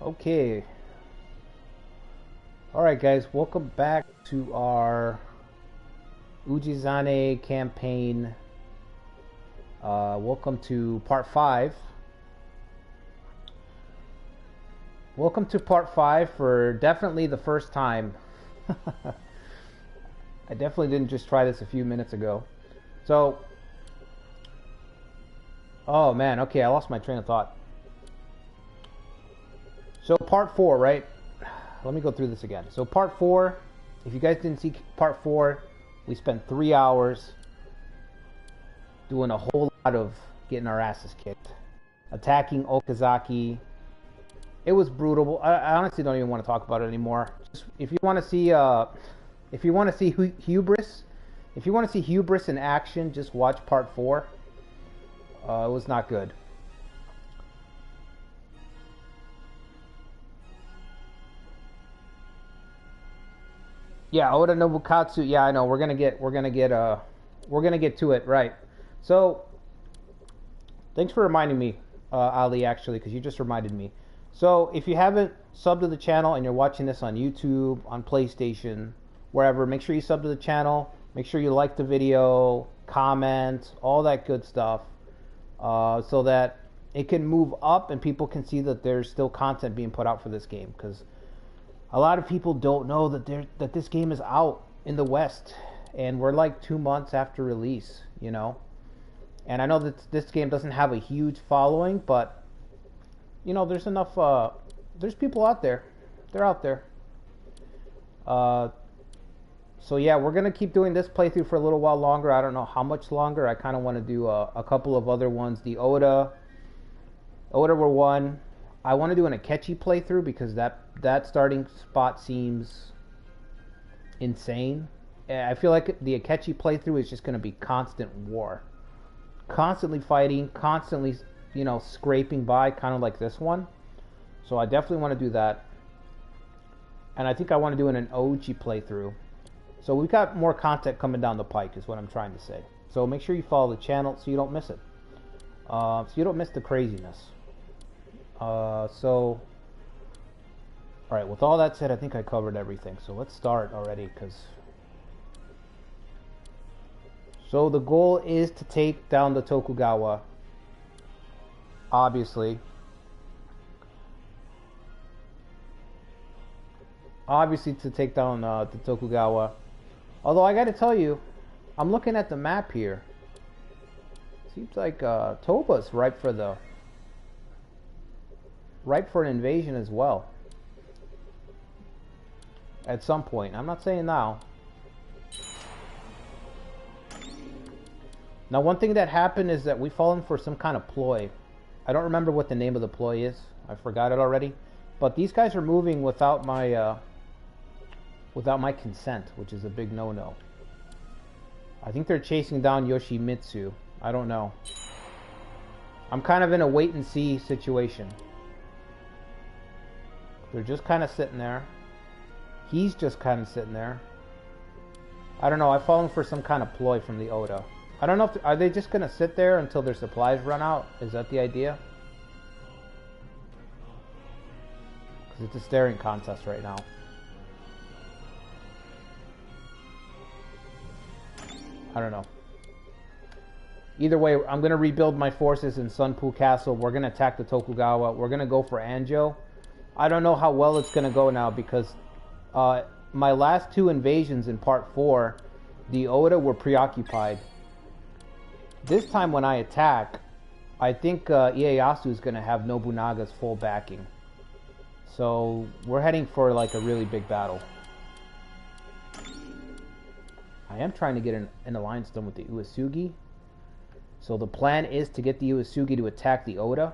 Okay. Alright guys, welcome back to our Ujizane campaign. Welcome to part 5. Welcome to part 5 for definitely the first time. I definitely didn't just try this a few minutes ago. So, oh man, okay, I lost my train of thought. So part 4, right? Let me go through this again. So part 4, if you guys didn't see part 4, we spent 3 hours doing a whole lot of getting our asses kicked. Attacking Okazaki. It was brutal. I honestly don't even want to talk about it anymore. Just, if you want to see hubris, if you want to see hubris in action, just watch part 4. It was not good. Yeah, Oda Nobukatsu. Yeah, I know. We're gonna get to it, right? So, thanks for reminding me, Ali. Actually, because you just reminded me. So, if you haven't subbed to the channel and you're watching this on YouTube, on PlayStation, wherever, make sure you sub to the channel. Make sure you like the video, comment, all that good stuff, so that it can move up and people can see that there's still content being put out for this game. Because a lot of people don't know that this game is out in the West, and we're like 2 months after release, you know. And I know that this game doesn't have a huge following, but you know, there's enough. There's people out there. They're out there. So yeah, we're gonna keep doing this playthrough for a little while longer. I don't know how much longer. I kind of want to do a couple of other ones. The Oda were one. I want to do an Akechi playthrough because that starting spot seems insane. I feel like the Akechi playthrough is just going to be constant war. Constantly fighting, constantly, you know, scraping by, kind of like this one. So I definitely want to do that. And I think I want to do an OG playthrough. So we've got more content coming down the pike is what I'm trying to say. So make sure you follow the channel so you don't miss it. So you don't miss the craziness. So, alright, with all that said, I think I covered everything. So let's start already, so the goal is to take down the Tokugawa. Obviously. Obviously to take down the Tokugawa. Although I gotta tell you, I'm looking at the map here. Seems like Toba's ripe for an invasion as well. At some point. I'm not saying now. Now, one thing that happened is that we've fallen for some kind of ploy. I don't remember what the name of the ploy is. I forgot it already. But these guys are moving without my consent, which is a big no-no. I think they're chasing down Yoshimitsu. I don't know. I'm kind of in a wait-and-see situation. They're just kind of sitting there. He's just kind of sitting there. I don't know. I've fallen for some kind of ploy from the Oda. I don't know if... Are they just going to sit there until their supplies run out? Is that the idea? Because it's a staring contest right now. I don't know. Either way, I'm going to rebuild my forces in Sunpu Castle. We're going to attack the Tokugawa. We're going to go for Anjo. I don't know how well it's going to go now because my last 2 invasions in part 4, the Oda were preoccupied. This time when I attack, I think Ieyasu is going to have Nobunaga's full backing. So we're heading for like a really big battle. I am trying to get an alliance done with the Uesugi. So the plan is to get the Uesugi to attack the Oda.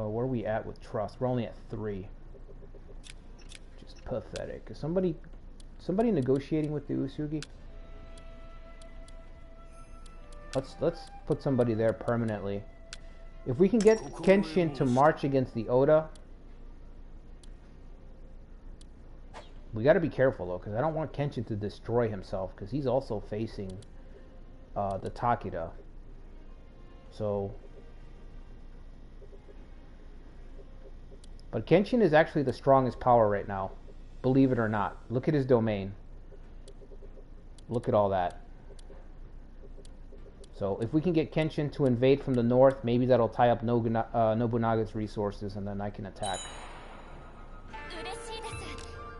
Where are we at with trust? We're only at 3. Which is pathetic. Is somebody negotiating with the Uesugi? Let's put somebody there permanently. If we can get Kenshin to march against the Oda, we got to be careful though, because I don't want Kenshin to destroy himself, because he's also facing the Takeda. So But Kenshin is actually the strongest power right now. Believe it or not. Look at his domain. Look at all that. So if we can get Kenshin to invade from the north, maybe that'll tie up Nobunaga's resources, and then I can attack.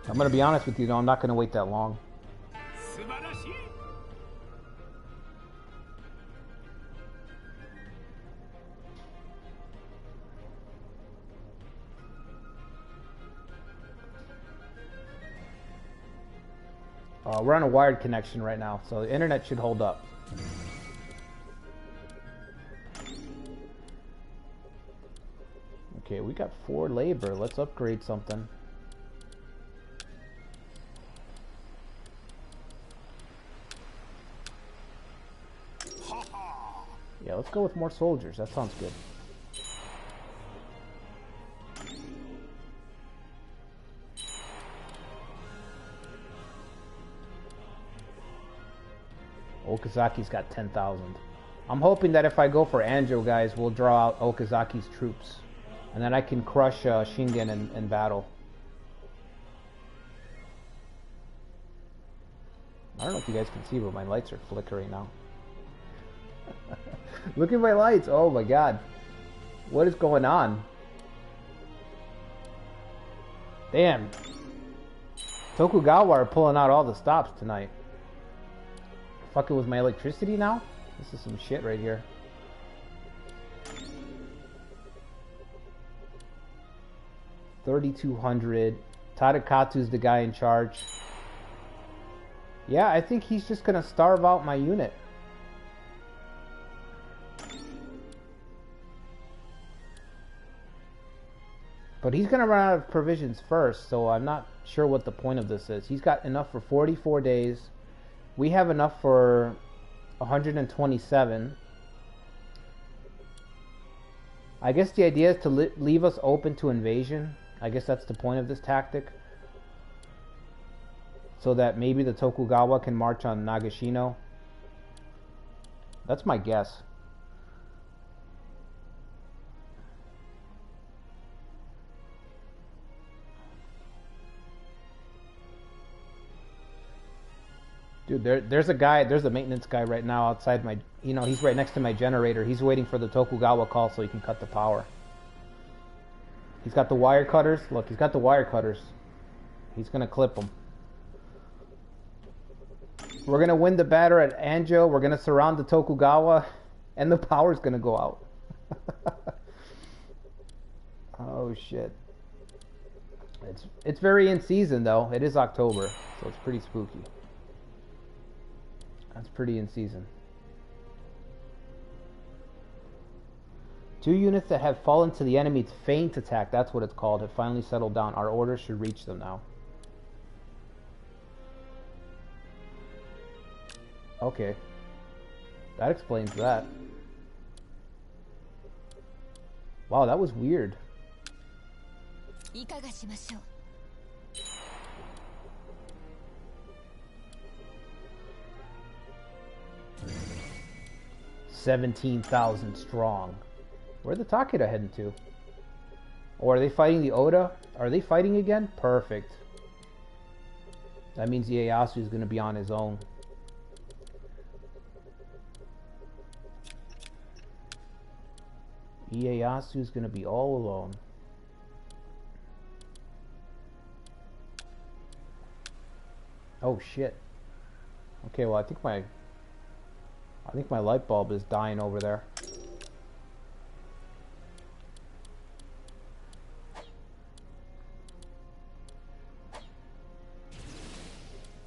I'm going to be honest with you, though, I'm not going to wait that long. We're on a wired connection right now, so the internet should hold up. Okay, we got 4 labor. Let's upgrade something. Yeah, let's go with more soldiers. That sounds good. Okazaki's got 10,000. I'm hoping that if I go for Anjo, guys, we'll draw out Okazaki's troops. And then I can crush Shingen in battle. I don't know if you guys can see, but my lights are flickering now. Look at my lights. Oh my god. What is going on? Damn. Tokugawa are pulling out all the stops tonight. Fucking with my electricity now? This is some shit right here. $3,200. Tadakatsu's the guy in charge. Yeah, I think he's just gonna starve out my unit. But he's gonna run out of provisions first, so I'm not sure what the point of this is. He's got enough for 44 days. We have enough for 127. I guess the idea is to leave us open to invasion. I guess that's the point of this tactic. So that maybe the Tokugawa can march on Nagashino. That's my guess. Dude, there's a maintenance guy right now outside my, he's right next to my generator. He's waiting for the Tokugawa call so he can cut the power. He's got the wire cutters. Look, he's got the wire cutters. He's gonna clip them. We're gonna win the battle at Anjo. We're gonna surround the Tokugawa, and the power's gonna go out. Oh shit. It's very in season though. It is October, so it's pretty spooky. That's pretty in season. 2 units that have fallen to the enemy's feint attack, that's what it's called, have finally settled down. Our orders should reach them now. Okay. That explains that. Wow, that was weird. 17,000 strong. Where'd the Takeda heading to? Or are they fighting the Oda? Are they fighting again? Perfect. That means the Ieyasu is going to be on his own. Ieyasu is going to be all alone. Oh shit. Okay, well I think my light bulb is dying over there.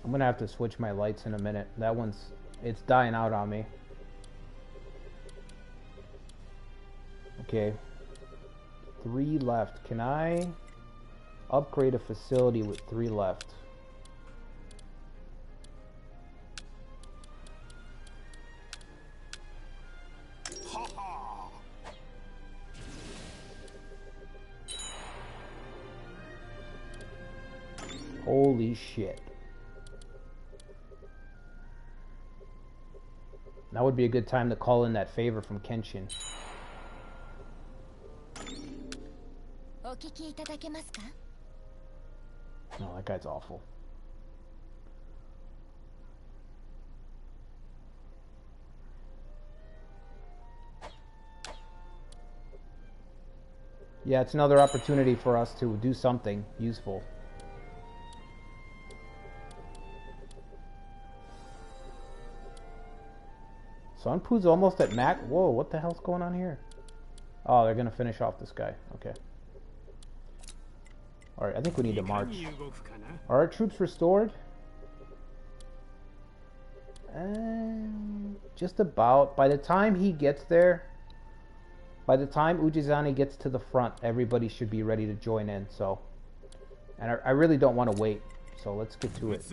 I'm gonna have to switch my lights in a minute. That one's, it's dying out on me. Okay. 3 left. Can I upgrade a facility with 3 left? Holy shit. That would be a good time to call in that favor from Kenshin. No, that guy's awful. Yeah, it's another opportunity for us to do something useful. Sunpu's almost at max. Whoa, what the hell's going on here? Oh, they're gonna finish off this guy. Okay. Alright, I think we need to march. Are our troops restored? Just about. By the time he gets there, by the time Ujizane gets to the front, everybody should be ready to join in, so. And I really don't want to wait, so let's get to it.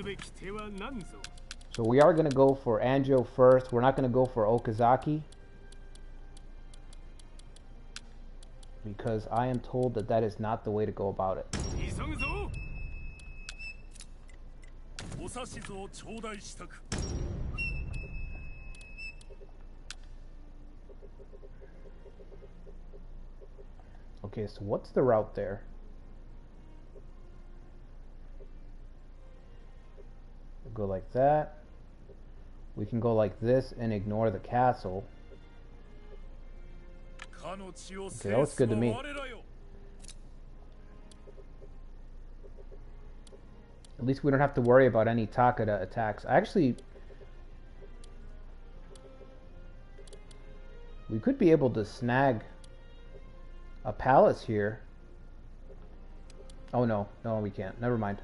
So we are going to go for Anjo first. We're not going to go for Okazaki, because I am told that that is not the way to go about it. Okay, so what's the route there? We'll go like that. We can go like this and ignore the castle. Okay, that looks good to me. At least we don't have to worry about any Takeda attacks. Actually, we could be able to snag a palace here. Oh no, no we can't. Never mind.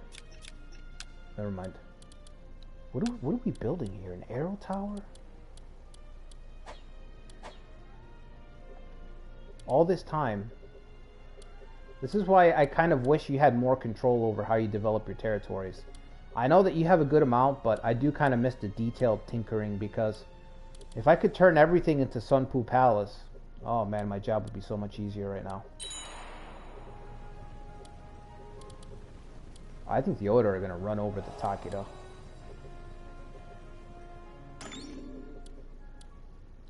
Never mind. What are we building here? An arrow tower? All this time. This is why I kind of wish you had more control over how you develop your territories. I know that you have a good amount, but I do kind of miss the detailed tinkering, because if I could turn everything into Sunpu Palace, oh man, my job would be so much easier right now. I think the Oda are going to run over the Takeda.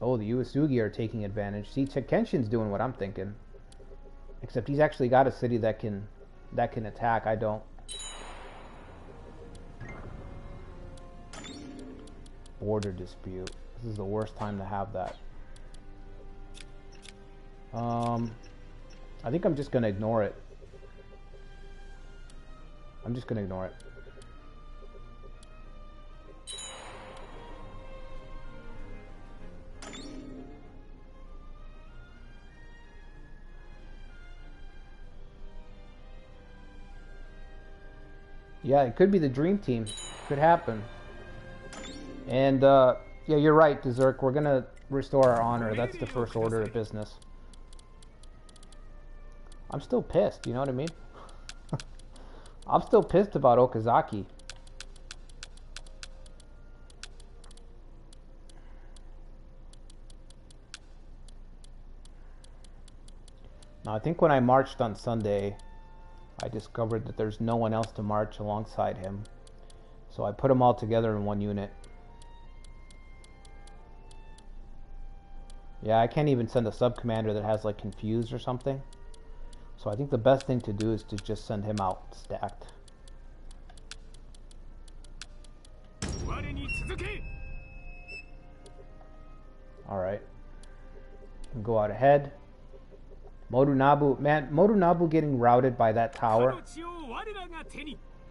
Oh, the Uesugi are taking advantage. See, Kenshin's doing what I'm thinking. Except he's actually got a city that can attack. I don't. Border dispute. This is the worst time to have that. I think I'm just going to ignore it. I'm just going to ignore it. Yeah, it could be the dream team. Could happen. And, yeah, you're right, Dezerk. We're going to restore our honor. That's the first order of business. I'm still pissed, you know what I mean? I'm still pissed about Okazaki. Now, I think when I marched on Sunday, I discovered that there's no one else to march alongside him. So I put them all together in one unit. Yeah, I can't even send a sub-commander that has, like, confused or something. So I think the best thing to do is to just send him out stacked. Alright. Go out ahead. Modunabu, man, Modunabu getting routed by that tower.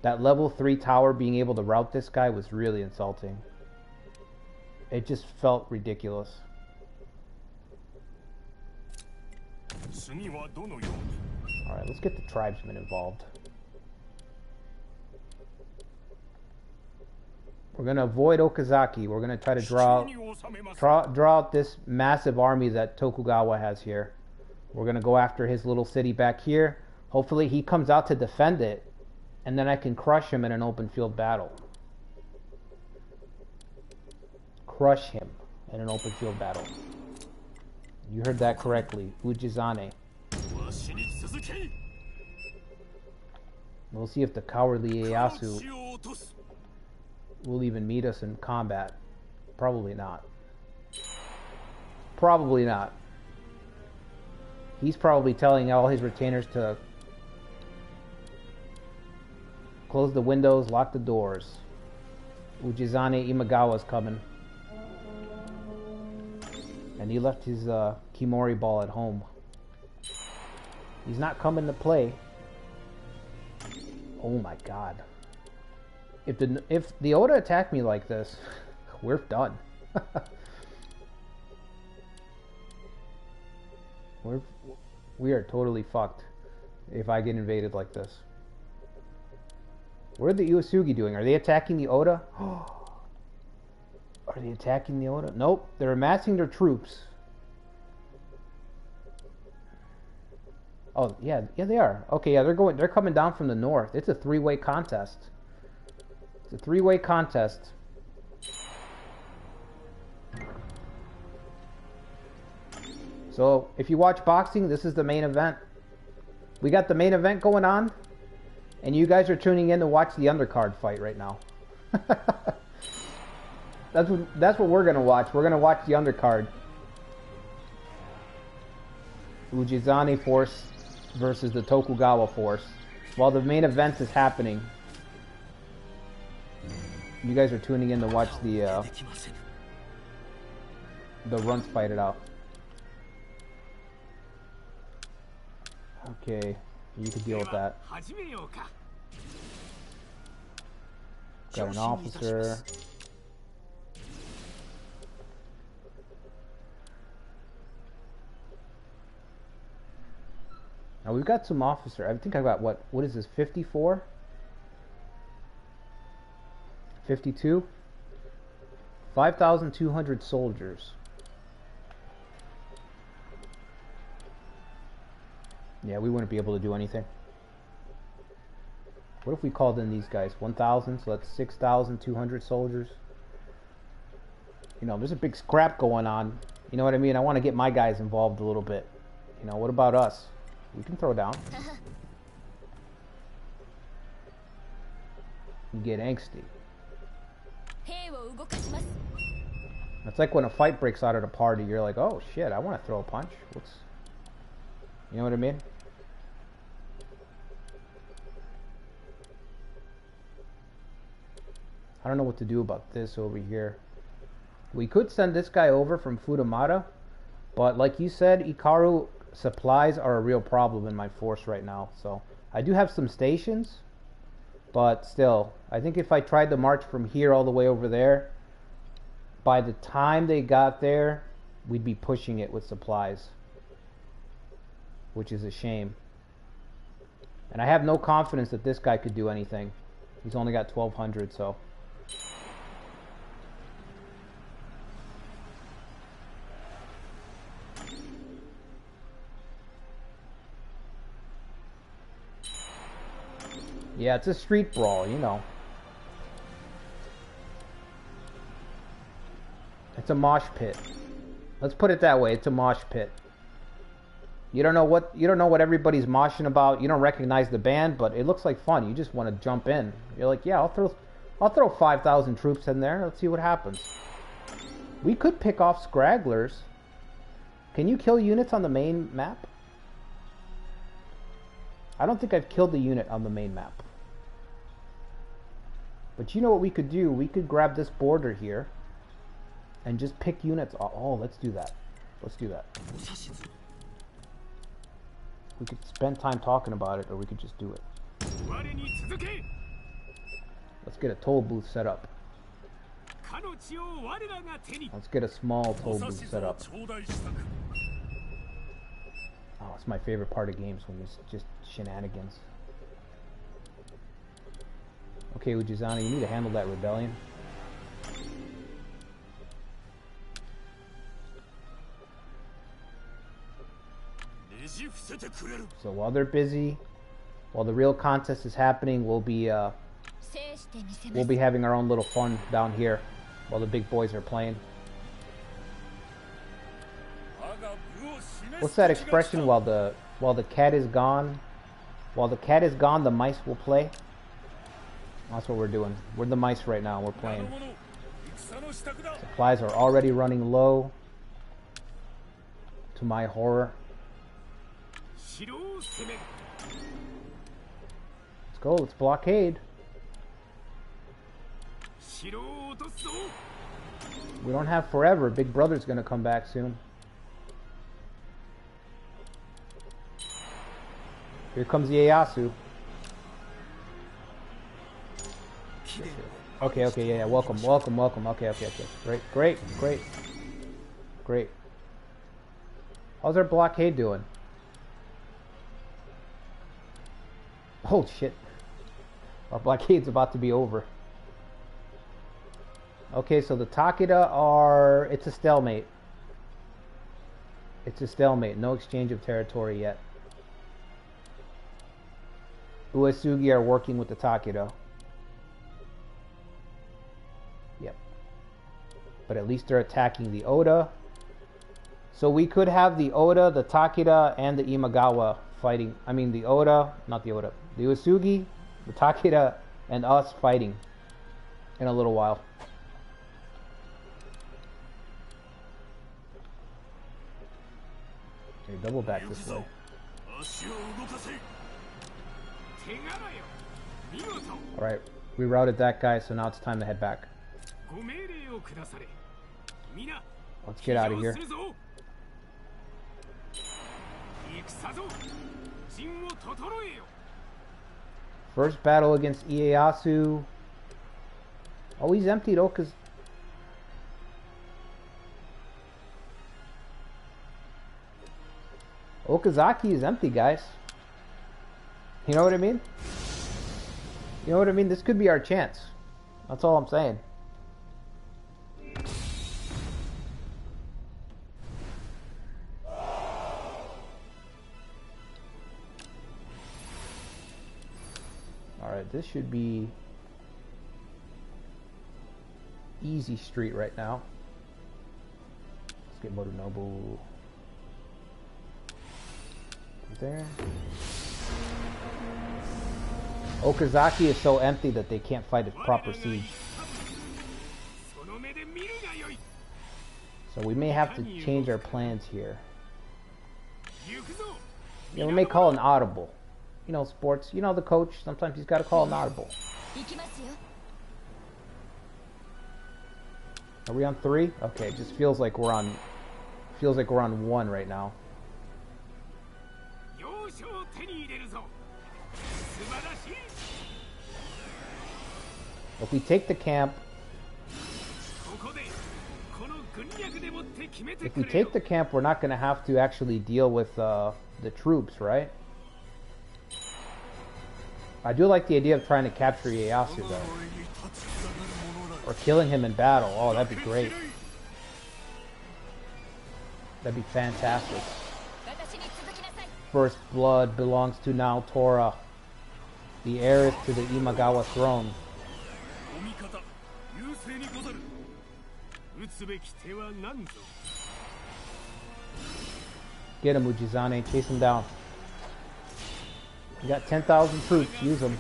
That level 3 tower being able to rout this guy was really insulting. It just felt ridiculous. Alright, let's get the tribesmen involved. We're going to avoid Okazaki. We're going to try to draw out this massive army that Tokugawa has here. We're going to go after his little city back here. Hopefully he comes out to defend it, and then I can crush him in an open field battle. Crush him in an open field battle. You heard that correctly. Ujizane. We'll see if the cowardly Ieyasu will even meet us in combat. Probably not. Probably not. He's probably telling all his retainers to Close the windows, lock the doors. Ujizane Imagawa's coming. And he left his Kimori ball at home. He's not coming to play. Oh my god. If the Oda attacked me like this, we're done. We are totally fucked if I get invaded like this. What are the Uesugi doing? Are they attacking the Oda? Are they attacking the Oda? Nope. They're amassing their troops. Oh, yeah, they are. Okay, yeah, they're coming down from the north. It's a three-way contest. It's a three-way contest. So, if you watch boxing, this is the main event. We got the main event going on, and you guys are tuning in to watch the undercard fight right now. That's what we're gonna watch. We're gonna watch the undercard. Ujizane force versus the Tokugawa force, while the main event is happening. You guys are tuning in to watch the runs fight it out. Okay, you can deal with that. Got an officer. Now we've got some officer. I think I got what is this? 54? 52? 5,200 soldiers. Yeah, we wouldn't be able to do anything. What if we called in these guys? 1,000, so that's 6,200 soldiers. You know, there's a big scrap going on. You know what I mean? I want to get my guys involved a little bit. You know, what about us? We can throw down. You get angsty. It's like when a fight breaks out at a party, you're like, oh shit, I want to throw a punch. You know what I mean? I don't know what to do about this over here. We could send this guy over from Fudamata, but like you said, Ikaru supplies are a real problem in my force right now. So I do have some stations, but still, I think if I tried to march from here all the way over there, by the time they got there, we'd be pushing it with supplies, which is a shame. And I have no confidence that this guy could do anything. He's only got 1,200, so. Yeah, it's a street brawl, you know. It's a mosh pit. Let's put it that way. It's a mosh pit. You don't know what everybody's moshing about. You don't recognize the band, but it looks like fun. You just want to jump in. You're like, yeah, I'll throw 5,000 troops in there. Let's see what happens. We could pick off scragglers. Can you kill units on the main map? I don't think I've killed the unit on the main map. But you know what we could do? We could grab this border here and just pick units. Oh, let's do that. Let's do that. We could spend time talking about it, or we could just do it. Let's get a toll booth set up. Let's get a small toll booth set up. Oh, it's my favorite part of games when it's just shenanigans. Okay, Ujizane, you need to handle that rebellion. So while they're busy, while the real contest is happening, we'll be having our own little fun down here while the big boys are playing. What's that expression? While the cat is gone, the mice will play. That's what we're doing. We're the mice right now. We're playing. Supplies are already running low. To my horror. Let's go. Let's blockade. We don't have forever. Big Brother's gonna come back soon. Here comes Ieyasu. Okay, okay, yeah, welcome, welcome, welcome. Okay, okay, okay. Great, great, great. Great. How's our blockade doing? Oh shit. Our blockade's about to be over. Okay, so the Takeda are... It's a stalemate. It's a stalemate. No exchange of territory yet. Uesugi are working with the Takeda. Yep. But at least they're attacking the Oda. So we could have the Oda, the Takeda, and the Imagawa fighting. I mean the Oda, not the Oda. The Uesugi, the Takeda, and us fighting in a little while. Okay, double back this way. Alright, we routed that guy, so now it's time to head back. Let's get out of here. First battle against Ieyasu. Oh, he's emptied Oka's. Okazaki is empty, guys. You know what I mean? You know what I mean? This could be our chance. That's all I'm saying. Alright, this should be easy street right now. Let's get Motonobu there. Okazaki is so empty that they can't fight a proper siege. So we may have to change our plans here. Yeah, we may call an audible. You know, sports, you know the coach, sometimes he's got to call an audible. Are we on 3? Okay, it just feels like we're on 1 right now. If we take the camp, we're not going to have to actually deal with the troops, right? I do like the idea of trying to capture Ieyasu, though. Or killing him in battle. Oh, that'd be great. That'd be fantastic. First blood belongs to Naotora, the heiress to the Imagawa throne. Get him, Ujizane. Chase him down. You got 10,000 troops. Use them.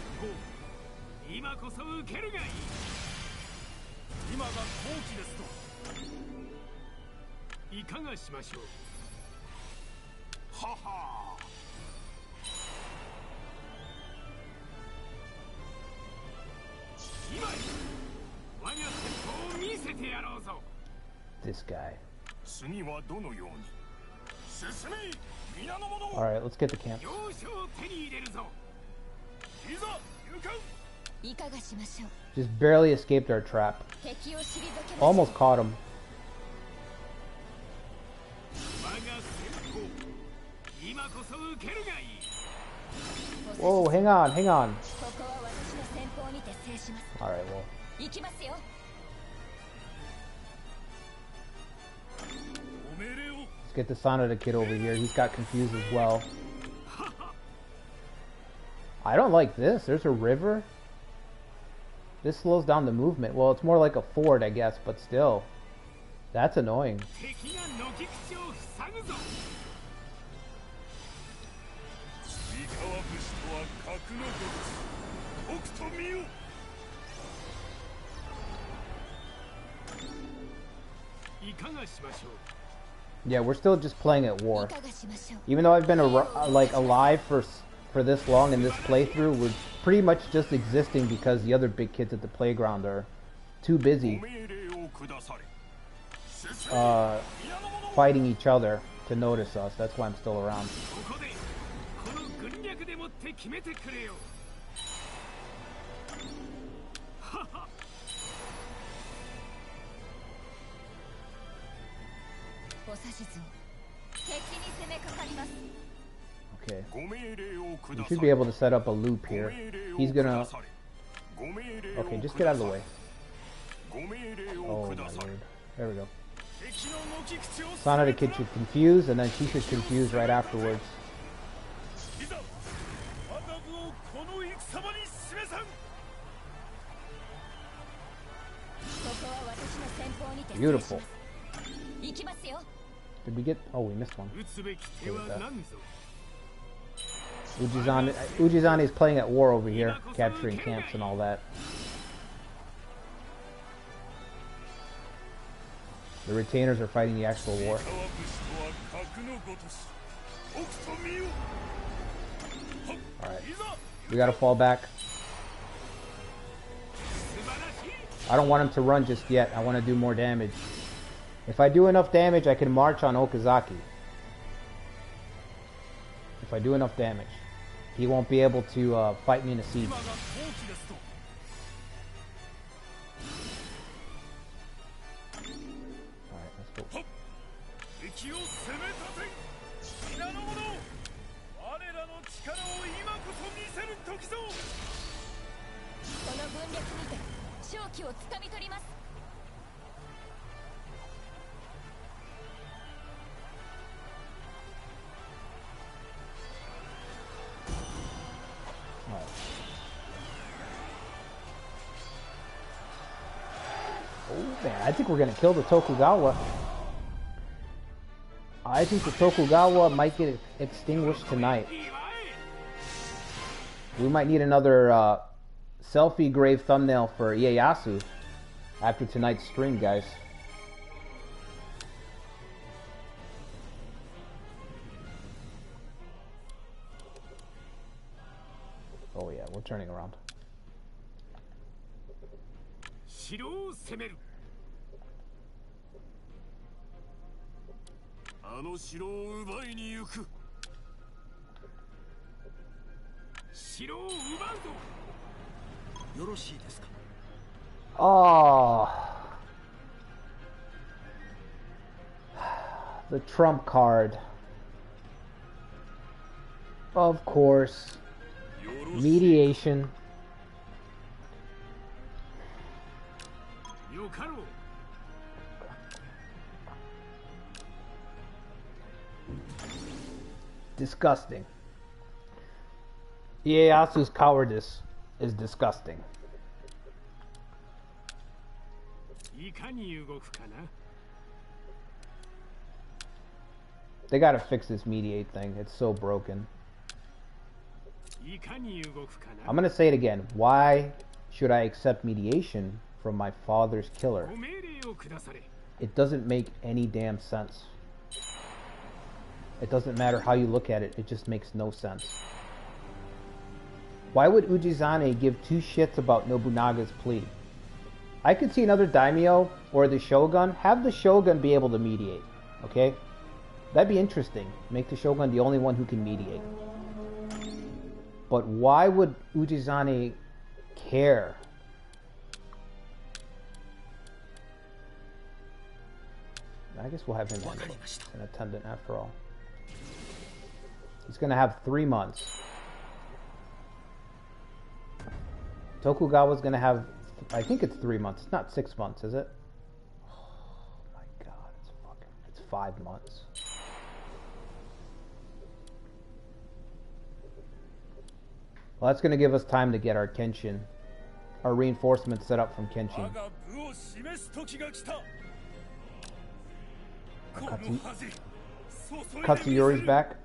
This guy. Alright, let's get the camp. Just barely escaped our trap. Almost caught him. Whoa, hang on, hang on. Alright, well. Let's get the Sanada kid over here. He's got confused as well. I don't like this. There's a river. This slows down the movement. Well, it's more like a ford, I guess, but still. That's annoying. Yeah, we're still just playing at war. Even though I've been alive for this long in this playthrough, we're pretty much just existing because the other big kids at the playground are too busy fighting each other to notice us. That's why I'm still around. Okay. We should be able to set up a loop here. He's gonna... Okay, just get out of the way. Oh my lord. There we go. Sanada Kid should confuse, and then she should confuse right afterwards. Beautiful. Did we get... Oh, we missed one. Ujizane is playing at war over here, capturing camps and all that. The retainers are fighting the actual war. Alright. We gotta fall back. I don't want him to run just yet. I want to do more damage. If I do enough damage, I can march on Okazaki. If I do enough damage. He won't be able to fight me in a siege. Alright, let's go. Oh man, I think we're gonna kill the Tokugawa. I think the Tokugawa might get extinguished tonight. We might need another selfie grave thumbnail for Ieyasu after tonight's stream, guys. Oh yeah, we're turning around. Oh, the trump card. Of course. Mediation. Disgusting. Ieyasu's cowardice is disgusting. They gotta fix this mediate thing. It's so broken. I'm gonna say it again. Why should I accept mediation from my father's killer? It doesn't make any damn sense. It doesn't matter how you look at it. It just makes no sense. Why would Ujizane give two shits about Nobunaga's plea? I could see another daimyo or the shogun. Have the shogun be able to mediate. Okay? That'd be interesting. Make the shogun the only one who can mediate. But why would Ujizane care? I guess we'll have him an attendant after all. He's going to have 3 months. Tokugawa's going to have, I think it's 3 months. It's not 6 months, is it? Oh my god, it's 5 months. Well, that's going to give us time to get our Kenshin, our reinforcements set up from Kenshin. Katsuyori's back.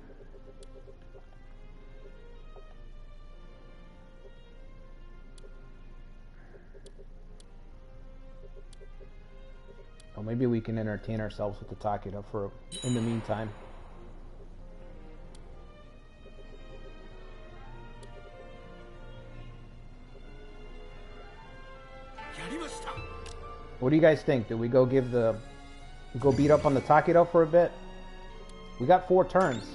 Oh, maybe we can entertain ourselves with the Takeda for in the meantime. What do you guys think? Do we go go beat up on the Takedo for a bit? We got 4 turns.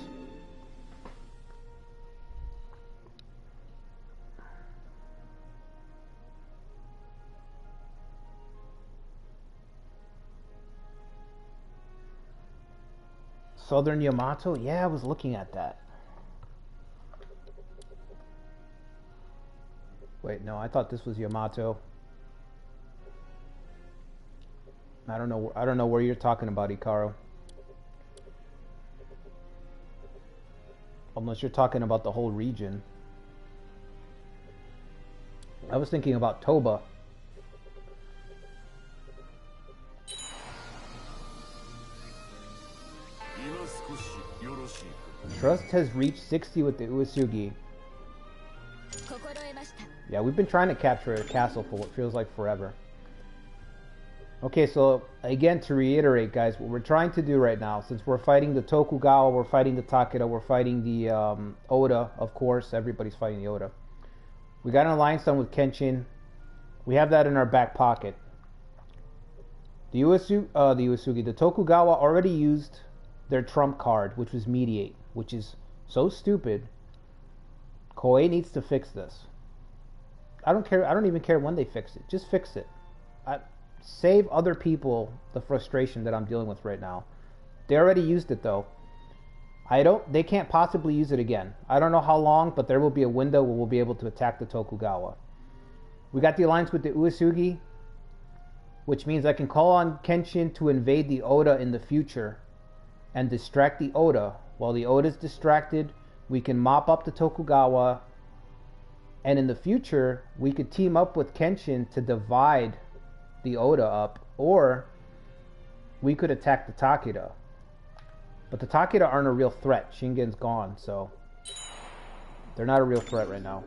Southern Yamato? Yeah, I was looking at that. Wait, no, I thought this was Yamato. I don't know where you're talking about, Ikaro. Unless you're talking about the whole region. I was thinking about Toba. Trust has reached 60 with the Uesugi. Yeah, we've been trying to capture a castle for what feels like forever. Okay, so again, to reiterate, guys, what we're trying to do right now, since we're fighting the Tokugawa, we're fighting the Takeda, we're fighting the Oda, of course, everybody's fighting the Oda. We got an alliance done with Kenshin. We have that in our back pocket. The Uesugi, the Tokugawa already used their trump card, which was Mediate, which is so stupid. Koei needs to fix this. I don't care. I don't even care when they fix it. Just fix it. Save other people the frustration that I'm dealing with right now. They already used it though. They can't possibly use it again. I don't know how long, but there will be a window where we'll be able to attack the Tokugawa. We got the alliance with the Uesugi, which means I can call on Kenshin to invade the Oda in the future and distract the Oda. While the Oda is distracted, we can mop up the Tokugawa, and in the future, we could team up with Kenshin to divide the Oda up, or we could attack the Takeda. But the Takeda aren't a real threat. Shingen's gone, so they're not a real threat right now.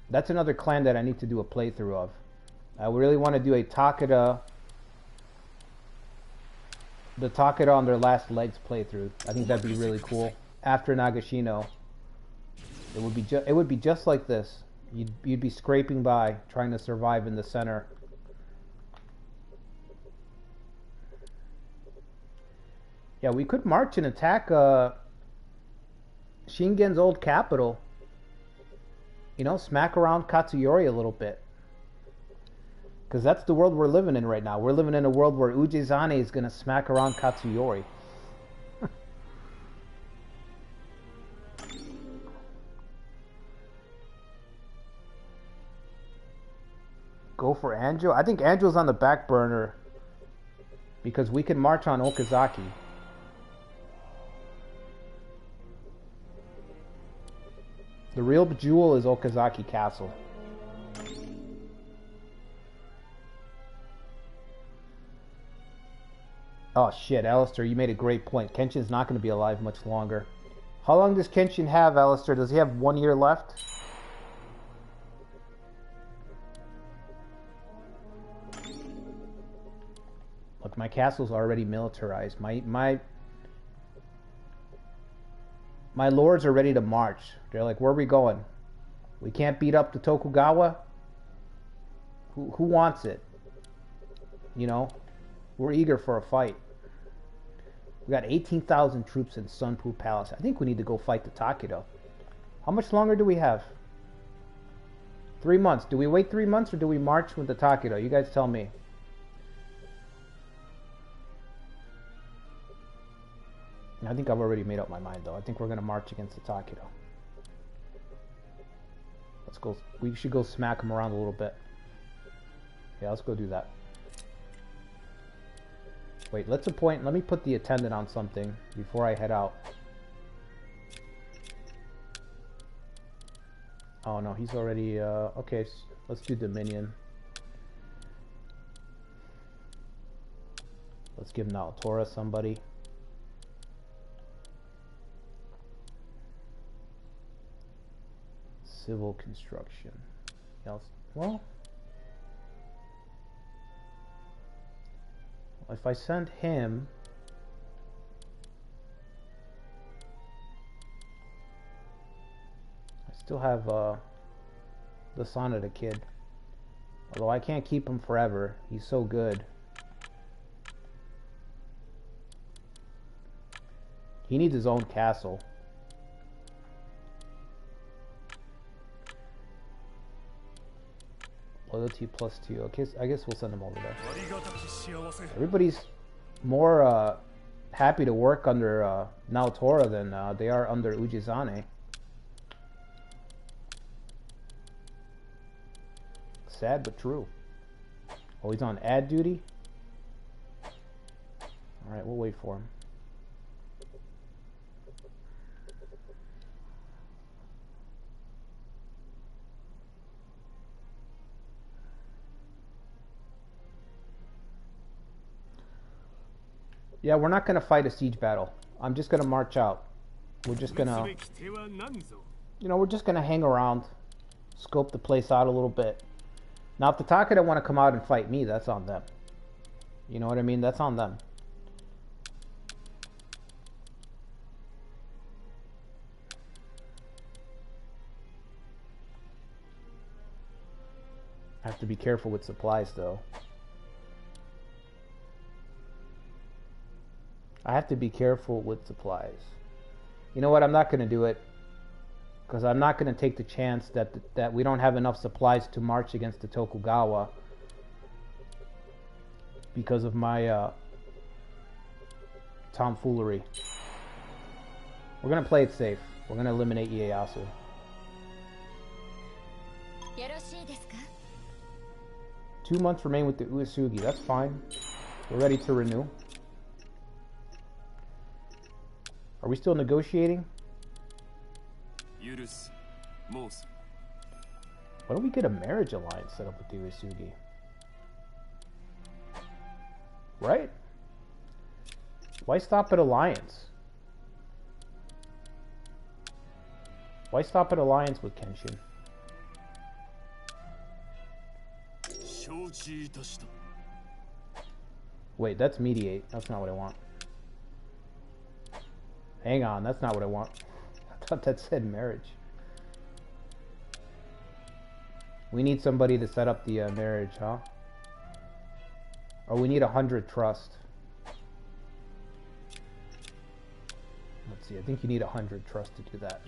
That's another clan that I need to do a playthrough of. I really want to do a Takeda, the Takeda on their last legs playthrough. I think that'd be really cool. After Nagashino, it would be just like this. You'd be scraping by, trying to survive in the center. Yeah, we could march and attack Shingen's old capital. You know, smack around Katsuyori a little bit. Because that's the world we're living in right now. We're living in a world where Ujizane is going to smack around Katsuyori. Go for Anjo? I think Anjo's on the back burner because we can march on Okazaki. The real jewel is Okazaki Castle. Oh shit, Alistair, you made a great point. Kenshin's not going to be alive much longer. How long does Kenshin have, Alistair? Does he have 1 year left? Look, my castle's already militarized. My lords are ready to march. They're like, where are we going? We can't beat up the Tokugawa? Who wants it? You know? We're eager for a fight. We got 18,000 troops in Sunpu Palace. I think we need to go fight the Takedo. How much longer do we have? 3 months. Do we wait 3 months or do we march with the Takedo? You guys tell me. I think I've already made up my mind though. I think we're going to march against the Takedo. Let's go. We should go smack him around a little bit. Yeah, let's go do that. Wait, let's appoint. Let me put the attendant on something before I head out. Oh no, he's already. Okay, let's do Dominion. Let's give Naotora somebody. Civil construction. Else, well, if I send him, I still have the son of the kid. Although I can't keep him forever. He's so good. He needs his own castle. Loyalty +2. Okay, I guess we'll send him over there. Everybody's more happy to work under Naotora than they are under Ujizane. Sad but true. Oh, he's on ad duty? Alright, we'll wait for him. Yeah, we're not going to fight a siege battle. I'm just going to march out. We're just going to... You know, we're just going to hang around. Scope the place out a little bit. Now, if the Takeda want to come out and fight me, that's on them. You know what I mean? That's on them. I have to be careful with supplies, though. I have to be careful with supplies. You know what? I'm not going to do it. Because I'm not going to take the chance that we don't have enough supplies to march against the Tokugawa. Because of my tomfoolery. We're going to play it safe. We're going to eliminate Ieyasu. 2 months remain with the Uesugi. That's fine. We're ready to renew. Are we still negotiating? Why don't we get a marriage alliance set up with the Uesugi? Right? Why stop at alliance? Why stop at alliance with Kenshin? Wait, that's mediate. That's not what I want. Hang on, that's not what I want. I thought that said marriage. We need somebody to set up the marriage, huh? Or we need 100 trust. Let's see, I think you need 100 trust to do that.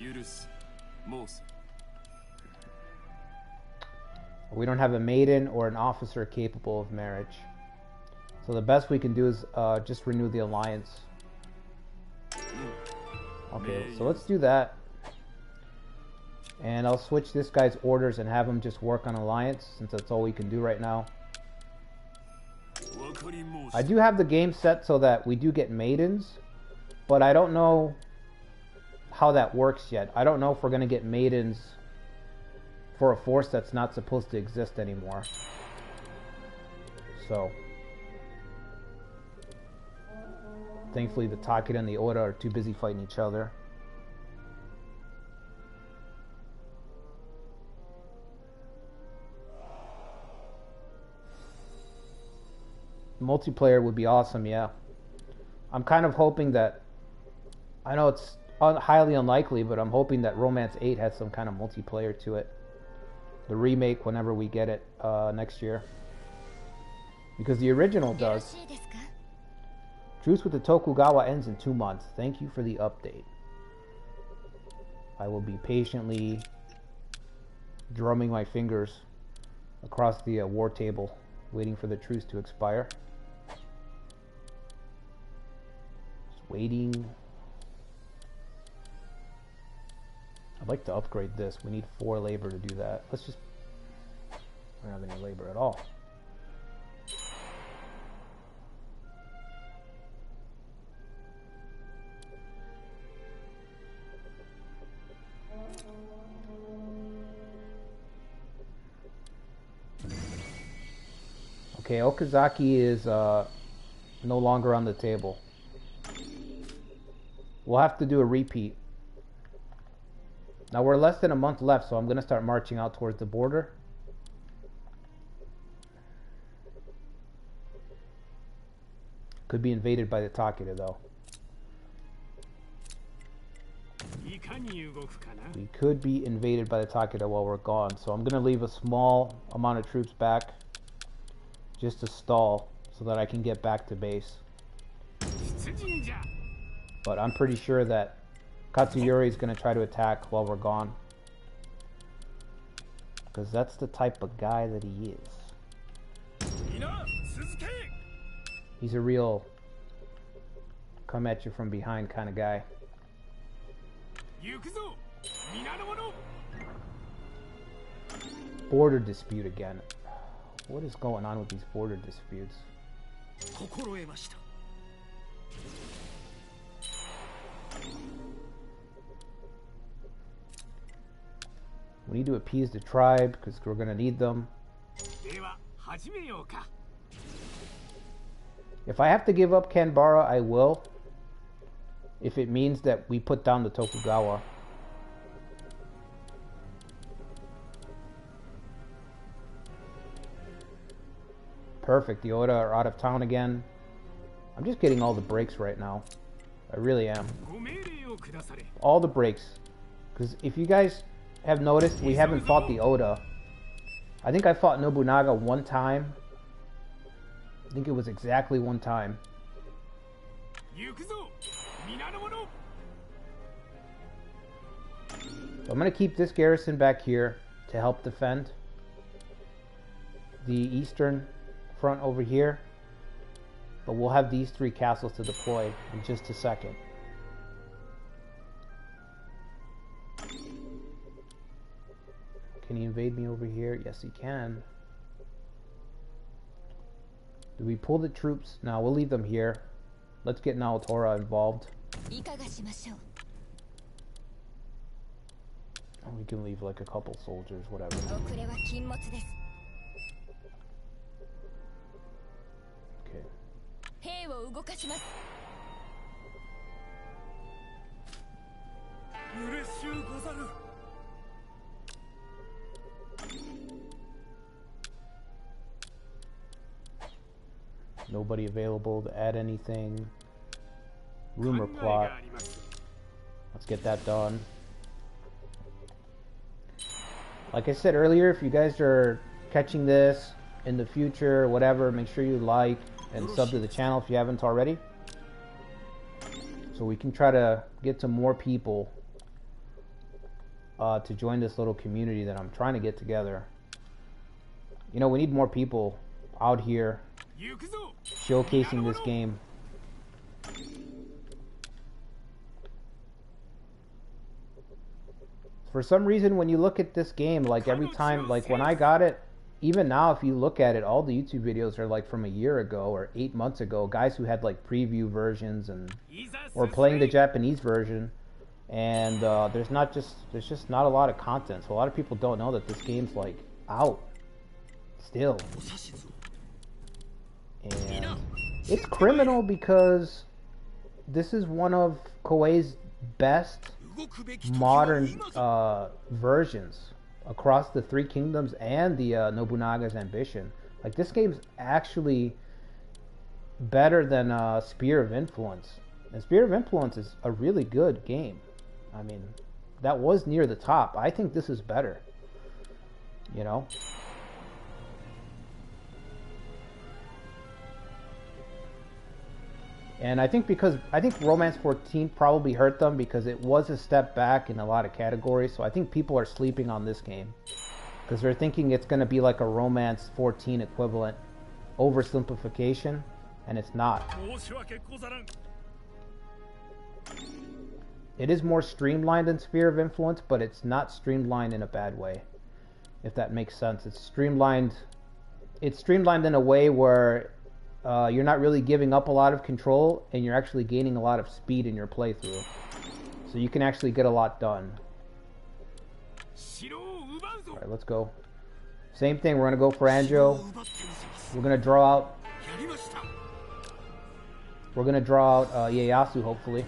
We don't have a maiden or an officer capable of marriage. So the best we can do is just renew the alliance. Okay, so let's do that. And I'll switch this guy's orders and have him just work on alliance, since that's all we can do right now. I do have the game set so that we do get maidens, but I don't know how that works yet. I don't know if we're going to get maidens for a force that's not supposed to exist anymore. So thankfully the Takeda and the Oda are too busy fighting each other. Multiplayer would be awesome, yeah. I'm kind of hoping that, I know it's highly unlikely, but I'm hoping that Romance 8 has some kind of multiplayer to it. The remake, whenever we get it next year. Because the original does. Truce with the Tokugawa ends in 2 months. Thank you for the update. I will be patiently drumming my fingers across the war table, waiting for the truce to expire. Just waiting. I'd like to upgrade this. We need 4 labor to do that. Let's just... we don't have any labor at all. Okay, Okazaki is no longer on the table. We'll have to do a repeat. Now we're less than a month left, so I'm going to start marching out towards the border. Could be invaded by the Takeda though. We could be invaded by the Takeda while we're gone, so I'm gonna leave a small amount of troops back just to stall so that I can get back to base. But I'm pretty sure that Katsuyori is gonna try to attack while we're gone, because that's the type of guy that he is. He's a real come at you from behind kind of guy. Border dispute again. What is going on with these border disputes? We need to appease the tribe because we're going to need them. If I have to give up Kanbara, I will. If it means that we put down the Tokugawa. Perfect, the Oda are out of town again. I'm just getting all the breaks right now. I really am. All the breaks. Because if you guys have noticed, we haven't fought the Oda. I think I fought Nobunaga one time. I think it was exactly one time. So I'm going to keep this garrison back here to help defend the eastern front over here. But we'll have these 3 castles to deploy in just a second. Can he invade me over here? Yes, he can. Do we pull the troops? No, we'll leave them here. Let's get Naotora involved. Oh, we can leave like a couple soldiers, whatever. Okay. Nobody available to add anything. Rumor plot. Let's get that done. Like I said earlier, if you guys are catching this in the future, whatever, make sure you like and sub to the channel if you haven't already. So we can try to get some more people to join this little community that I'm trying to get together. You know, we need more people out here showcasing this game. For some reason, when you look at this game, like every time, like when I got it, even now if you look at it, all the YouTube videos are like from a year ago or 8 months ago, guys who had like preview versions and or playing the Japanese version, and there's just not a lot of content, so a lot of people don't know that this game's like out still. And it's criminal because this is one of Koei's best modern versions across the 3 kingdoms and the Nobunaga's Ambition. Like, this game's actually better than Spear of Influence. And Spear of Influence is a really good game. I mean, that was near the top. I think this is better. You know? And I think Romance 14 probably hurt them because it was a step back in a lot of categories. So I think people are sleeping on this game because they're thinking it's going to be like a Romance 14 equivalent oversimplification, and it's not. It is more streamlined than Sphere of Influence, but it's not streamlined in a bad way, if that makes sense. It's streamlined in a way where you're not really giving up a lot of control, and you're actually gaining a lot of speed in your playthrough. So you can actually get a lot done. Alright, let's go. Same thing, we're going to go for Anjo. We're going to draw out... Ieyasu, hopefully.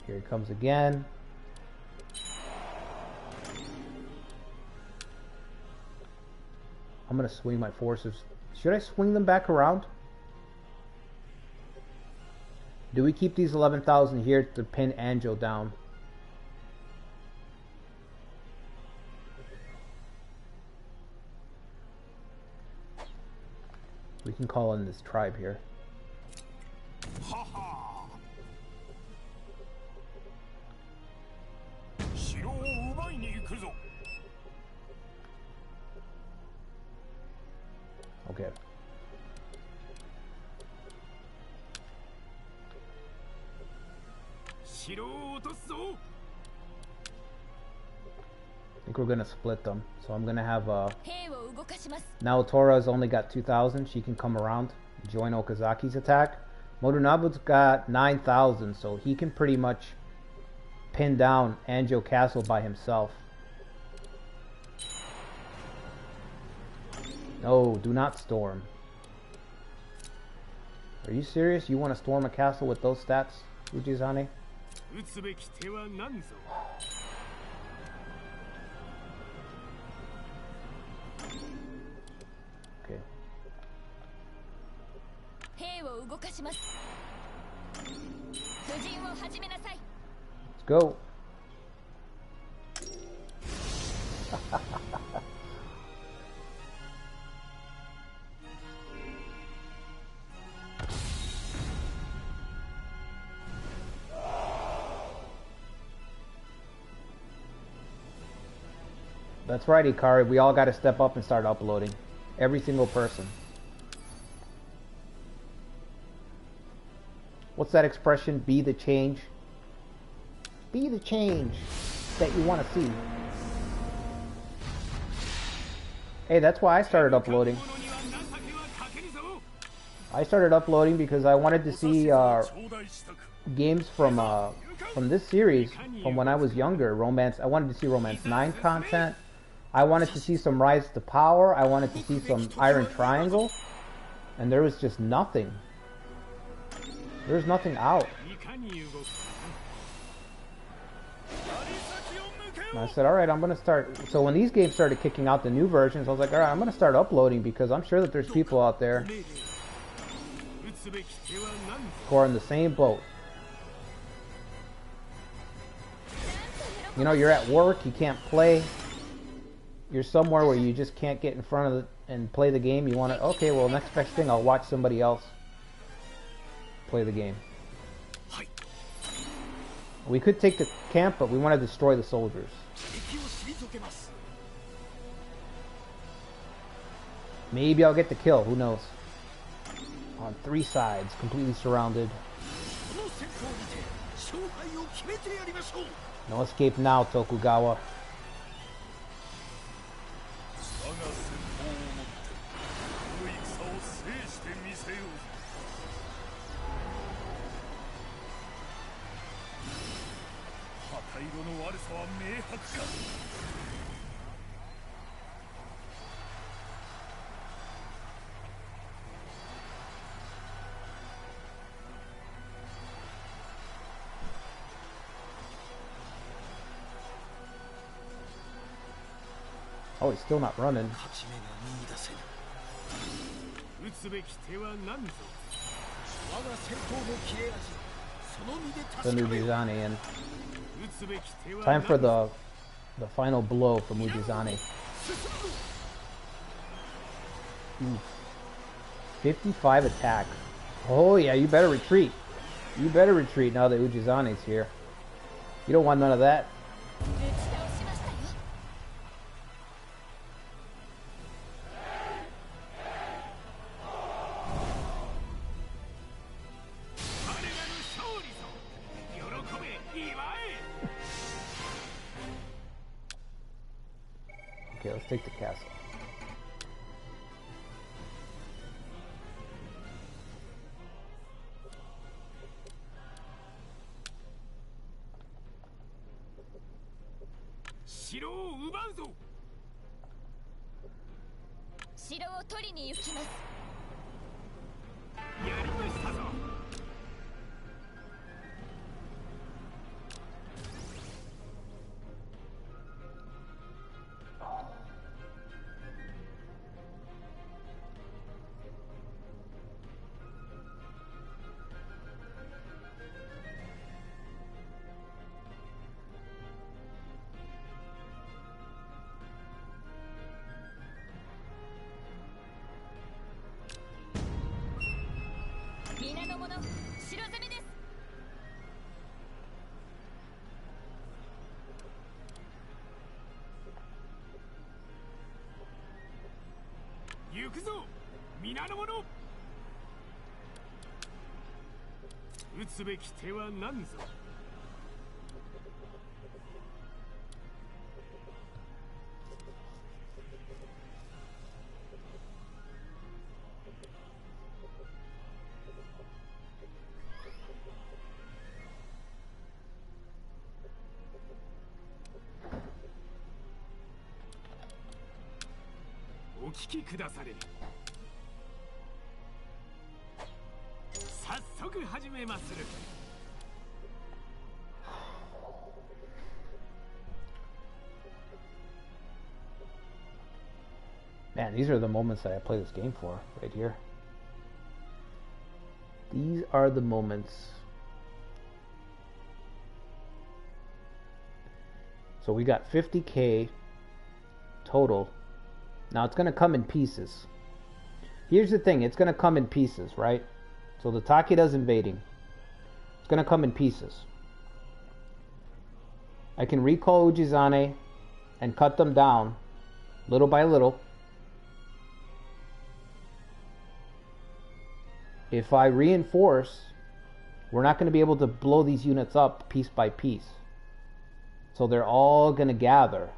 Here he comes again. I'm going to swing my forces. Should I swing them back around? Do we keep these 11,000 here to pin Anjo down? We can call in this tribe here. Okay. I think we're gonna split them. So I'm gonna have now Tora's only got 2,000. She can come around, join Okazaki's attack. Modunabu's got 9,000, so he can pretty much pin down Anjo Castle by himself. No, do not storm. Are you serious? You want to storm a castle with those stats, Ujizane? Okay. Let's go. That's right, Ikari. We all got to step up and start uploading. Every single person. What's that expression? Be the change. Be the change that you want to see. Hey, that's why I started uploading. I started uploading because I wanted to see games from this series from when I was younger. Romance. I wanted to see Romance 9 content. I wanted to see some Rise to Power. I wanted to see some Iron Triangle. And there was just nothing. There's nothing out. And I said, alright, I'm going to start. So when these games started kicking out the new versions, I was like, alright, I'm going to start uploading because I'm sure that there's people out there who are in the same boat. You know, you're at work, you can't play. You're somewhere where you just can't get in front of it and play the game. You want to, okay, well, next best thing, I'll watch somebody else play the game. We could take the camp, but we want to destroy the soldiers. Maybe I'll get the kill, who knows. On 3 sides, completely surrounded. No escape now, Tokugawa. Oh, he's still not running. The Mujizane in. Time for the final blow for Mujizane. 55 attack. Oh yeah, you better retreat. You better retreat now that Ujizane's here. You don't want none of that. Okay, let's take the castle. 行くぞ皆の者。打つべき手は何ぞ。お聞きくだされ。早速始めまする。Man, these are the moments that I play this game for, right here. These are the moments. So we got 50k total. Now it's going to come in pieces. Here's the thing, it's going to come in pieces, right? So the Takeda's invading. It's going to come in pieces. I can recall Ujizane and cut them down little by little. If I reinforce, we're not going to be able to blow these units up piece by piece. So they're all going to gather.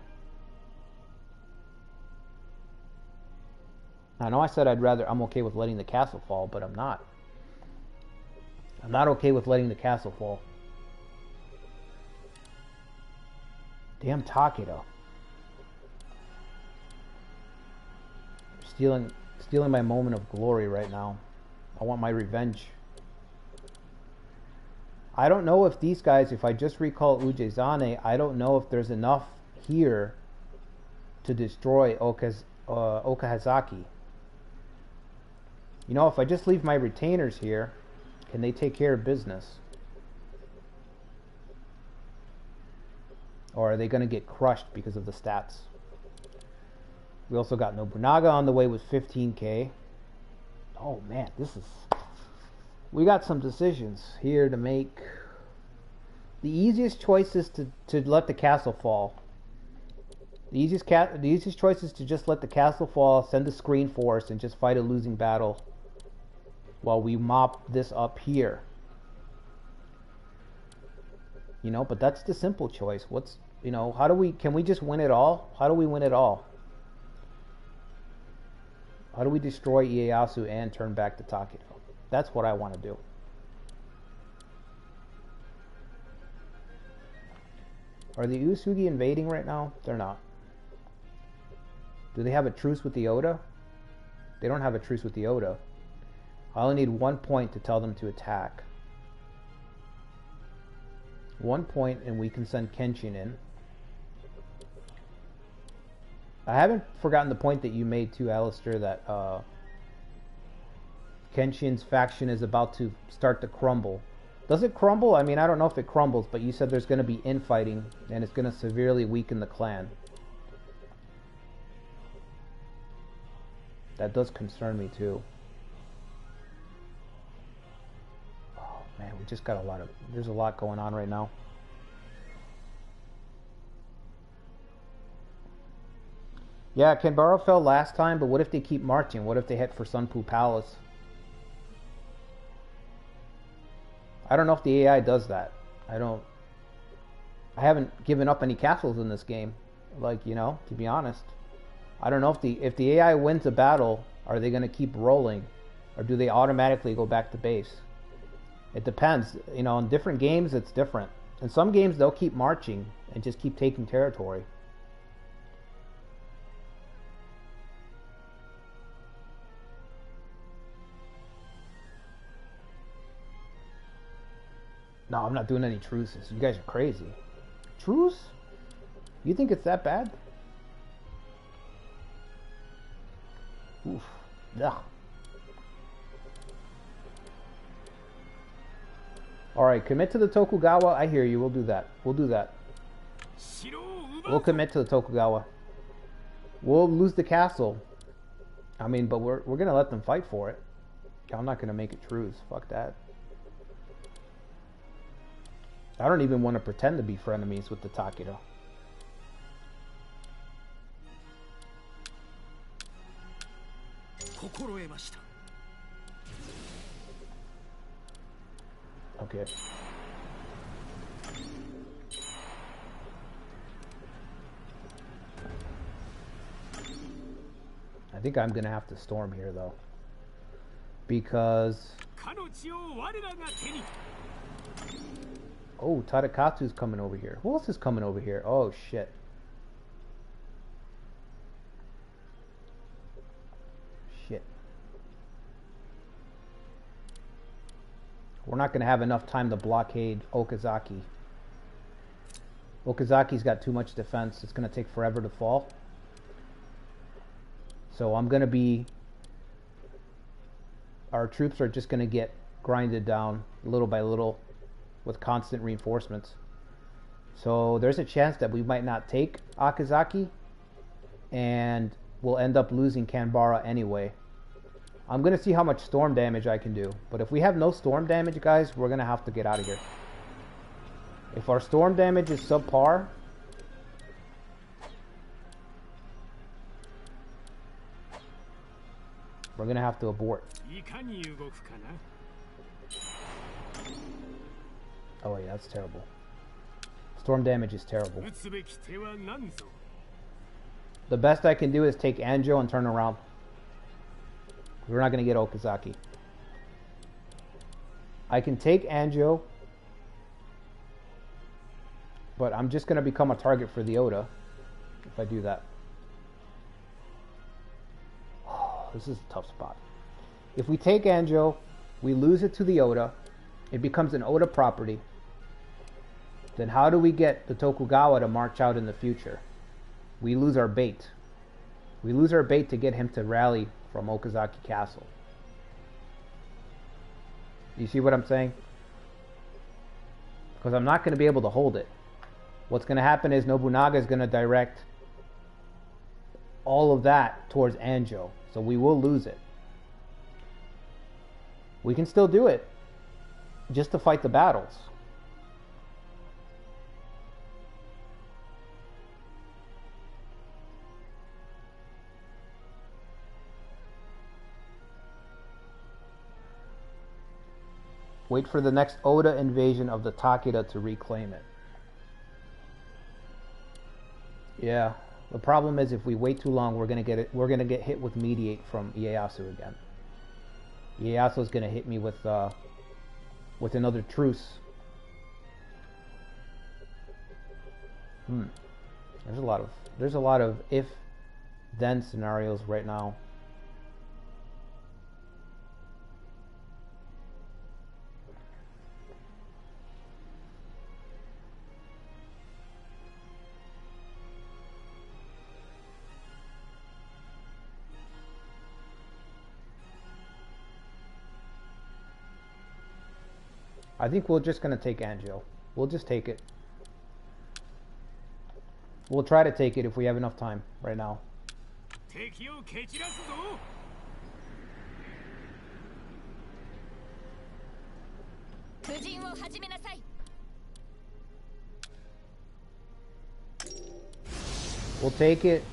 I know I said I'm okay with letting the castle fall, but I'm not. I'm not okay with letting the castle fall. Damn Takeda. Stealing my moment of glory right now. I want my revenge. I don't know if these guys, if I just recall Ujizane, I don't know if there's enough here to destroy Okazaki. You know, if I just leave my retainers here, can they take care of business? Or are they going to get crushed because of the stats? We also got Nobunaga on the way with 15k. Oh man, we got some decisions here to make. The easiest choice is to let the castle fall. The easiest choice is to just let the castle fall, send a screen force, and just fight a losing battle while we mop this up here. You know, but that's the simple choice. Can we just win it all? How do we win it all? How do we destroy Ieyasu and turn back to Takeda? That's what I want to do. Are the Usugi invading right now? They're not. Do they have a truce with the Oda? They don't have a truce with the Oda. I only need 1 point to tell them to attack. 1 point and we can send Kenshin in. I haven't forgotten the point that you made too, Alistair, that Kenshin's faction is about to start to crumble. Does it crumble? I mean, I don't know if it crumbles, but you said there's going to be infighting and it's going to severely weaken the clan. That does concern me too. Oh man, we just got there's a lot going on right now. Yeah, Kanbaro fell last time, but what if they keep marching? What if they head for Sunpu Palace? I don't know if the AI does that. I haven't given up any castles in this game. Like, you know, to be honest. I don't know if the AI wins a battle, are they going to keep rolling? Or do they automatically go back to base? It depends. You know, in different games, it's different. In some games, they'll keep marching and just keep taking territory. No, I'm not doing any truces. You guys are crazy. Truce? You think it's that bad? Oof. Ugh. Alright, commit to the Tokugawa. I hear you. We'll do that. We'll do that. We'll commit to the Tokugawa. We'll lose the castle. I mean, but we're gonna let them fight for it. I'm not gonna make it truce. Fuck that. I don't even want to pretend to be frenemies with the Takeda. Okay. I think I'm gonna have to storm here though, because oh, Tadakatsu's coming over here. Who else is coming over here? Oh shit. Shit. We're not gonna have enough time to blockade Okazaki. Okazaki's got too much defense. It's gonna take forever to fall. So I'm gonna be... Our troops are just gonna get grinded down little by little with constant reinforcements. So there's a chance that we might not take Okazaki, and we'll end up losing Canberra anyway. I'm gonna see how much storm damage I can do. But if we have no storm damage, guys, we're gonna have to get out of here. If our storm damage is subpar, we're gonna have to abort. Oh yeah, that's terrible. Storm damage is terrible. The best I can do is take Anjo and turn around. We're not gonna get Okazaki. I can take Anjo, but I'm just gonna become a target for the Oda if I do that. This is a tough spot. If we take Anjo, we lose it to the Oda. It becomes an Oda property. Then how do we get the Tokugawa to march out in the future? We lose our bait. We lose our bait to get him to rally from Okazaki Castle. You see what I'm saying? Because I'm not going to be able to hold it. What's going to happen is Nobunaga is going to direct all of that towards Anjo. So we will lose it. We can still do it, just to fight the battles. Wait for the next Oda invasion of the Takeda to reclaim it. Yeah. The problem is, if we wait too long, we're gonna get hit with mediate from Ieyasu again. Ieyasu is gonna hit me with another truce. There's a lot of if then scenarios right now. I think we're just going to take Anjo. We'll just take it. We'll try to take it if we have enough time right now. We'll take it.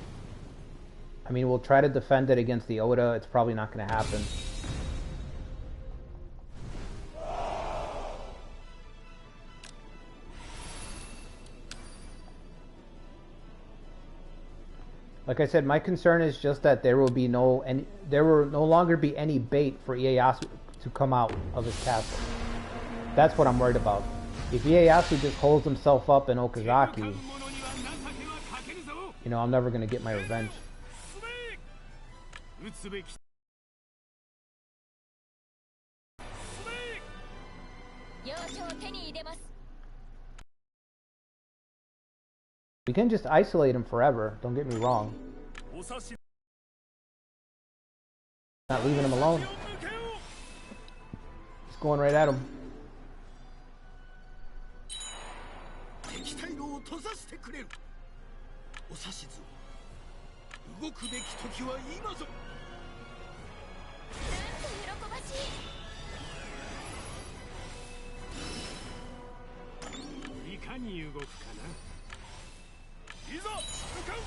I mean, we'll try to defend it against the Oda. It's probably not going to happen. Like I said, my concern is just that there will no longer be any bait for Ieyasu to come out of his castle. That's what I'm worried about. If Ieyasu just holds himself up in Okazaki, you know, I'm never going to get my revenge. We can just isolate him forever, don't get me wrong. Not leaving him alone. Just going right at him. に動くかな。いざ向かう。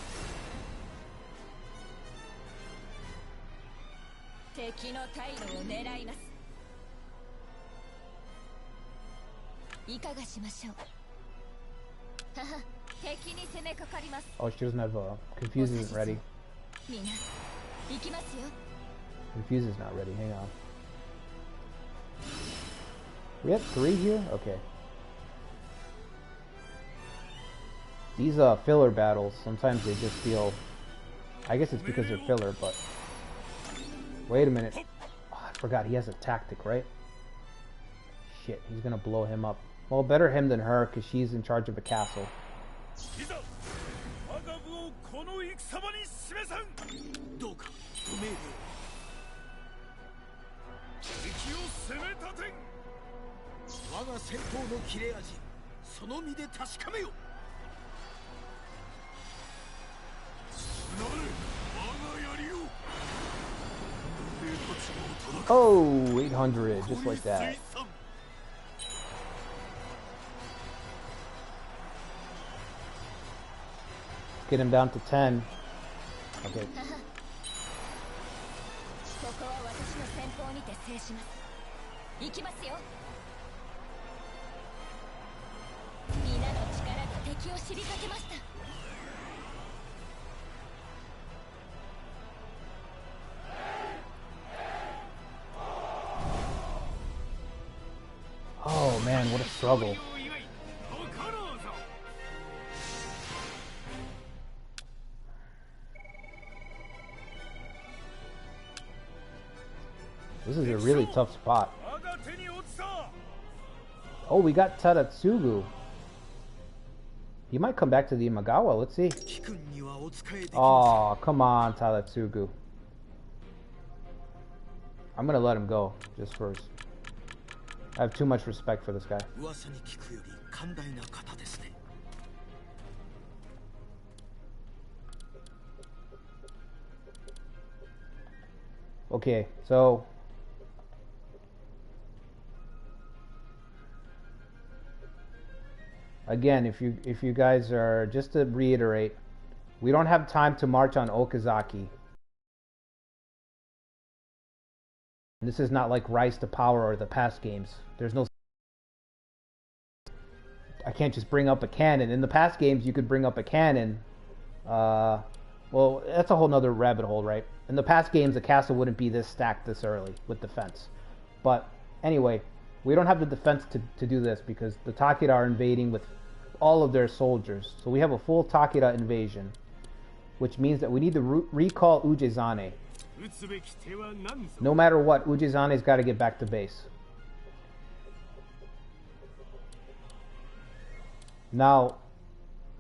敵の退路を狙います。いかがしましょう。はは、敵に攻めかかります。 Oh, she doesn't have Confuse isn't ready. みんな行きますよ。 Confuse is not ready. Hang on. We have 3 here? Okay. These filler battles, sometimes they just feel... I guess it's because they're filler, but... Wait a minute. Oh, I forgot, he has a tactic, right? Shit, he's gonna blow him up. Well, better him than her, because she's in charge of a castle. Oh, 800, just like that. Get him down to 10. Okay. Oh man, what a struggle. This is a really tough spot. Oh, we got Tadatsugu. He might come back to the Imagawa. Let's see. Oh, come on, Tadatsugu. I'm gonna let him go, just first. I have too much respect for this guy. Okay, so... Again, if you guys are, just to reiterate, we don't have time to march on Okazaki. This is not like Rise to Power or the past games. There's no... I can't just bring up a cannon. In the past games, you could bring up a cannon. Well, that's a whole nother rabbit hole, right? In the past games, the castle wouldn't be this stacked this early with defense. But anyway, we don't have the defense to do this because the Takeda are invading with all of their soldiers. So we have a full Takeda invasion, which means that we need to recall Ujizane. No matter what, Ujizane's got to get back to base. Now,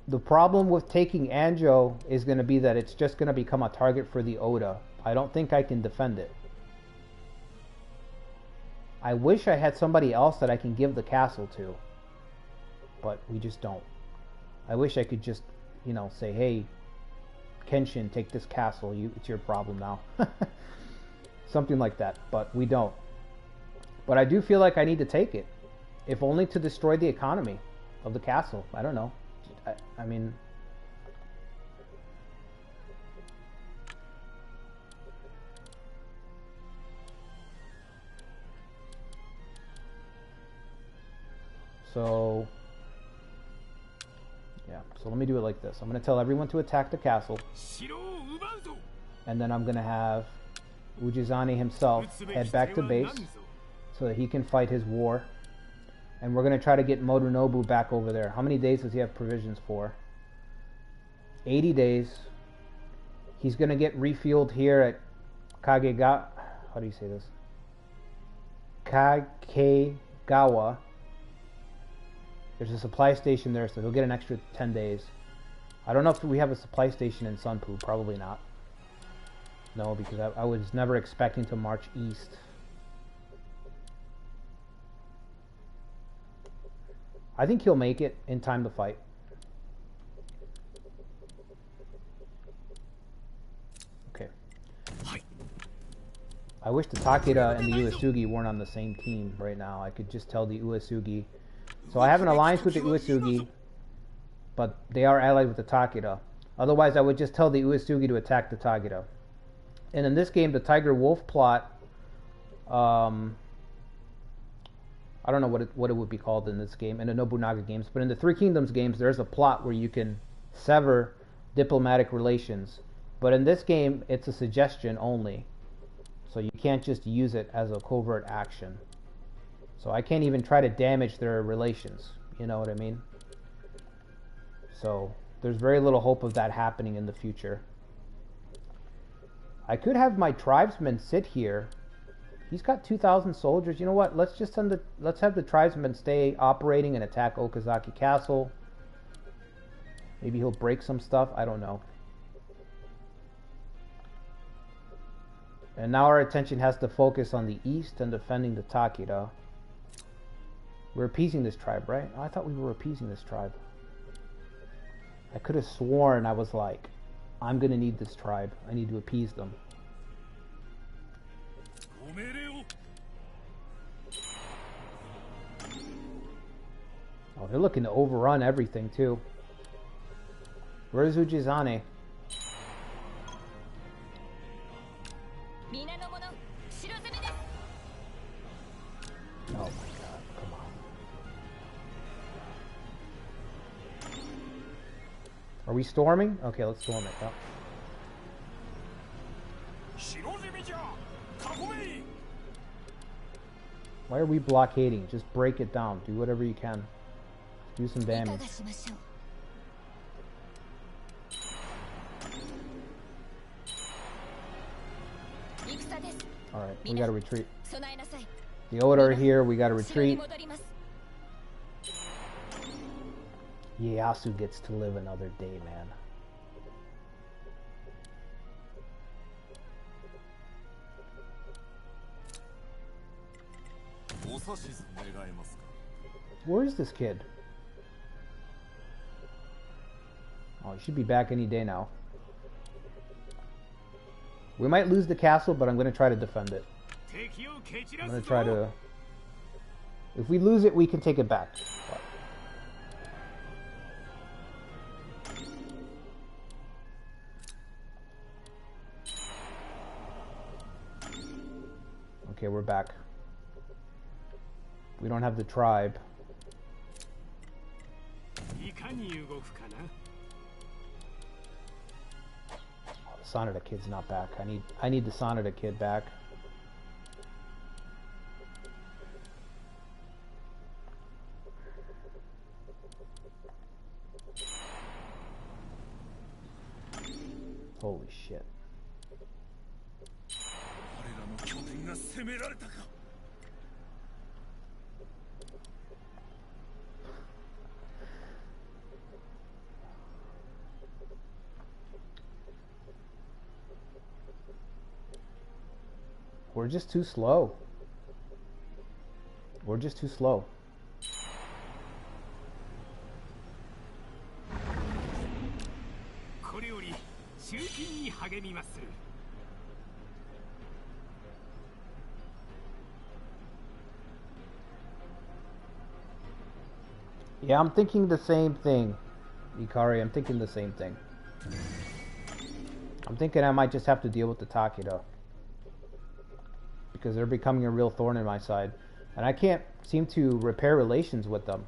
the problem with taking Anjo is going to be that it's just going to become a target for the Oda. I don't think I can defend it. I wish I had somebody else that I can give the castle to, but we just don't. I wish I could just, you know, say, hey, Kenshin, take this castle. It's your problem now. Something like that, but we don't. But I do feel like I need to take it, if only to destroy the economy of the castle. I don't know. I mean... So... Yeah, so let me do it like this. I'm going to tell everyone to attack the castle. And then I'm going to have Ujizane himself head back to base so that he can fight his war. And we're going to try to get Motonobu back over there. How many days does he have provisions for? 80 days. He's going to get refueled here at Kagegawa. How do you say this? Kagegawa. There's a supply station there, so he'll get an extra 10 days. I don't know if we have a supply station in Sunpu. Probably not. No, because I was never expecting to march east. I think he'll make it in time to fight. Okay. I wish the Takeda and the Uesugi weren't on the same team right now. I could just tell the Uesugi. So I have an alliance with the Uesugi. but they are allied with the Takeda. Otherwise, I would just tell the Uesugi to attack the Takeda. And in this game, the Tiger Wolf plot, I don't know what it would be called in this game, in the Nobunaga games, but in the Three Kingdoms games, there's a plot where you can sever diplomatic relations. But in this game, it's a suggestion only. So you can't just use it as a covert action. So I can't even try to damage their relations. You know what I mean? So there's very little hope of that happening in the future. I could have my tribesmen sit here. He's got 2,000 soldiers. You know what? Let's have the tribesmen stay operating and attack Okazaki Castle. Maybe he'll break some stuff. I don't know. And now our attention has to focus on the east and defending the Takeda. We're appeasing this tribe, right? Oh, I thought we were appeasing this tribe. I could have sworn I was like, I'm gonna need this tribe. I need to appease them. Oh, they're looking to overrun everything too. Where's Ujizane? Oh my god, come on. Are we storming? Okay, let's storm it. Oh. Why are we blockading? Just break it down. Do whatever you can. Do some damage. Alright, we gotta retreat. The Oda are here, we gotta retreat. Ieyasu gets to live another day, man. Where is this kid? Oh, he should be back any day now. We might lose the castle, but I'm going to try to defend it. I'm going to try to... If we lose it, we can take it back. Okay, we're back. We don't have the tribe. Sonata kid's not back. I need the Sonata kid back. Holy shit. We're just too slow. We're just too slow. Yeah, I'm thinking the same thing, Ikari. I'm thinking the same thing. I'm thinking I might just have to deal with the Takeda, because they're becoming a real thorn in my side. And I can't seem to repair relations with them.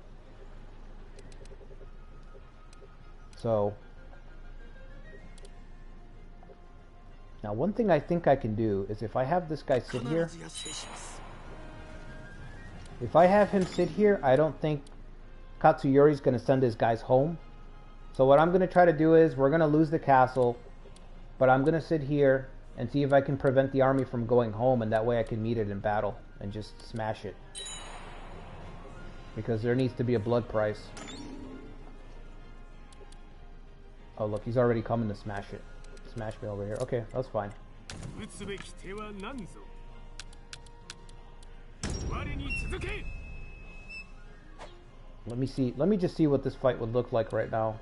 So... Now, one thing I think I can do is if I have this guy sit here... If I have him sit here, I don't think Katsuyori's going to send his guys home. So what I'm going to try to do is, we're going to lose the castle, but I'm going to sit here and see if I can prevent the army from going home, and that way I can meet it in battle and just smash it. Because there needs to be a blood price. Oh look, he's already coming to smash it. Smash me over here. Okay, that's fine. Let me see. Let me just see what this fight would look like right now.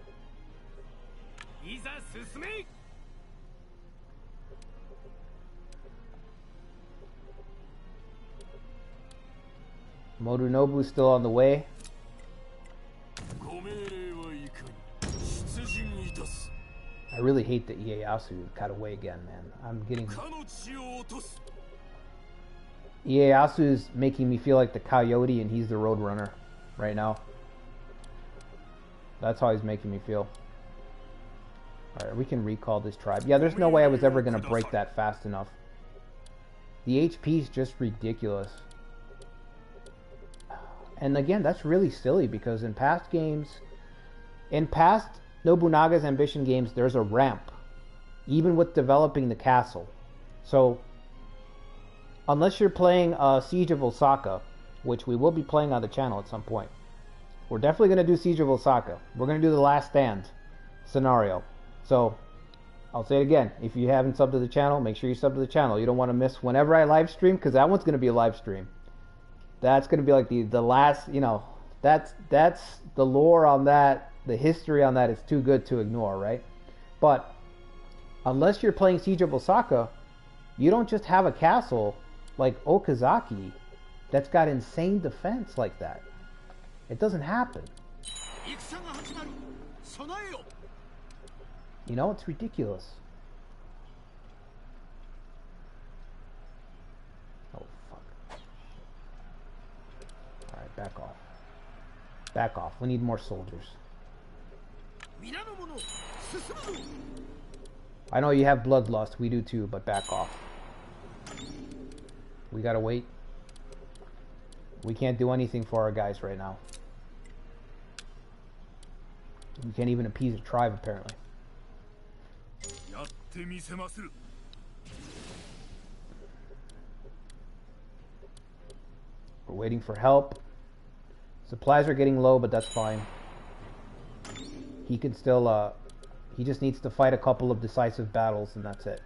Morunobu's still on the way. I really hate that Ieyasu got away again, man. I'm getting... かの血を落とす Ieyasu is making me feel like the coyote and he's the roadrunner right now. That's how he's making me feel. Alright, we can recall this tribe. Yeah, there's no way I was ever going to break that fast enough. The HP is just ridiculous. And again, that's really silly because in past games, in past Nobunaga's Ambition games, there's a ramp, even with developing the castle. So, unless you're playing Siege of Osaka, which we will be playing on the channel at some point, we're definitely going to do Siege of Osaka. We're going to do the Last Stand scenario. So, I'll say it again. If you haven't subbed to the channel, make sure you sub to the channel. You don't want to miss whenever I live stream, because that one's going to be a live stream. That's going to be like the last, you know, that's the lore on that, the history on that is too good to ignore, right? But unless you're playing Siege of Osaka, you don't just have a castle like Okazaki that's got insane defense like that. It doesn't happen. You know, it's ridiculous. Oh, fuck. Alright, back off. Back off. We need more soldiers. I know you have bloodlust. We do too, but back off. We gotta wait. We can't do anything for our guys right now. We can't even appease a tribe, apparently. We're waiting for help. Supplies are getting low, but that's fine. He can still, he just needs to fight a couple of decisive battles, and that's it.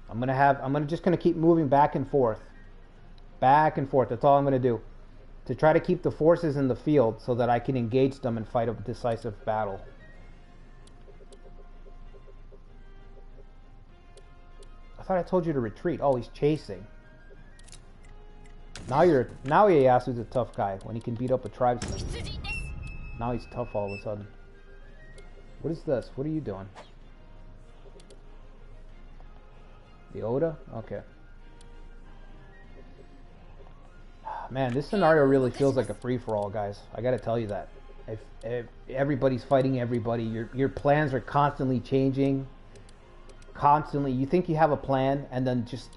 I'm just gonna keep moving back and forth. Back and forth, that's all I'm gonna do. To try to keep the forces in the field so that I can engage them and fight a decisive battle. I thought I told you to retreat. Oh, he's chasing. Now Ieyasu's a tough guy when he can beat up a tribesman. Now he's tough all of a sudden. What is this? What are you doing? The Oda? Okay. Man, this scenario really feels like a free-for-all, guys. I gotta tell you that. If everybody's fighting everybody, your plans are constantly changing. Constantly. You think you have a plan, and then just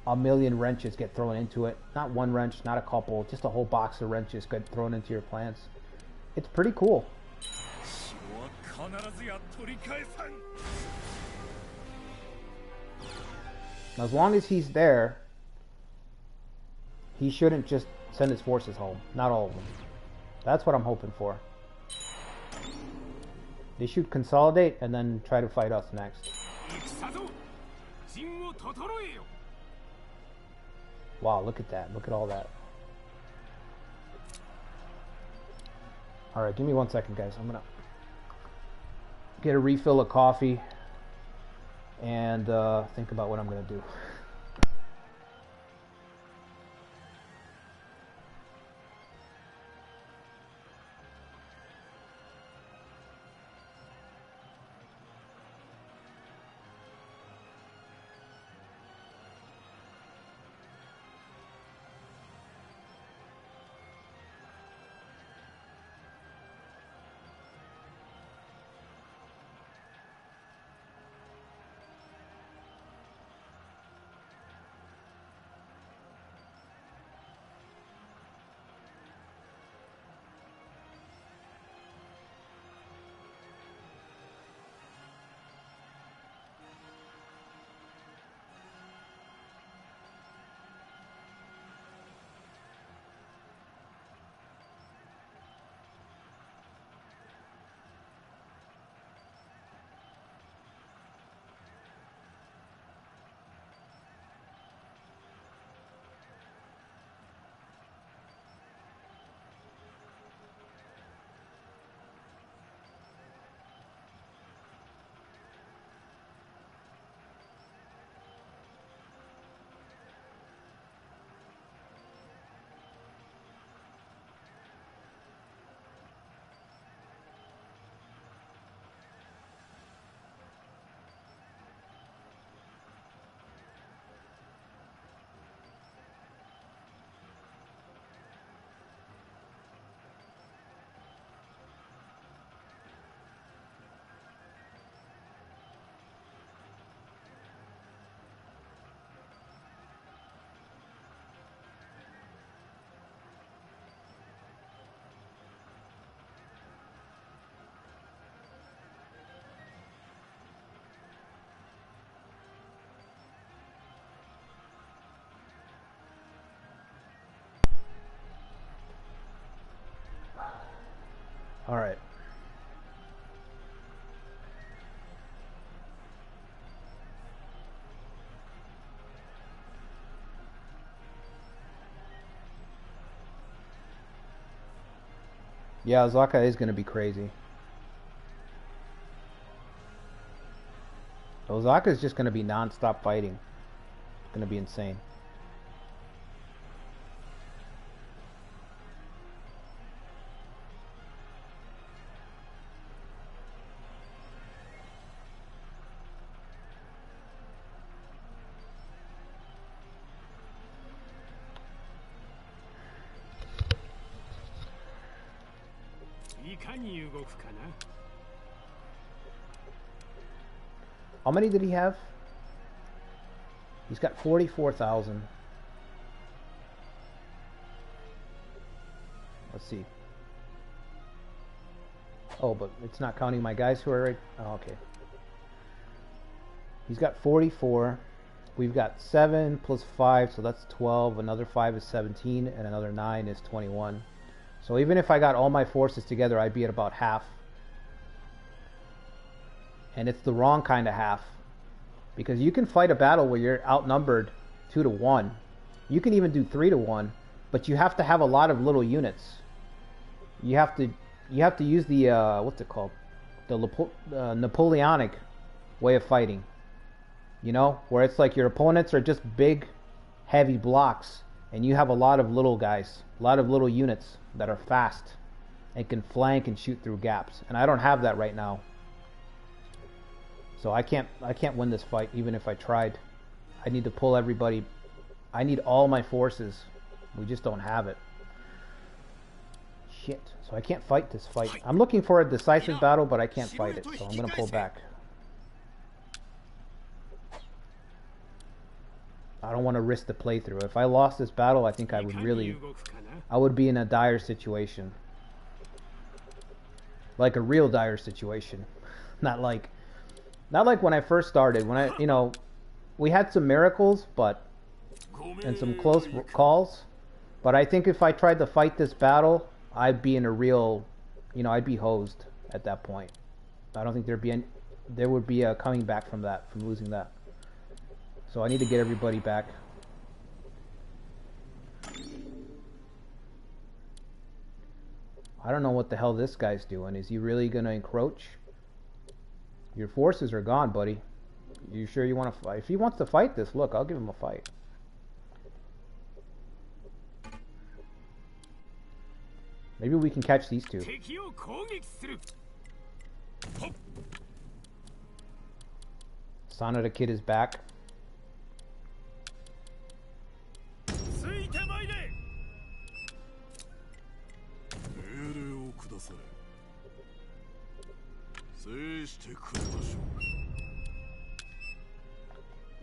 a million wrenches get thrown into it. Not one wrench, not a couple, just a whole box of wrenches get thrown into your plans. It's pretty cool. Now, as long as he's there, he shouldn't just send his forces home. Not all of them. That's what I'm hoping for. They should consolidate and then try to fight us next. Wow, look at that. Look at all that. Alright, give me 1 second, guys. I'm gonna get a refill of coffee and think about what I'm gonna do. Alright. Yeah, Osaka is going to be crazy. Osaka is just going to be non-stop fighting. It's going to be insane. How many did he have? He's got 44,000. Let's see. Oh, but it's not counting my guys who are right. Oh, okay. He's got 44. We've got 7 plus 5, so that's 12. Another 5 is 17, and another 9 is 21. So even if I got all my forces together, I'd be at about half. And it's the wrong kind of half. Because you can fight a battle where you're outnumbered 2 to 1. You can even do 3 to 1. But you have to have a lot of little units. You have to use the, what's it called? The Napoleonic way of fighting. You know? Where it's like your opponents are just big, heavy blocks. And you have a lot of little guys. A lot of little units that are fast. And can flank and shoot through gaps. And I don't have that right now. So I can't win this fight even if I tried. I need to pull everybody. I need all my forces. We just don't have it. Shit. So I can't fight this fight. I'm looking for a decisive battle, but I can't fight it. So I'm going to pull back. I don't want to risk the playthrough. If I lost this battle, I think I would be in a dire situation. Like a real dire situation. Not like when I first started, when we had some miracles, and some close calls, but I think if I tried to fight this battle, I'd be in a real, I'd be hosed at that point. I don't think there would be a coming back from losing that. So I need to get everybody back. I don't know what the hell this guy's doing. Is he really gonna encroach? Your forces are gone, buddy. You sure you want to fight? If he wants to fight this, look, I'll give him a fight. Maybe we can catch these two. Sana the Kid is back.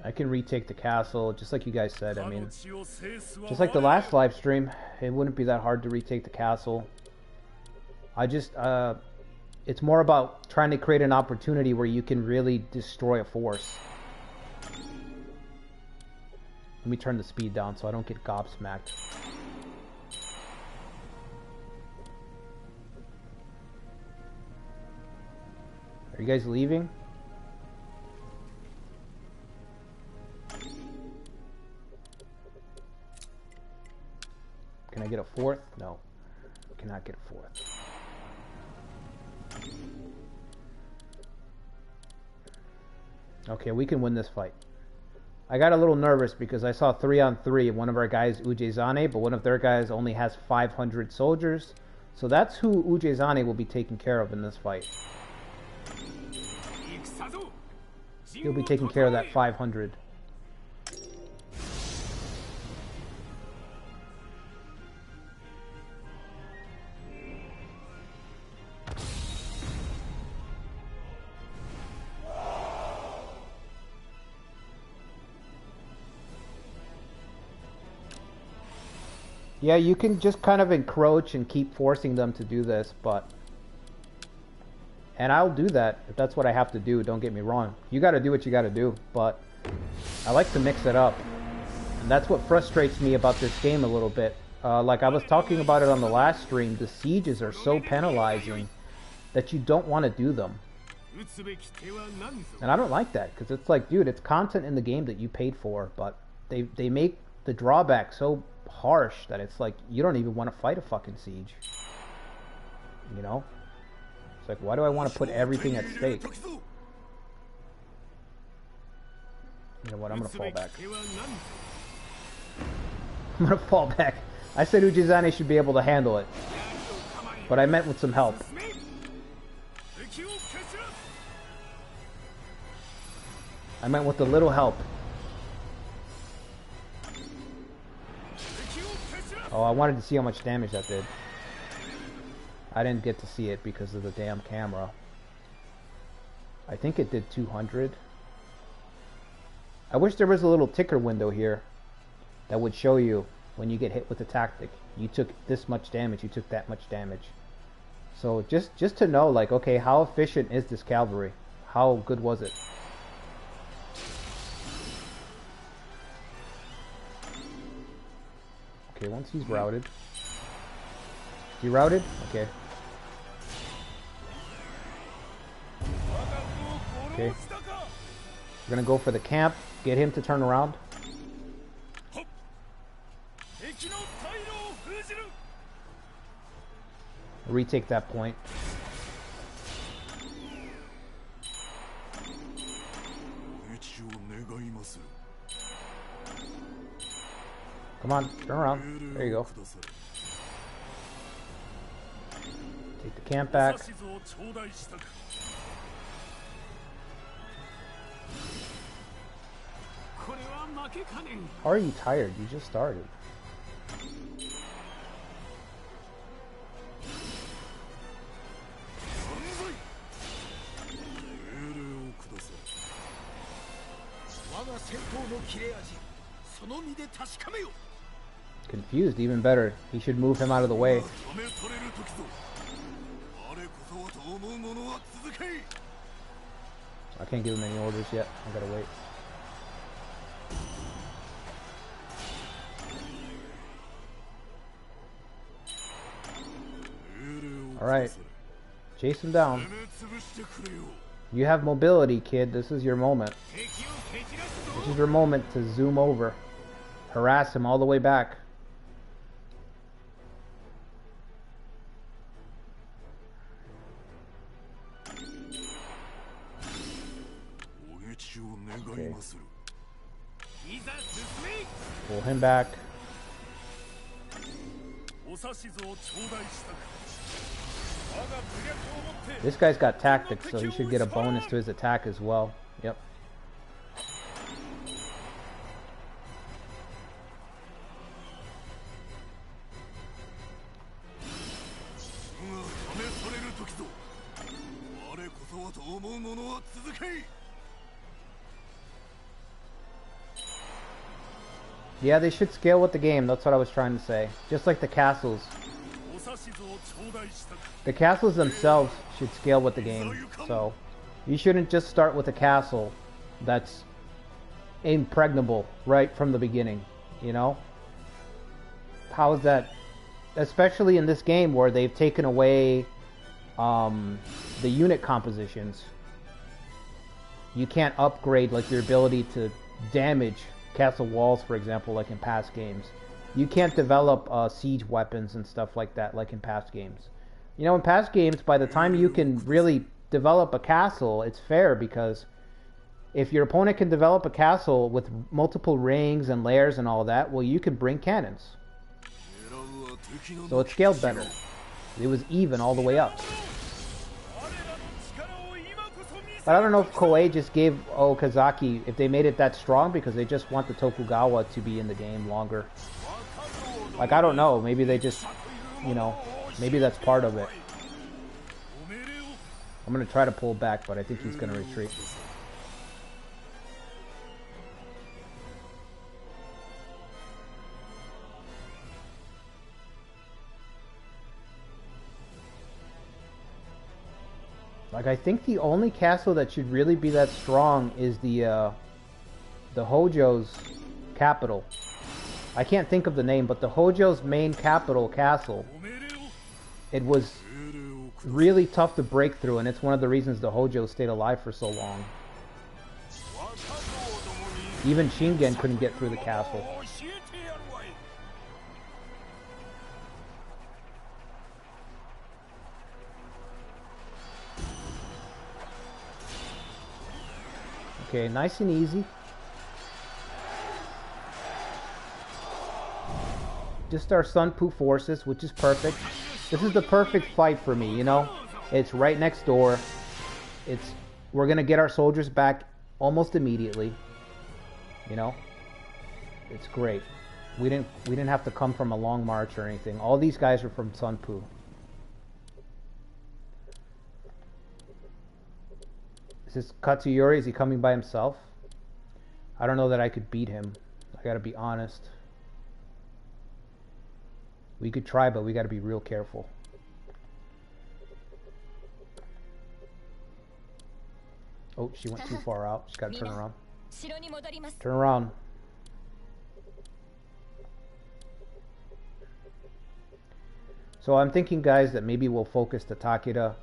I can retake the castle, just like you guys said. I mean, just like the last live stream, it wouldn't be that hard to retake the castle. It's more about trying to create an opportunity where you can really destroy a force. Let me turn the speed down so I don't get gobsmacked. Are you guys leaving? Can I get a fourth? No. Cannot get a fourth. Okay, we can win this fight. I got a little nervous because I saw 3-on-3. One of our guys, Ujezane, but one of their guys only has 500 soldiers. So that's who Ujezane will be taking care of in this fight. He'll be taking care of that 500. Yeah, you can just kind of encroach and keep forcing them to do this, but... And I'll do that if that's what I have to do, don't get me wrong. You gotta do what you gotta do, but I like to mix it up. And that's what frustrates me about this game a little bit. Like I was talking about it on the last stream, the sieges are so penalizing. that you don't want to do them. And I don't like that, because it's like, dude, it's content in the game that you paid for, but they make the drawback so harsh that it's like, you don't even want to fight a fucking siege. You know? It's like, why do I want to put everything at stake? You know what, I'm gonna fall back. I'm gonna fall back. I said Ujizane should be able to handle it, but I meant with some help. I meant with a little help. Oh, I wanted to see how much damage that did. I didn't get to see it because of the damn camera. I think it did 200. I wish there was a little ticker window here that would show you when you get hit with a tactic. You took this much damage, you took that much damage. So just to know, like, okay, how efficient is this cavalry? How good was it? Okay, once he's routed. He routed? Okay. Okay. We're gonna go for the camp. Get him to turn around. Retake that point. Come on, turn around. There you go. Take the camp back. How are you tired? You just started. Confused, even better. He should move him out of the way. I can't give him any orders yet. I gotta wait. Alright. Chase him down. You have mobility, kid. This is your moment. This is your moment to zoom over. Harass him all the way back. Okay. Pull him back. This guy's got tactics, so he should get a bonus to his attack as well. Yep. Yeah, they should scale with the game. That's what I was trying to say. Just like the castles. The castles themselves should scale with the game. So, you shouldn't just start with a castle that's impregnable right from the beginning. You know? How is that? Especially in this game where they've taken away the unit compositions. You can't upgrade like your ability to damage castle walls, for example, like in past games. You can't develop siege weapons and stuff like that like in past games. You know, in past games, by the time you can really develop a castle, it's fair, because if your opponent can develop a castle with multiple rings and layers and all that, well, you can bring cannons. So it scaled better. It was even all the way up. But I don't know if Koei just gave Okazaki, if they made it that strong because they just want the Tokugawa to be in the game longer. Like, I don't know. Maybe they just, you know, maybe that's part of it. I'm going to try to pull back, but I think he's going to retreat. Like, I think the only castle that should really be that strong is the Hojo's capital. I can't think of the name, but the Hojo's main capital castle. It was really tough to break through, and it's one of the reasons the Hojo stayed alive for so long. Even Shingen couldn't get through the castle. Okay, nice and easy. Just our Sunpu forces, which is perfect. This is the perfect fight for me, you know? It's right next door. We're gonna get our soldiers back almost immediately. You know? It's great. We didn't have to come from a long march or anything. All these guys are from Sunpu. Is this Katsuyori? Is he coming by himself? I don't know that I could beat him. I gotta be honest. We could try, but we gotta be real careful. Oh, she went too far out. She's gotta turn around. Turn around. So I'm thinking, guys, that maybe we'll focus the Takeda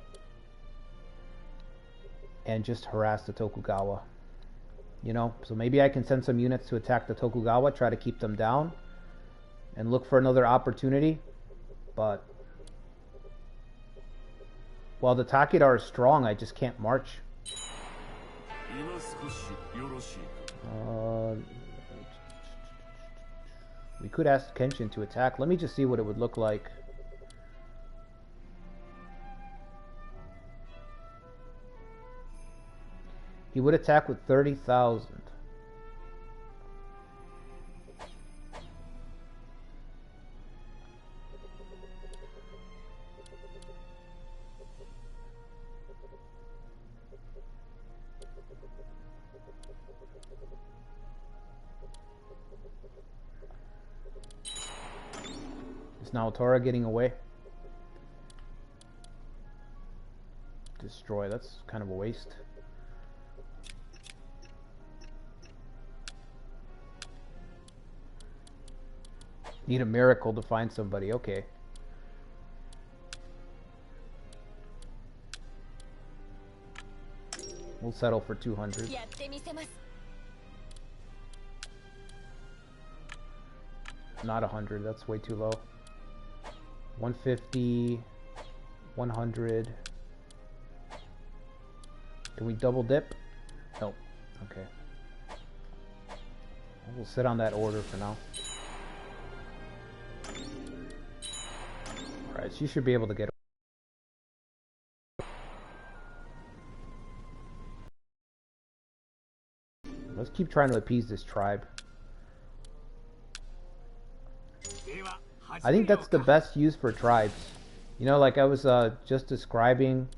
and just harass the Tokugawa. You know, so maybe I can send some units to attack the Tokugawa, try to keep them down, and look for another opportunity. But while the Takeda are strong, I just can't march. We could ask Kenshin to attack. Let me just see what it would look like. He would attack with 30,000. Is Naotora getting away? Destroy. That's kind of a waste. Need a miracle to find somebody. Okay. We'll settle for 200. Not 100. That's way too low. 150. 100. Can we double dip? Nope. Okay. We'll sit on that order for now. Alright, she should be able to get. Let's keep trying to appease this tribe. I think that's the best use for tribes. You know, like I was just describing,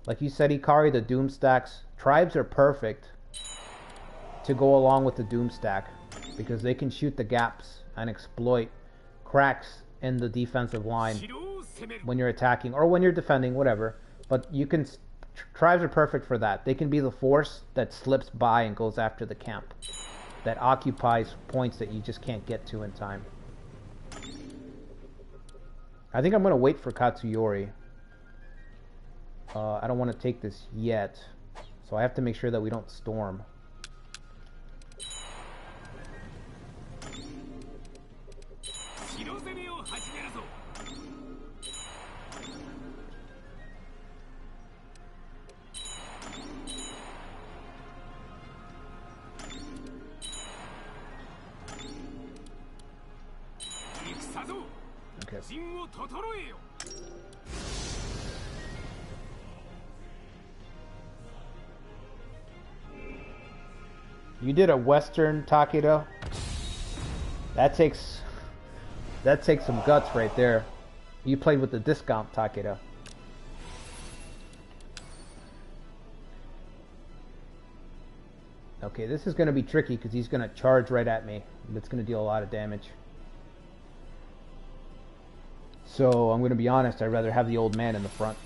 like you said, Ikari, the Doom stacks. Tribes are perfect to go along with the Doom stack because they can shoot the gaps and exploit cracks in the defensive line when you're attacking or when you're defending, whatever. But you can, tribes are perfect for that. They can be the force that slips by and goes after the camp, that occupies points that you just can't get to in time. I think I'm going to wait for Katsuyori. I don't want to take this yet, so I have to make sure that we don't storm. Okay. You did a Western Takeda. That takes some guts right there. You played with the discount Takeda. Okay, this is going to be tricky because he's going to charge right at me. It's going to deal a lot of damage. So I'm going to be honest, I'd rather have the old man in the front.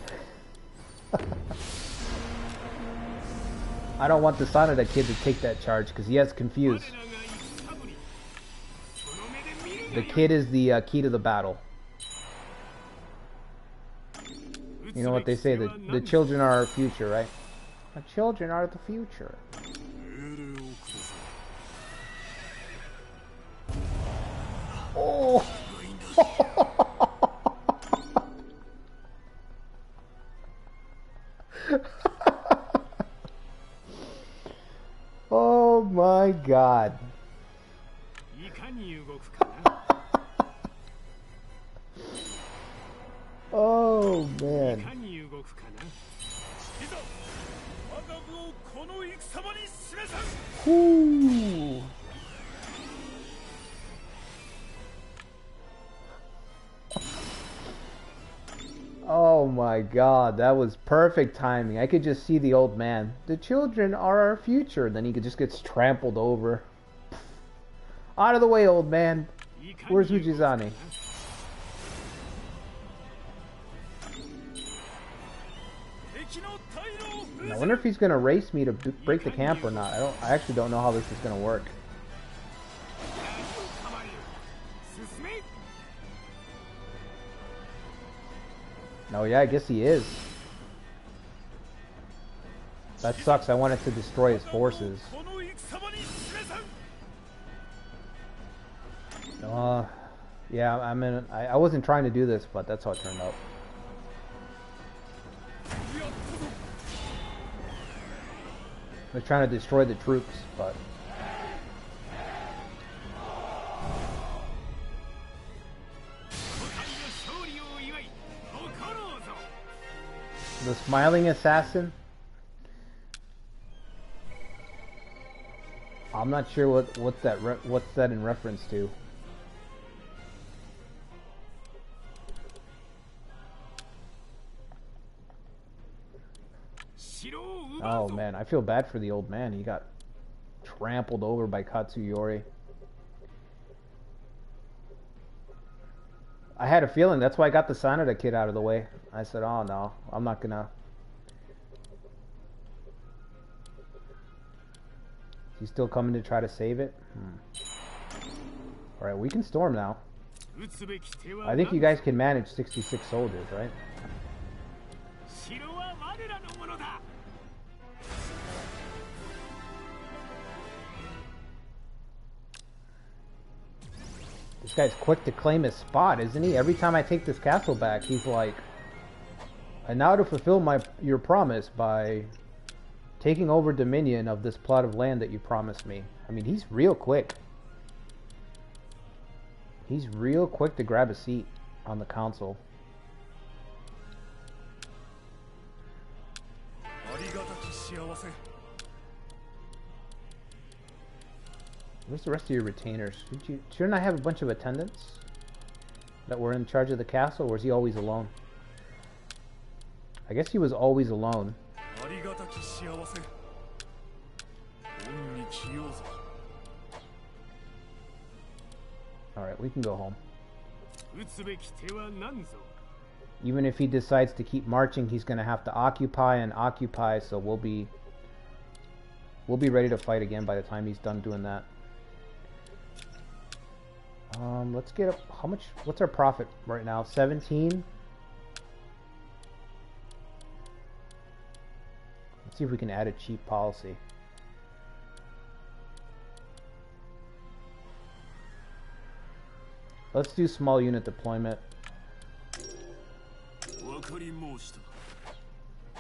I don't want the Sanada kid to take that charge because he has confused. The kid is the key to the battle. You know what they say, the children are our future, right? The children are the future. Oh! Oh my god. Oh man. Whoo. Oh my god, that was perfect timing. I could just see the old man. The children are our future. Then he just gets trampled over. Out of the way, old man. Where's Ujizane? I wonder if he's gonna race me to break the camp or not. I actually don't know how this is gonna work. Oh yeah, I guess he is. That sucks. I wanted to destroy his forces. Yeah, I wasn't trying to do this, but that's how it turned out. They're trying to destroy the troops, but... The smiling assassin? I'm not sure what's that in reference to. Oh man, I feel bad for the old man. He got trampled over by Katsuyori. I had a feeling, that's why I got the Sanada kid out of the way. I said, oh no, I'm not gonna... He's still coming to try to save it? Alright, we can storm now. I think you guys can manage 66 soldiers, right? This guy's quick to claim his spot, isn't he? Every time I take this castle back, he's like, and now to fulfill your promise by taking over dominion of this plot of land that you promised me. I mean, he's real quick. He's real quick to grab a seat on the council. Where's the rest of your retainers? Shouldn't I have a bunch of attendants that were in charge of the castle, or was he always alone? I guess he was always alone. Alright, we can go home. Even if he decides to keep marching, he's going to have to occupy and occupy, so we'll be ready to fight again by the time he's done doing that. Let's get up. How much? What's our profit right now? 17. Let's see if we can add a cheap policy. Let's do small unit deployment.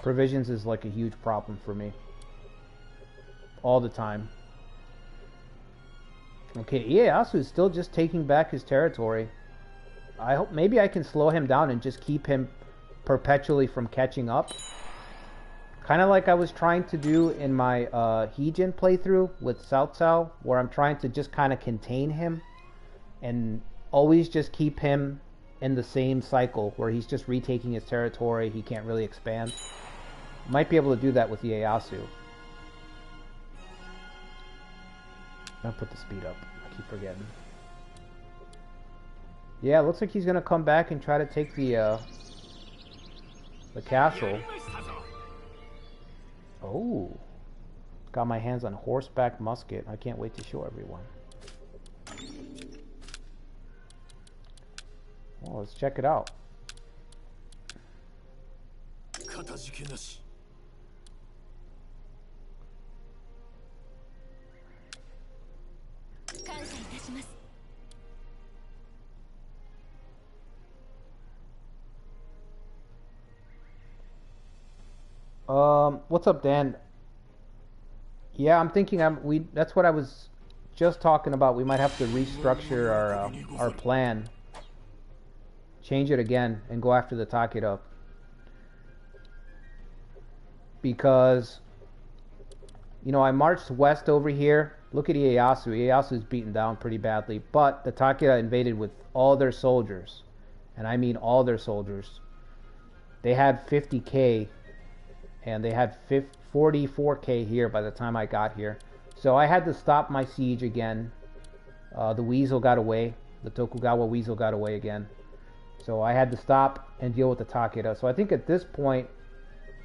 Provisions is like a huge problem for me. All the time. Okay, Ieyasu is still just taking back his territory. I hope maybe I can slow him down and just keep him perpetually from catching up. Kind of like I was trying to do in my Heejin playthrough with Cao Cao, where I'm trying to just kind of contain him and always just keep him in the same cycle where he's just retaking his territory, he can't really expand. Might be able to do that with Ieyasu. I'll put the speed up. I keep forgetting. Yeah, it looks like he's gonna come back and try to take the castle. Oh, got my hands on horseback musket. I can't wait to show everyone. Well, let's check it out. 感謝いたします。 What's up, Dan? Yeah, I'm thinking that's what I was just talking about. We might have to restructure our plan. Change it again and go after the Takeda. Because I marched west over here. Look at Ieyasu. Ieyasu's beaten down pretty badly, but the Takeda invaded with all their soldiers. And I mean all their soldiers. They had 50k and they had 44k here by the time I got here. So I had to stop my siege again. The weasel got away. The Tokugawa weasel got away again. So I had to stop and deal with the Takeda. So I think at this point,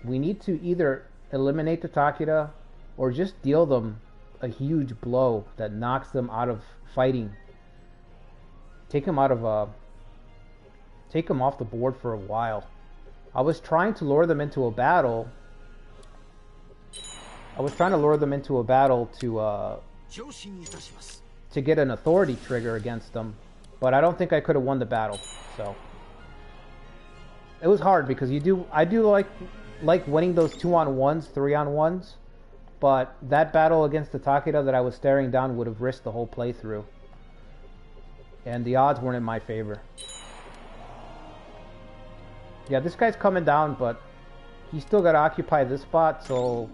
we need to either eliminate the Takeda or just deal them a huge blow that knocks them out of fighting. Take them off the board for a while. I was trying to lure them into a battle. To get an authority trigger against them, but I don't think I could have won the battle. So it was hard because I do like winning those 2-on-1s, 3-on-1s, but that battle against the Takeda that I was staring down would have risked the whole playthrough, and the odds weren't in my favor. Yeah, this guy's coming down, but he's still got to occupy this spot, so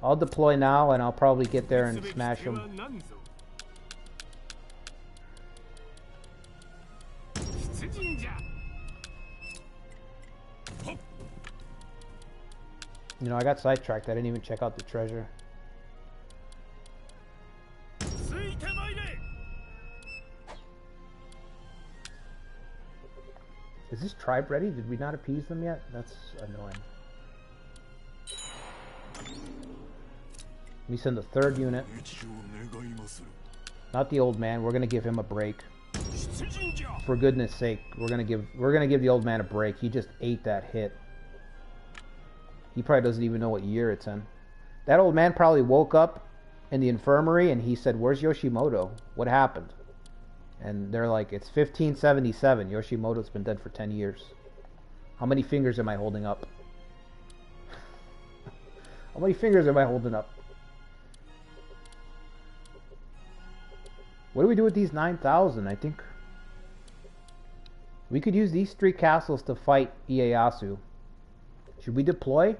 I'll deploy now and I'll probably get there and smash him. I got sidetracked. I didn't even check out the treasure. Is this tribe ready? Did we not appease them yet? That's annoying. Let me send the third unit. Not the old man. We're gonna give him a break. For goodness sake, we're gonna give the old man a break. He just ate that hit. He probably doesn't even know what year it's in. That old man probably woke up in the infirmary and he said, "Where's Yoshimoto? What happened?" And they're like, "It's 1577. Yoshimoto's been dead for 10 years. How many fingers am I holding up?" How many fingers am I holding up? What do we do with these 9,000? I think we could use these 3 castles to fight Ieyasu. Should we deploy?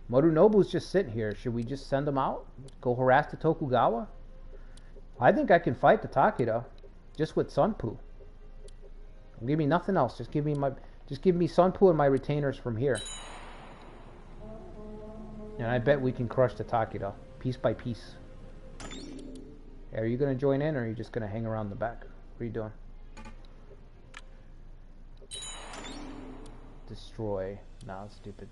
Morunobu's just sitting here. Should we just send him out? Go harass the Tokugawa? I think I can fight the Takeda just with Sunpu. Don't give me nothing else. Just give me Sunpu and my retainers from here. And I bet we can crush the Takeda piece by piece. Are you going to join in or are you just going to hang around the back? What are you doing? Destroy. No, it's stupid.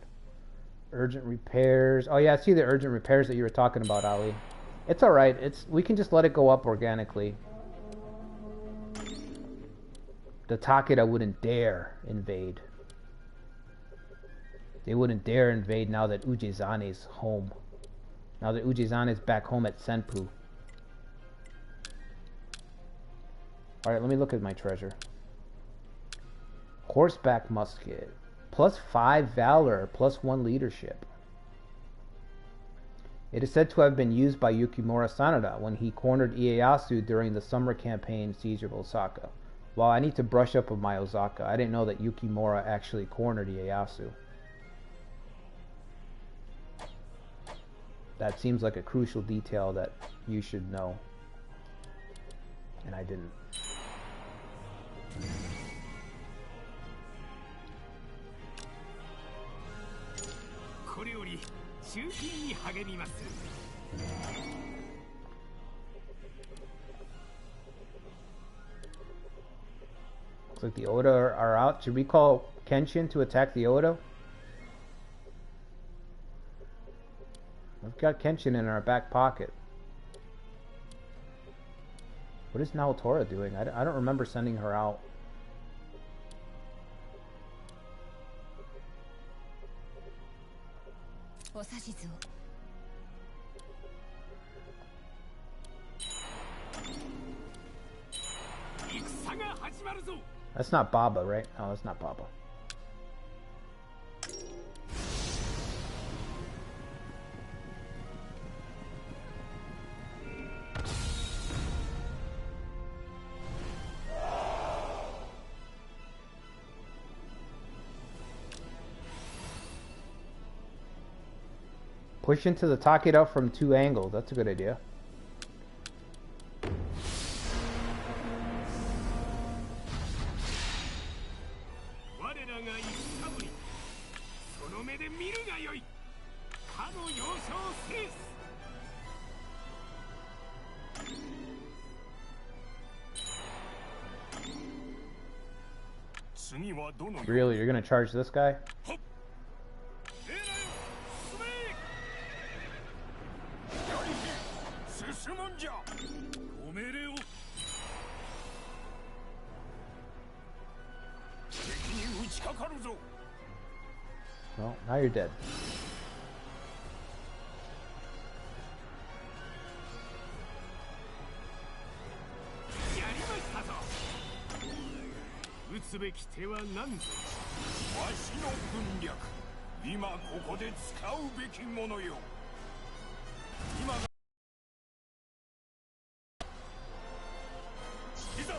Urgent repairs. Oh yeah, I see the urgent repairs that you were talking about, Ali. It's alright. We can just let it go up organically. The Takeda wouldn't dare invade. They wouldn't dare invade now that Ujizane's home. Now that Ujizane's back home at Senpu. Alright, let me look at my treasure. Horseback musket. +5 valor, +1 leadership. It is said to have been used by Yukimura Sanada when he cornered Ieyasu during the summer campaign siege of Osaka. Well, I need to brush up on my Osaka. I didn't know that Yukimura actually cornered Ieyasu. That seems like a crucial detail that you should know. And I didn't. Looks like the Oda are out. Should we call Kenshin to attack the Oda? We've got Kenshin in our back pocket. What is Naotora doing? I don't remember sending her out. お指図を。 戦が始まるぞ。 That's not Baba, right? No, that's not Baba. Push into the Takeda from 2 angles. That's a good idea. 我らが戦ぶり、その目で見るがよい。かの要所を制す。 次はどの Really, you're gonna charge this guy? 進むんじゃ。ご命令を。敵に打ちかかるぞ。 No, now you're dead. やりましたぞ。打つべき手は何ぞ。わしの軍略。今ここで使うべきものよ。今が。 いざ我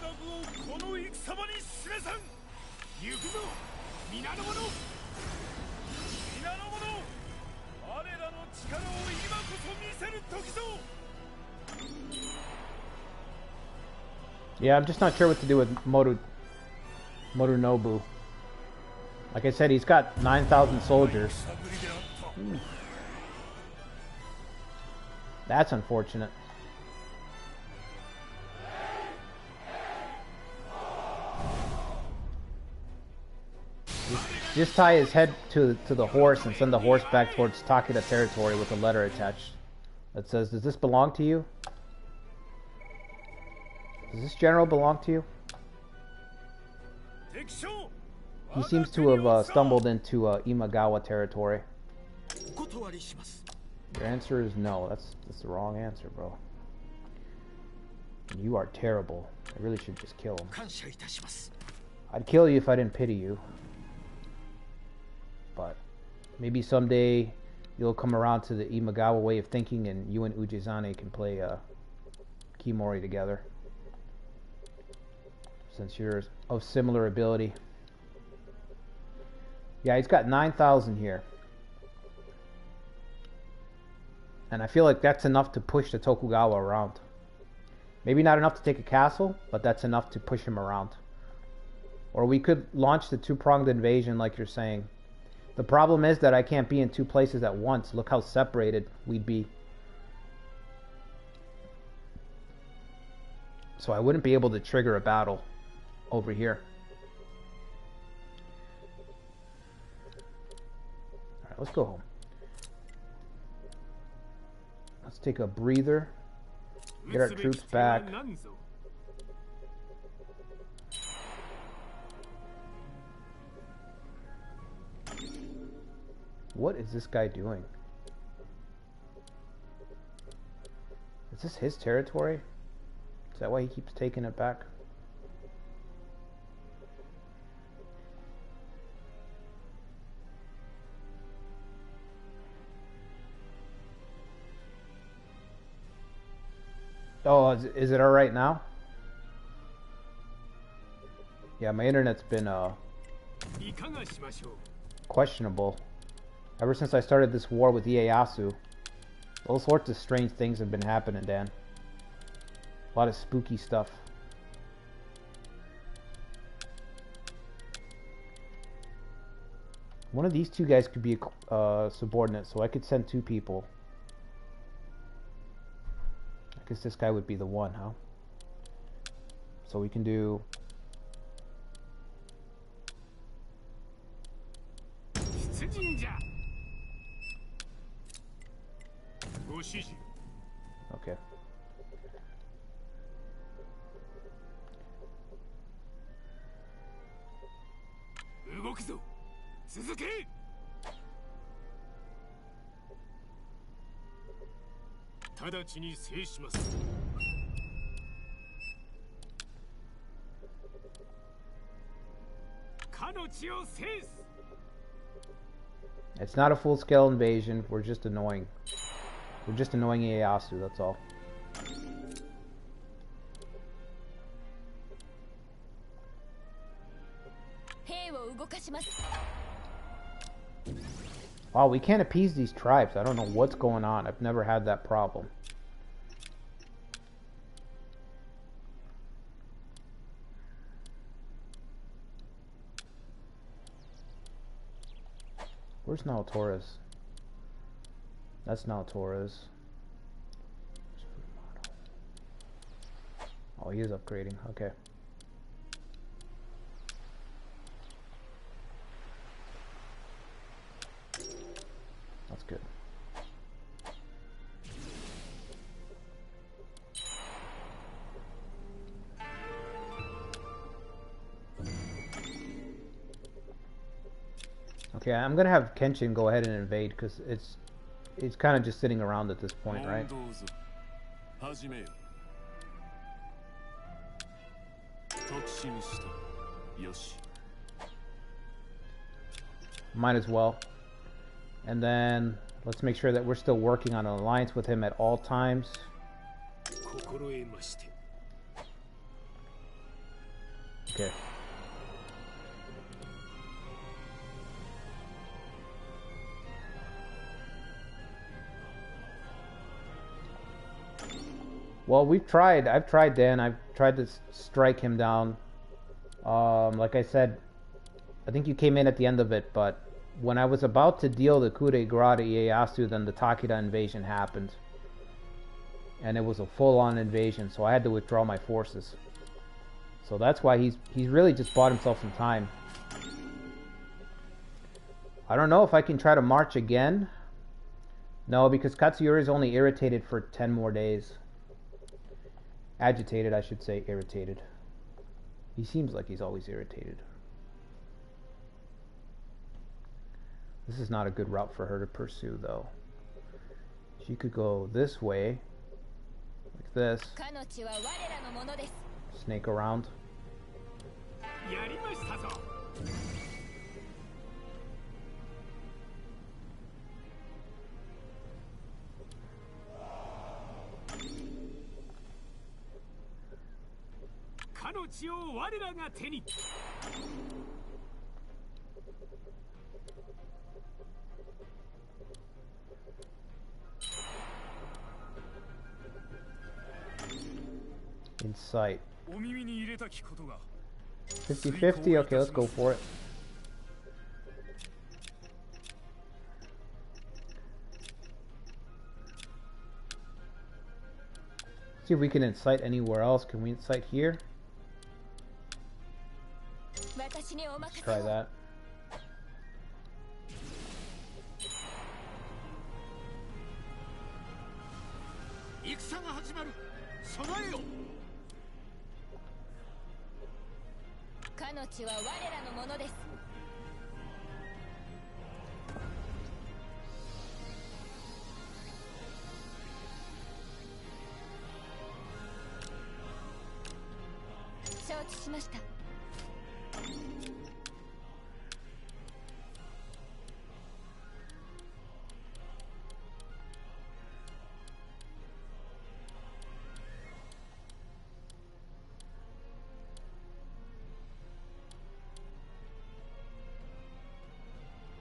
が軍をこの戦場に示さん。行くぞ皆の者。皆の者、我らの力を今こそ見せる時ぞ。 Yeah, I'm just not sure what to do with Motonobu. Like I said, he's got 9,000 soldiers. That's unfortunate. Just tie his head to the horse and send the horse back towards Takeda territory with a letter attached that says, "Does this belong to you? Does this general belong to you?" He seems to have stumbled into Imagawa territory. Your answer is no. That's the wrong answer, bro. You are terrible. I really should just kill him. I'd kill you if I didn't pity you. But maybe someday you'll come around to the Imagawa way of thinking and you and Ujizane can play Kimori together. Since you're of similar ability. Yeah, he's got 9,000 here. And I feel like that's enough to push the Tokugawa around. Maybe not enough to take a castle, but that's enough to push him around. Or we could launch the two-pronged invasion like you're saying. The problem is that I can't be in 2 places at once. Look how separated we'd be. So I wouldn't be able to trigger a battle over here. Alright, let's go home. Let's take a breather. Get our troops back. What is this guy doing? Is this his territory? Is that why he keeps taking it back? Oh, is it alright now? Yeah, my internet's been questionable. Ever since I started this war with Ieyasu, all sorts of strange things have been happening, Dan. A lot of spooky stuff. One of these 2 guys could be a subordinate, so I could send 2 people. I guess this guy would be the one, huh? So we can do... Okay. 直ちに制します。 It's not a full-scale invasion. We're just annoying. We're just annoying Ieyasu, that's all. Wow, we can't appease these tribes. I don't know what's going on. I've never had that problem. Where's Naotora's? That's Naotora's. Oh, he is upgrading. Okay. That's good. Okay, I'm gonna have Kenshin go ahead and invade because it's kind of just sitting around at this point, right? Might as well. And then let's make sure that we're still working on an alliance with him at all times. Okay. Well, I've tried Dan, I've tried to strike him down. Like I said, I think you came in at the end of it, but when I was about to deal the coup de grace to Ieyasu, then the Takeda invasion happened. And it was a full-on invasion, so I had to withdraw my forces. So that's why he's really just bought himself some time. I don't know if I can try to march again. No, because Katsuyori is only irritated for 10 more days. Agitated, I should say, irritated. He seems like he's always irritated. This is not a good route for her to pursue, though. She could go this way, like this. Snake around. In sight. 50-50? Okay, let's go for it. See if we can incite anywhere else. Can we incite here? Let's try that.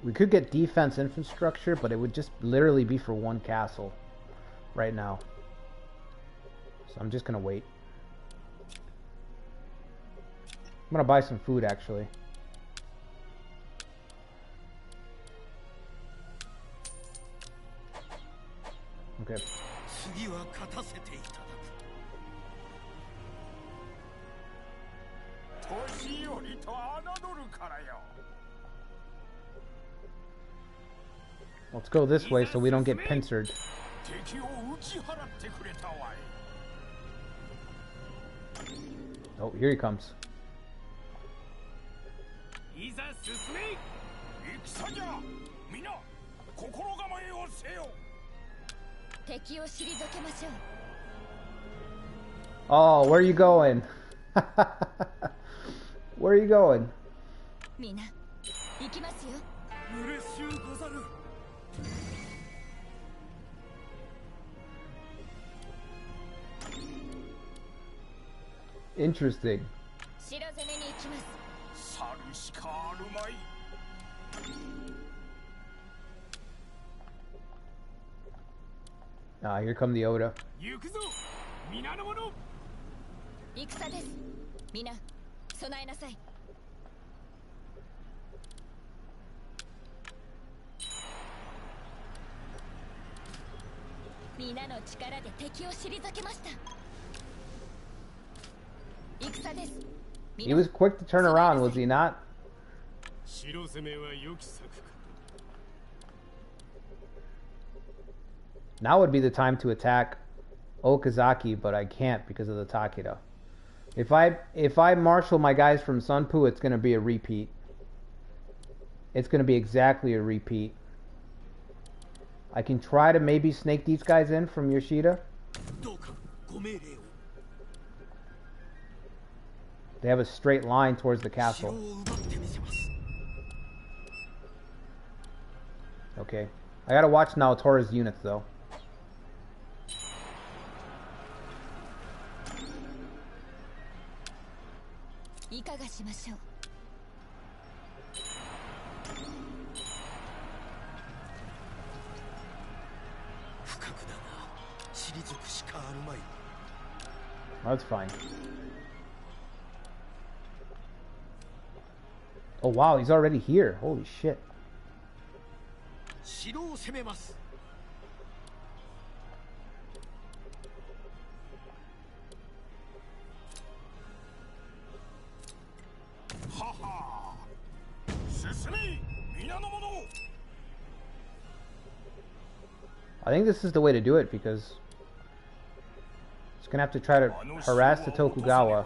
We could get defense infrastructure, but it would just literally be for one castle right now. So I'm just gonna wait. I'm gonna buy some food, actually. Okay. Let's go this way so we don't get pincered. Oh, here he comes. 敵を退けましょう。 Oh, where are you going? Where are you going? みんな行きますよ。嬉しゅうござる。 Interesting. 城攻めに行きます。 去るしかあるまい。 Ah, here come the Oda. 行くぞ皆の者。 戦です。みんな備えなさい。 皆の力で敵を退けました。 戦です。 He was quick to turn around, was he not? 城攻めは良き策か。 Now would be the time to attack Okazaki, but I can't because of the Takeda. If I marshal my guys from Sunpu, it's going to be a repeat. It's going to be exactly a repeat. I can try to maybe snake these guys in from Yoshida. どうかご命令を。 They have a straight line towards the 城 castle. を奪ってみせます。 Okay. I gotta watch Naotora's units though. いかがしましょう。 深くだが退くしかあるまい。 That's fine. Oh wow, he's already here. Holy shit. 城を攻めます。 はは進め皆の者。 I think this is the way to do it because it's gonna have to try to harass the Tokugawa.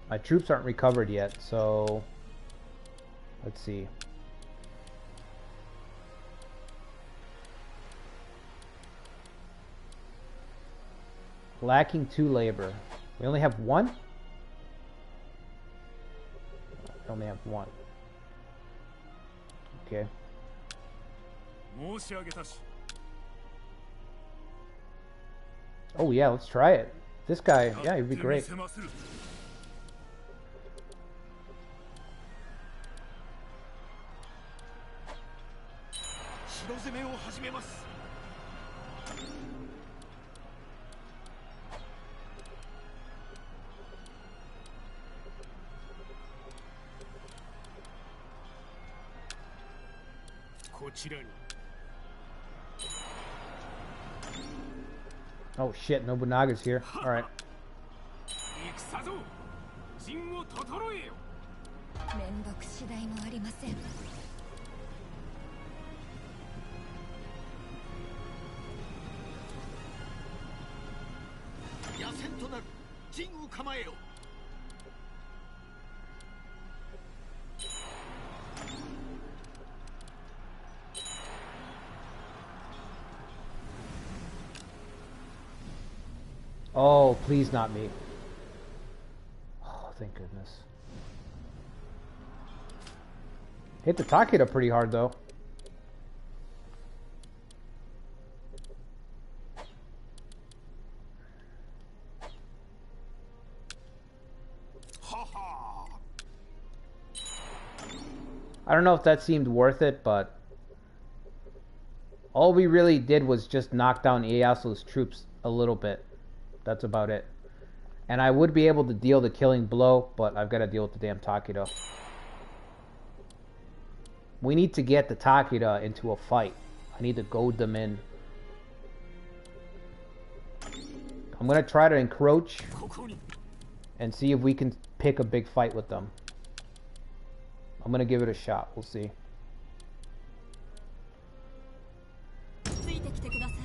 My troops aren't recovered yet, so let's see. Lacking 2 labor. We only have 1? I only have 1. Okay. 申し上げたし。 Oh yeah, let's try it. This guy, yeah, he'd be great. やってみせまする。 城攻めを始めます。 こちらに。 Oh shit, Nobunaga's here. Alright. 戦ぞ。陣を整えよ。 面目次第もありません。 野戦となる。陣を構えよ。 Oh, please not me. Oh, thank goodness. Hit the Takeda pretty hard though. I don't know if that seemed worth it, but all we really did was just knock down Ieyasu's troops a little bit. That's about it. And I would be able to deal the killing blow, but I've got to deal with the damn Takeda. We need to get the Takeda into a fight. I need to goad them in. I'm going to try to encroach and see if we can pick a big fight with them. I'm going to give it a shot. We'll see. ついてきてください。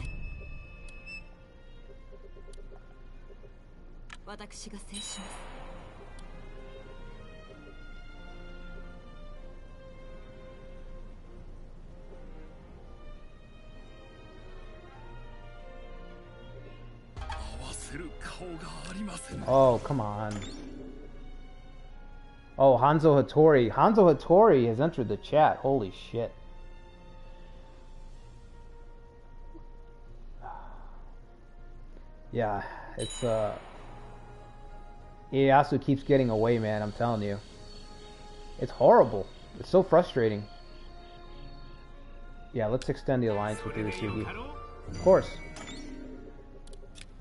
私が制します。Oh, come on. Oh, Hanzo Hattori. Hanzo Hattori has entered the chat. Holy shit. Yeah, it's Ieyasu keeps getting away, man, I'm telling you. It's horrible. It's so frustrating. Yeah, let's extend the alliance with Urisugi. Of course.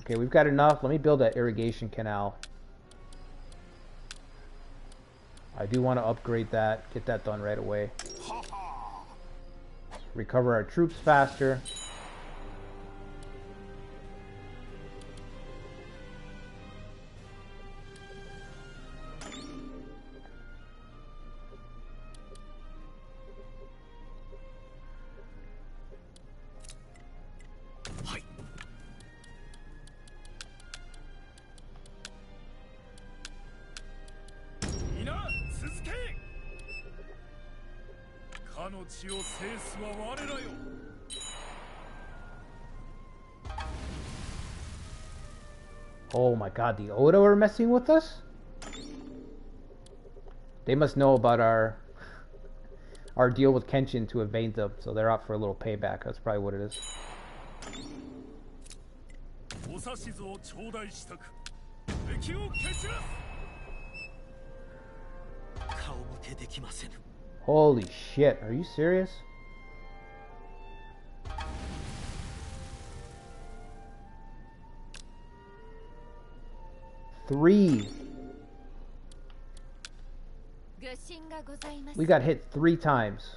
Okay, we've got enough. Let me build that irrigation canal. I do want to upgrade that. Get that done right away. Recover our troops faster. Oh my god, the Oda are messing with us? They must know about our deal with Kenshin to evade them, so they're out for a little payback. That's probably what it is. Holy shit, are you serious? Three. We got hit 3 times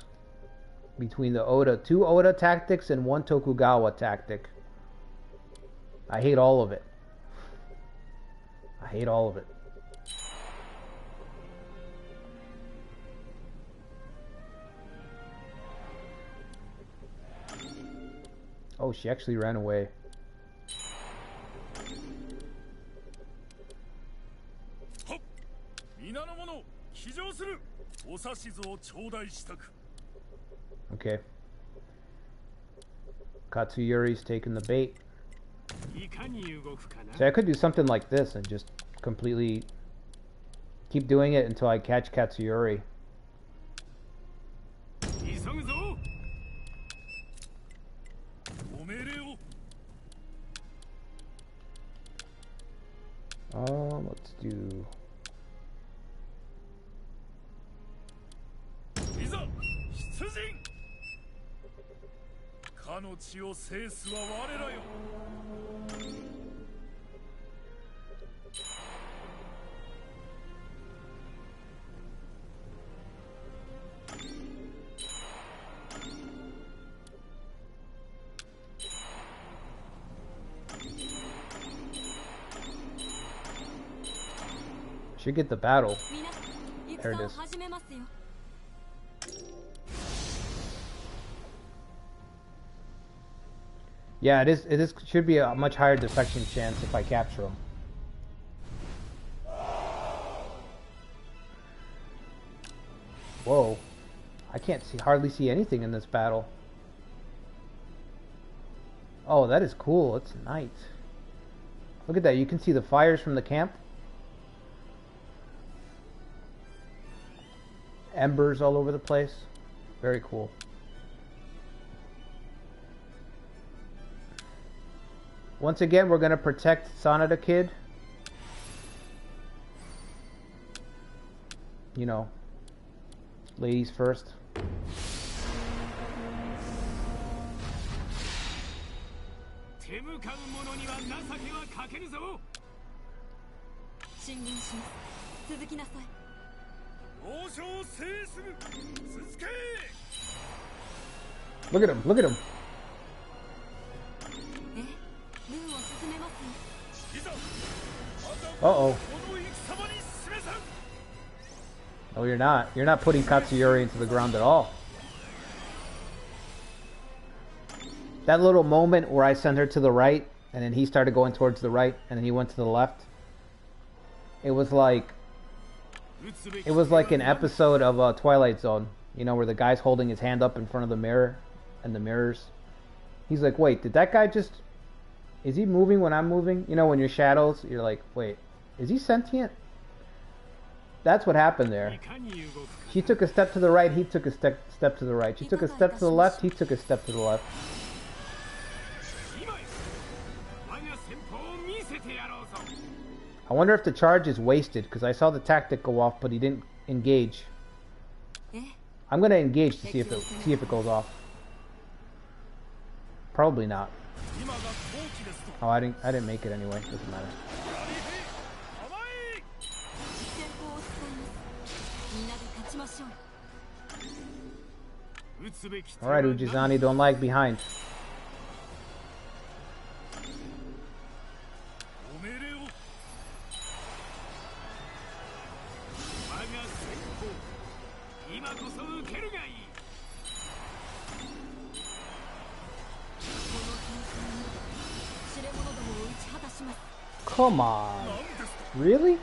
between the Oda, 2 Oda tactics and 1 Tokugawa tactic. I hate all of it. I hate all of it. Oh, she actually ran away. Okay. Katsuyori's taking the bait. So I could do something like this and just completely keep doing it until I catch Katsuyori. Let's do... Should get the battle. There it is. Yeah, it is should be a much higher defection chance if I capture him. Whoa. I can't hardly see anything in this battle. Oh, that is cool. It's night. Look at that. You can see the fires from the camp. Embers all over the place. Very cool. Once again, we're going to protect Sanada Kid. You know, ladies first. Look at him, look at him. Uh-oh. No, you're not. You're not putting Katsuyori into the ground at all. That little moment where I sent her to the right, and then he started going towards the right, and then he went to the left. It was like an episode of Twilight Zone, you know, where the guy's holding his hand up in front of the mirror, and the mirrors. He's like, wait, did that guy just Is he moving when I'm moving? You know, when you're shadows, you're like, wait, is he sentient? That's what happened there. She took a step to the right, he took a step to the right. She took a step to the left, he took a step to the left. I wonder if the charge is wasted, because I saw the tactic go off, but he didn't engage. I'm gonna engage to see if it goes off. Probably not. Oh, I didn't make it anyway. Doesn't matter. All right, Ujizani, don't lag behind. Come on. Really?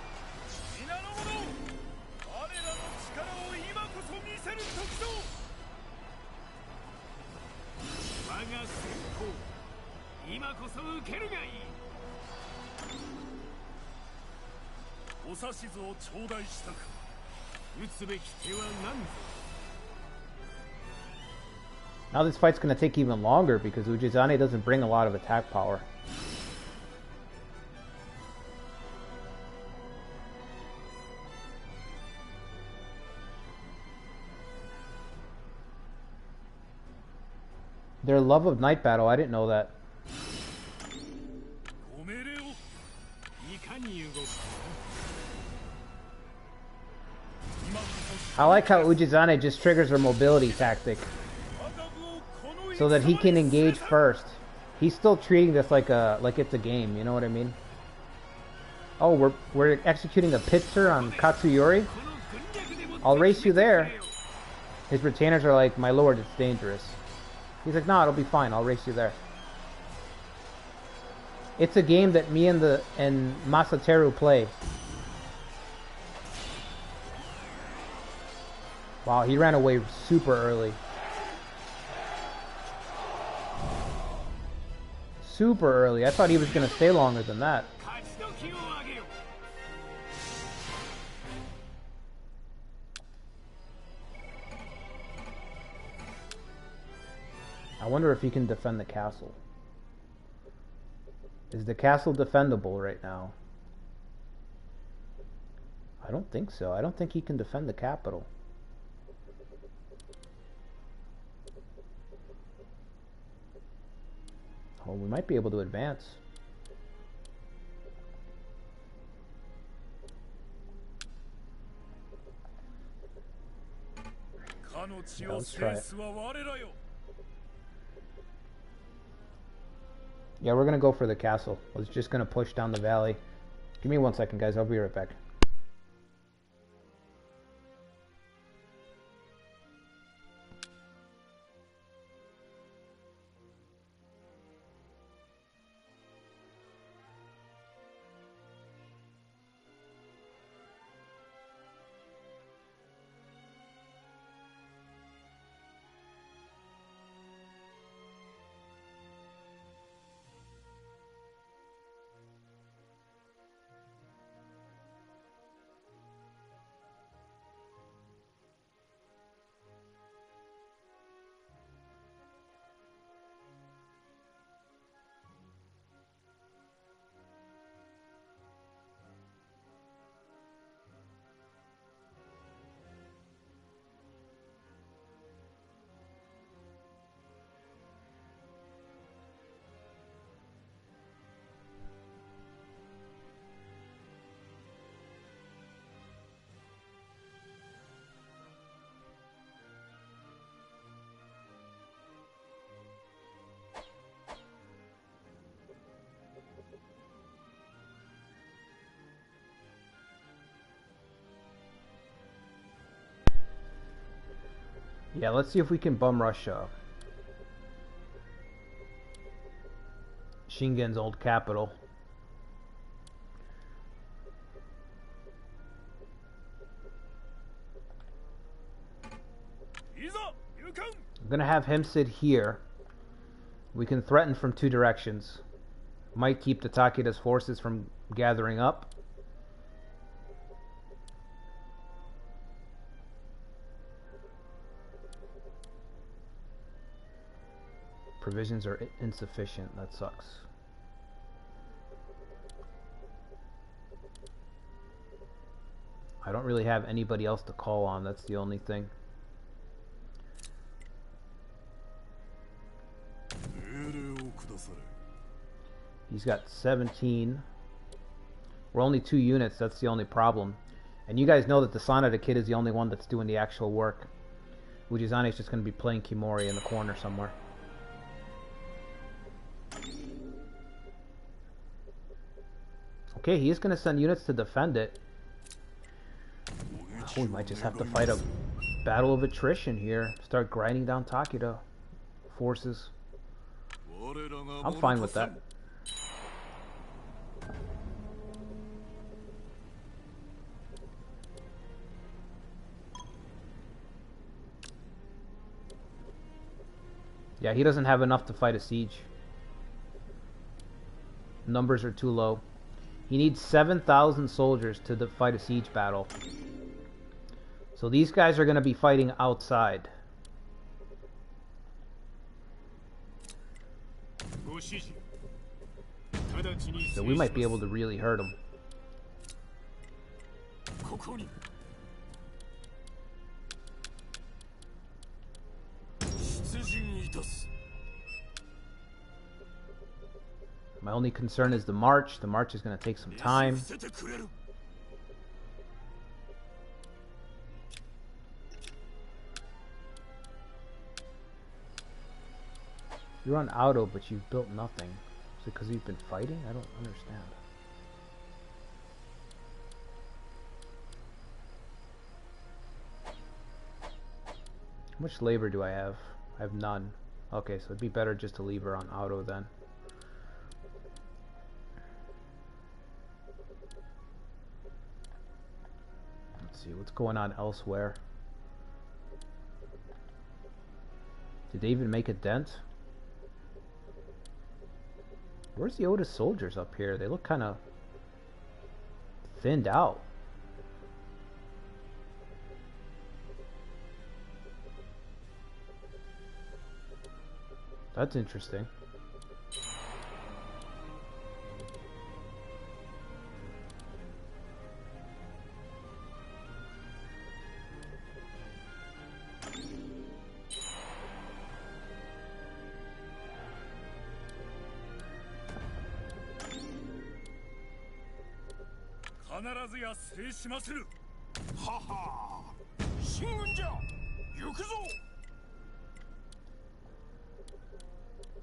Now this fight's going to take even longer because Ujizane doesn't bring a lot of attack power. Their love of night battle, I didn't know that. I like how Ujizane just triggers her mobility tactic so that he can engage first. He's still treating this like it's a game, you know what I mean? Oh, we're executing a pitzer on Katsuyori? I'll race you there. His retainers are like, my lord, it's dangerous. He's like, no, it'll be fine. I'll race you there. It's a game that me and Masateru play. Wow, he ran away super early. Super early. I thought he was going to stay longer than that. I wonder if he can defend the castle. Is the castle defendable right now? I don't think so. I don't think he can defend the capital. Oh, we might be able to advance. Yeah, let's try it. Yeah, we're gonna go for the castle. I was just gonna push down the valley. Give me 1 second, guys. I'll be right back. Yeah, let's see if we can bum rush Shingen's old capital. I'm gonna have him sit here. We can threaten from 2 directions. Might keep the Takeda's forces from gathering up. Provisions are insufficient. That sucks. I don't really have anybody else to call on. That's the only thing. He's got 17. We're only 2 units. That's the only problem. And you guys know that the Sanada kid is the only one that's doing the actual work. Ujizane is just going to be playing Kimori in the corner somewhere. Okay, he is going to send units to defend it. Oh, we might just have to fight a battle of attrition here. Start grinding down Takeda forces. I'm fine with that. Yeah, he doesn't have enough to fight a siege. Numbers are too low. He needs 7,000 soldiers to fight a siege battle. So these guys are going to be fighting outside. So we might be able to really hurt him. My only concern is the march. The march is going to take some time. You're on auto, but you've built nothing. Is it because you've been fighting? I don't understand. How much labor do I have? I have none. Okay, so it'd be better just to leave her on auto then. Let's see what's going on elsewhere. Did they even make a dent? Where's the Otis soldiers up here? They look kind of thinned out. That's interesting.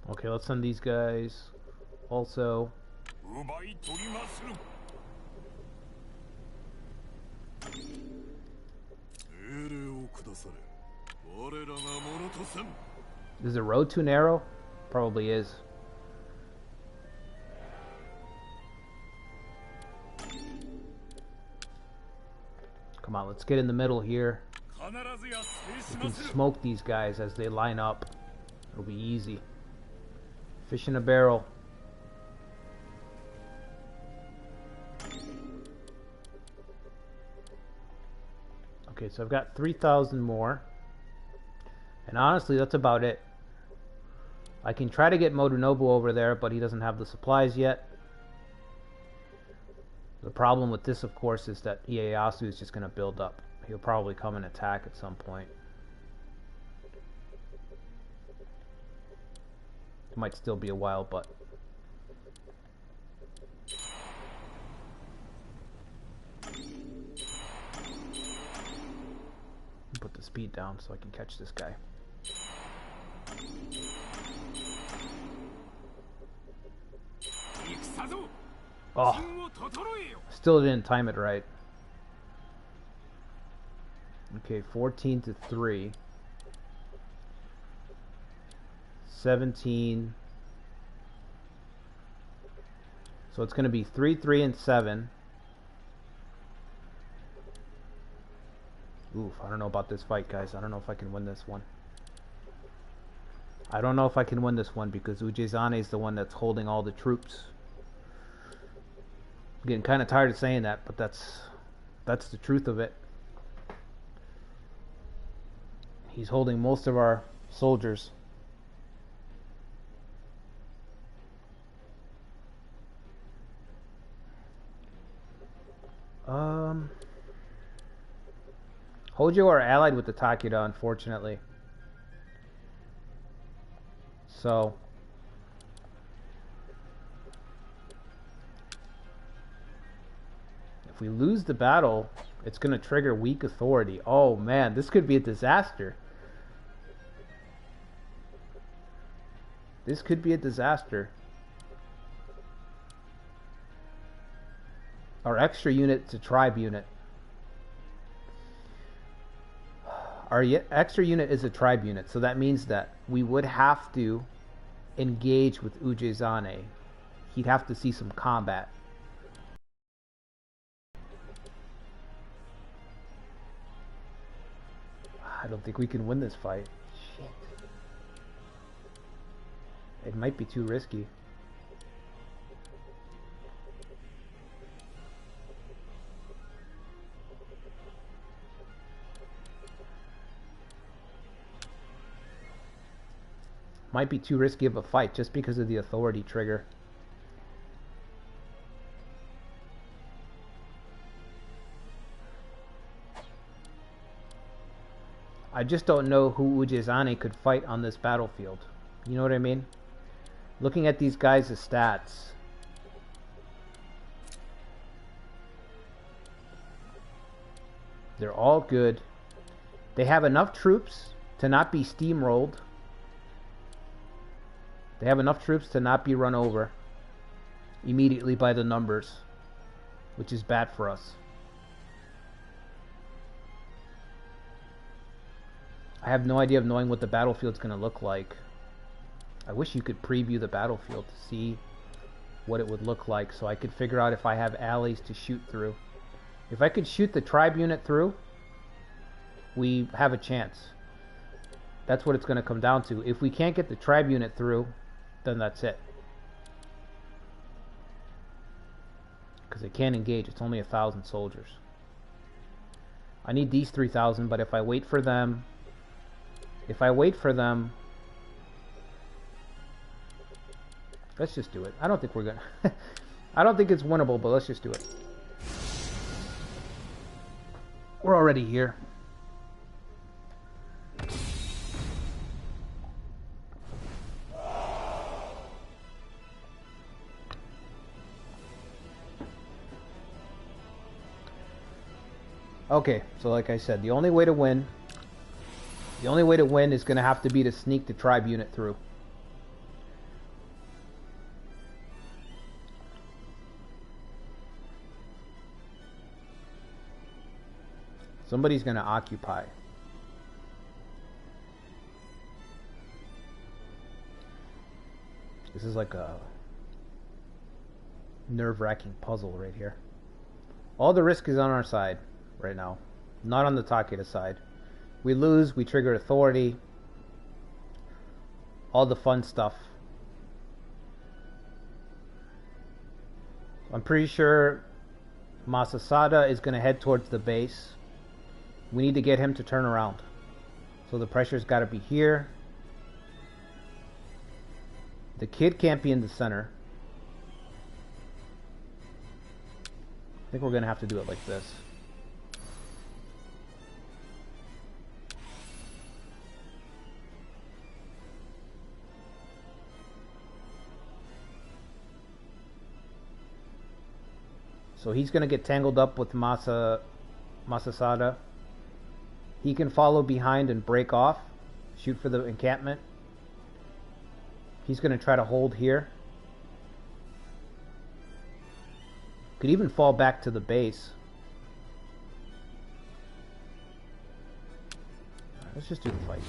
Okay, let's send these guys also. Is the road too narrow? Probably is. Come on, let's get in the middle here. We can smoke these guys as they line up. It'll be easy. Fish in a barrel. Okay, so I've got 3,000 more. And honestly, that's about it. I can try to get Motonobu over there, but he doesn't have the supplies yet. The problem with this, of course, is that Ieyasu is just going to build up. He'll probably come and attack at some point. It might still be a while, but... put the speed down so I can catch this guy. Oh, still didn't time it right. Okay, 14 to 3. 17. So it's going to be 3, 3, and 7. Oof, I don't know about this fight, guys. I don't know if I can win this one. I don't know if I can win this one because Ujizane is the one that's holding all the troops. I'm getting kind of tired of saying that, but that's the truth of it. He's holding most of our soldiers. Hojo are allied with the Takeda, unfortunately. So if we lose the battle, it's going to trigger weak authority. Oh man, this could be a disaster. This could be a disaster. Our extra unit's a tribe unit. Our extra unit is a tribe unit, so that means that we would have to engage with Ujezane. He'd have to see some combat. I don't think we can win this fight. Shit. It might be too risky. Might be too risky of a fight just because of the authority trigger. I just don't know who Ujezane could fight on this battlefield. You know what I mean? Looking at these guys' stats, they're all good. They have enough troops to not be steamrolled. They have enough troops to not be run over immediately by the numbers, which is bad for us. I have no idea of knowing what the battlefield's going to look like. I wish you could preview the battlefield to see what it would look like so I could figure out if I have alleys to shoot through. If I could shoot the tribe unit through, we have a chance. That's what it's going to come down to. If we can't get the tribe unit through, then that's it. Because they can't engage. It's only 1,000 soldiers. I need these 3,000, but if I wait for them... Let's just do it. I don't think we're gonna... I don't think it's winnable, but let's just do it. We're already here. Okay, so like I said, the only way to win is going to have to be to sneak the tribe unit through. Somebody's going to occupy. This is like a nerve-wracking puzzle right here. All the risk is on our side right now, not on the Takeda side. We lose, we trigger authority, all the fun stuff. I'm pretty sure Masasada is going to head towards the base. We need to get him to turn around. So the pressure's got to be here. The kid can't be in the center. I think we're going to have to do it like this. So he's going to get tangled up with Masasada. He can follow behind and break off. Shoot for the encampment. He's going to try to hold here. Could even fall back to the base. Let's just do the fight.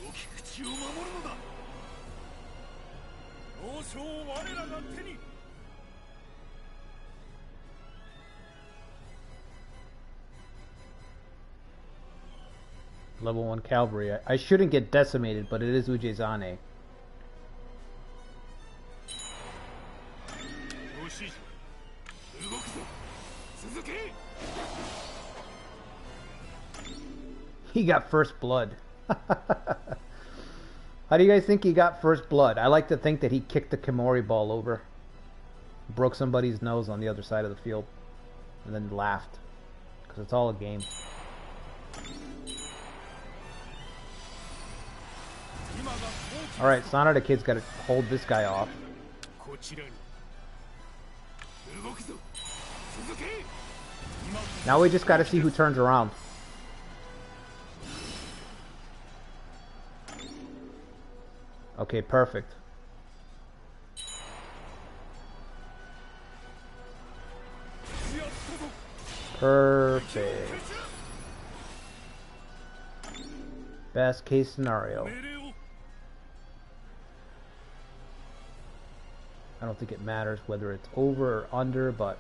良き口を守るのだ。王将を我らが手に。 Level 1 cavalry. I shouldn't get decimated, but it is Ujezane. よし、動くぞ。続け。 He got first blood. How do you guys think he got first blood? I like to think that he kicked the Kimori ball over, broke somebody's nose on the other side of the field, and then laughed. Because it's all a game. Alright, Sonata Kid's got to hold this guy off. Now we just got to see who turns around. Okay, perfect. Perfect. Best case scenario. I don't think it matters whether it's over or under, but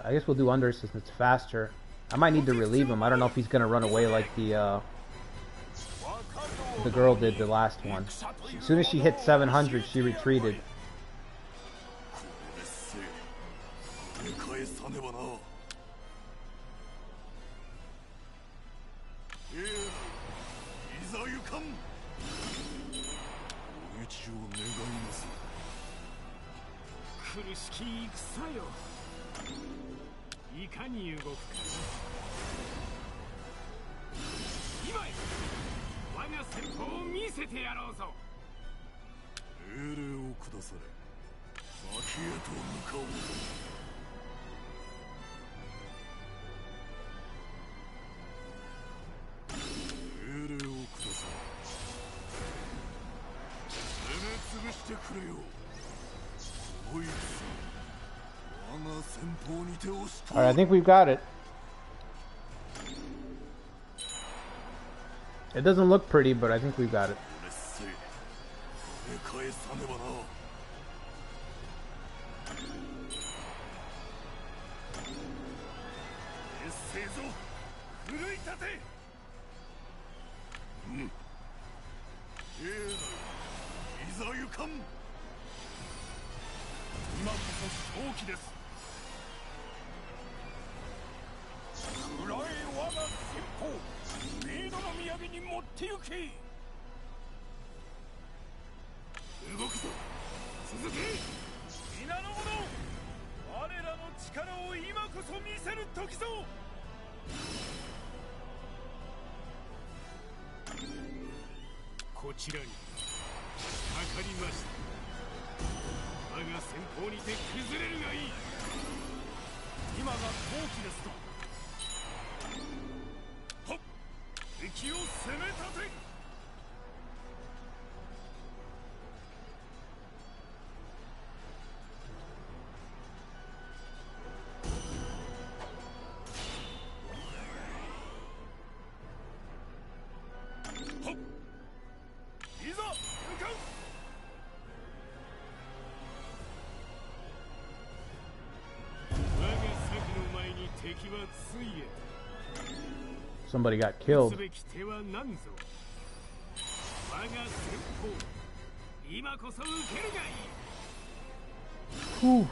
I guess we'll do under since it's faster. I might need to relieve him. I don't know if he's gonna run away like the girl did the last one. As soon as she hit 700, she retreated. Alright, I think we've got it. It doesn't look pretty, but I think we've got it. Somebody got killed. Whew.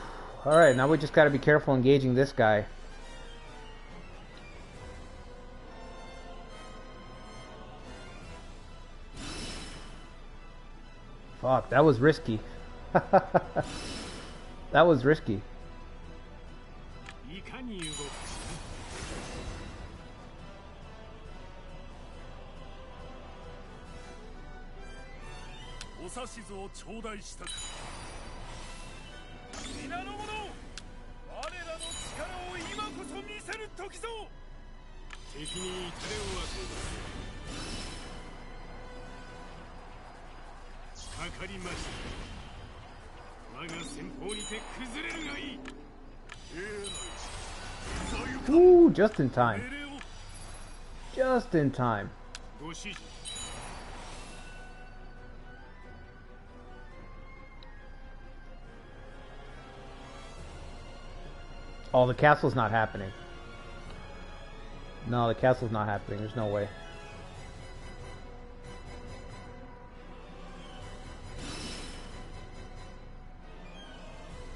Alright, now we just gotta be careful engaging this guy. Fuck, that was risky. That was risky. Ooh, just in time. Just in time. ご指示 Oh, the castle's not happening. No, the castle's not happening. There's no way.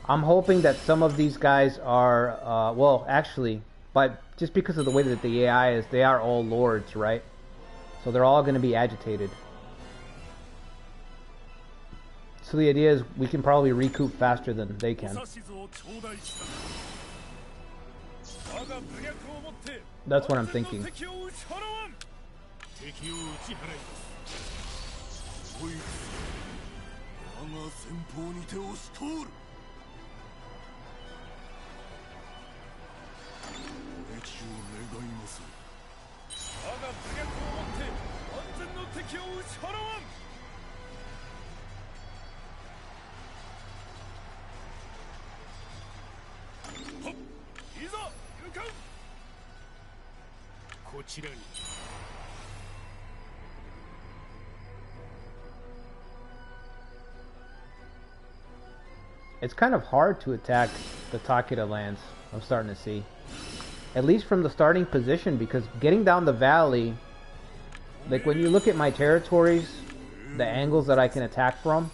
I'm hoping that some of these guys are, well, actually, but just because of the way that the AI is, they are all lords, right? So they're all going to be agitated. So the idea is we can probably recoup faster than they can. 指図を頂戴した我が武略をもって That's what I'm thinking. 敵を打ち払わん敵を打ち払いますこいつ我が先方にて押し通るお撃を願います我が武略をもって安全の敵を打ち払わん こちらに It's kind of hard to attack the Takeda lands, I'm starting to see. At least from the starting position, because getting down the valley, like when you look at my territories, the angles that I can attack from,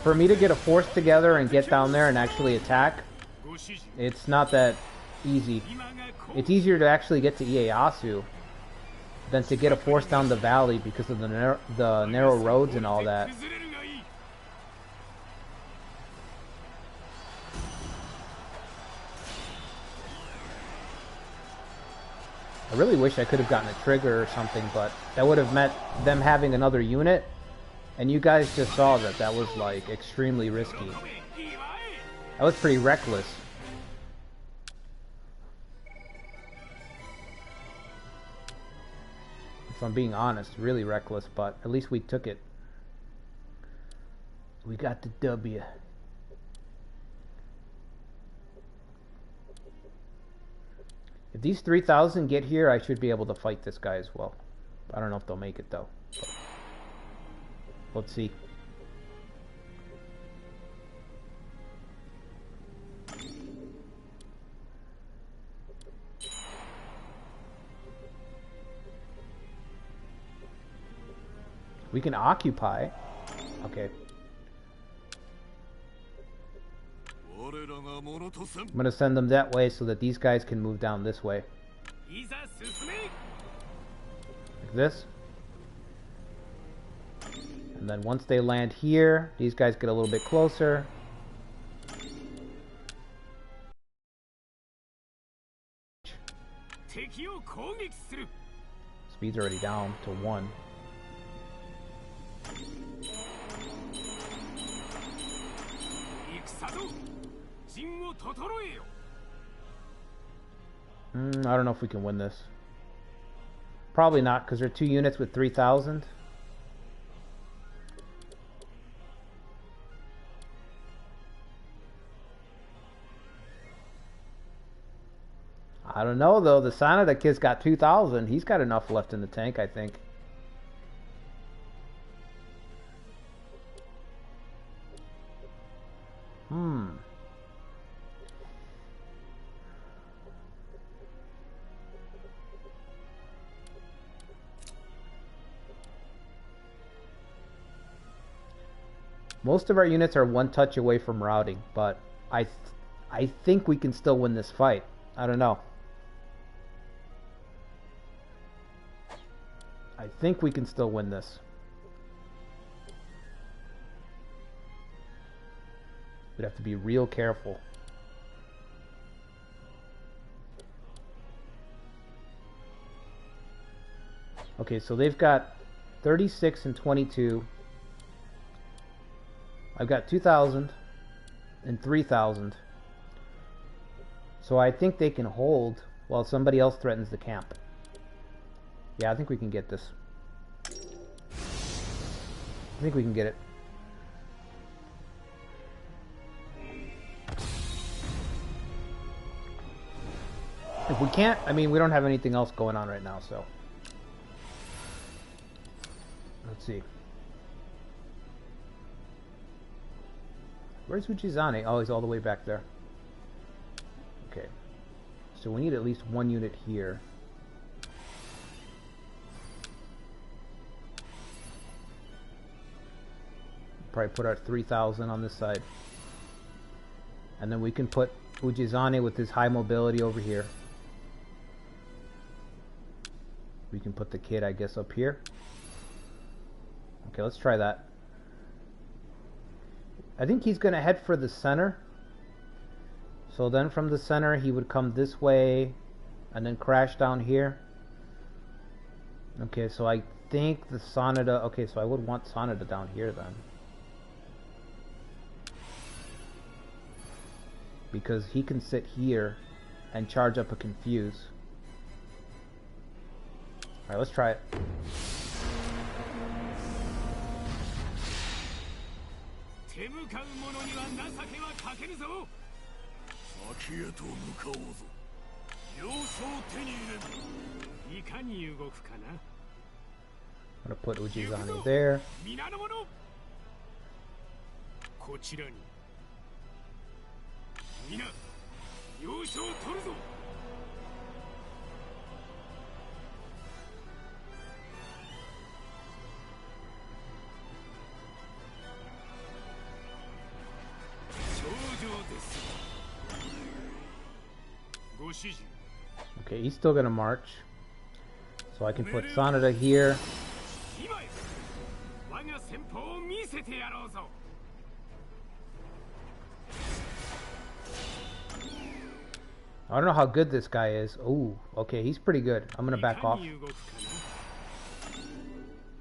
for me to get a force together and get down there and actually attack, it's not that easy. It's easier to actually get to Ieyasu than to get a force down the valley because of the narrow roads and all that. I really wish I could have gotten a trigger or something, but that would have meant them having another unit, and you guys just saw that that was like extremely risky. That was pretty reckless. If I'm being honest, really reckless, but at least we took it. We got the W. If these 3,000 get here, I should be able to fight this guy as well. I don't know if they'll make it though. Let's see. We can occupy. Okay. I'm gonna send them that way so that these guys can move down this way. Like this. And then once they land here, these guys get a little bit closer. Speed's already down to 1. I don't know if we can win this. Probably not, because they're 2 units with 3,000. I don't know though. The Sanada kid's got 2,000. He's got enough left in the tank, I think. Most of our units are 1 touch away from routing, but I think we can still win this fight. I don't know. I think we can still win this. We'd have to be real careful. Okay, so they've got 36 and 22. I've got 2,000 and 3,000. So I think they can hold while somebody else threatens the camp. Yeah, I think we can get this. I think we can get it. If we can't, I mean, we don't have anything else going on right now, so. Let's see. Where's Ujizane? Oh, he's all the way back there. Okay. So we need at least one unit here. Probably put our 3,000 on this side. And then we can put Ujizane with his high mobility over here. We can put the kid, I guess, up here. Okay, let's try that. I think he's going to head for the center. So then from the center, he would come this way and then crash down here. Okay, so I think the Sanada... Okay, so I would want Sanada down here then. Because he can sit here and charge up a Confuse. Alright, let's try it. I'm gonna put Ujizane there. Okay, he's still gonna march. So I can put Sanada here. I don't know how good this guy is. Ooh, okay, he's pretty good. I'm gonna back off.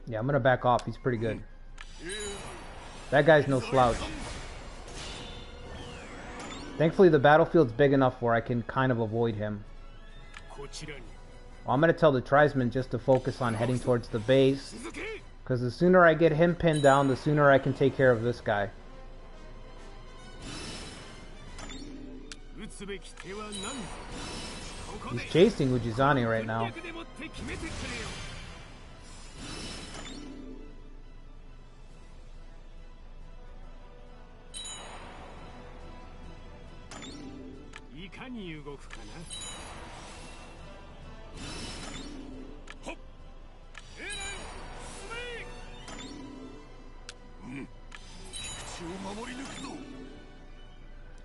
Yeah, I'm gonna back off. He's pretty good. That guy's no slouch. Thankfully, the battlefield's big enough where I can kind of avoid him. Well, I'm gonna tell the tribesmen just to focus on heading towards the base, because the sooner I get him pinned down, the sooner I can take care of this guy. He's chasing Ujizane right now.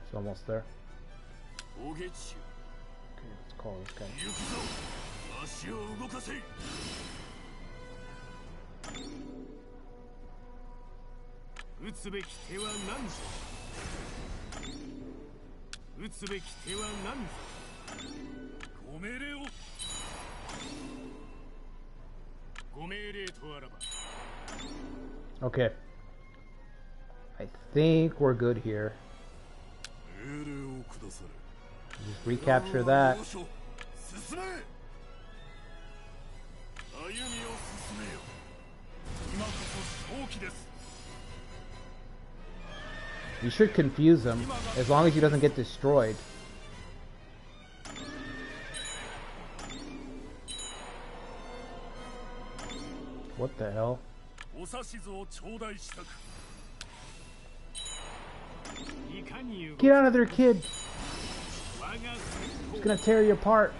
It's almost there. Okay, let's call this guy. Okay. I think we're good here. Just recapture that. You should confuse him, as long as he doesn't get destroyed. What the hell? Get out of there, kid! He's gonna tear you apart.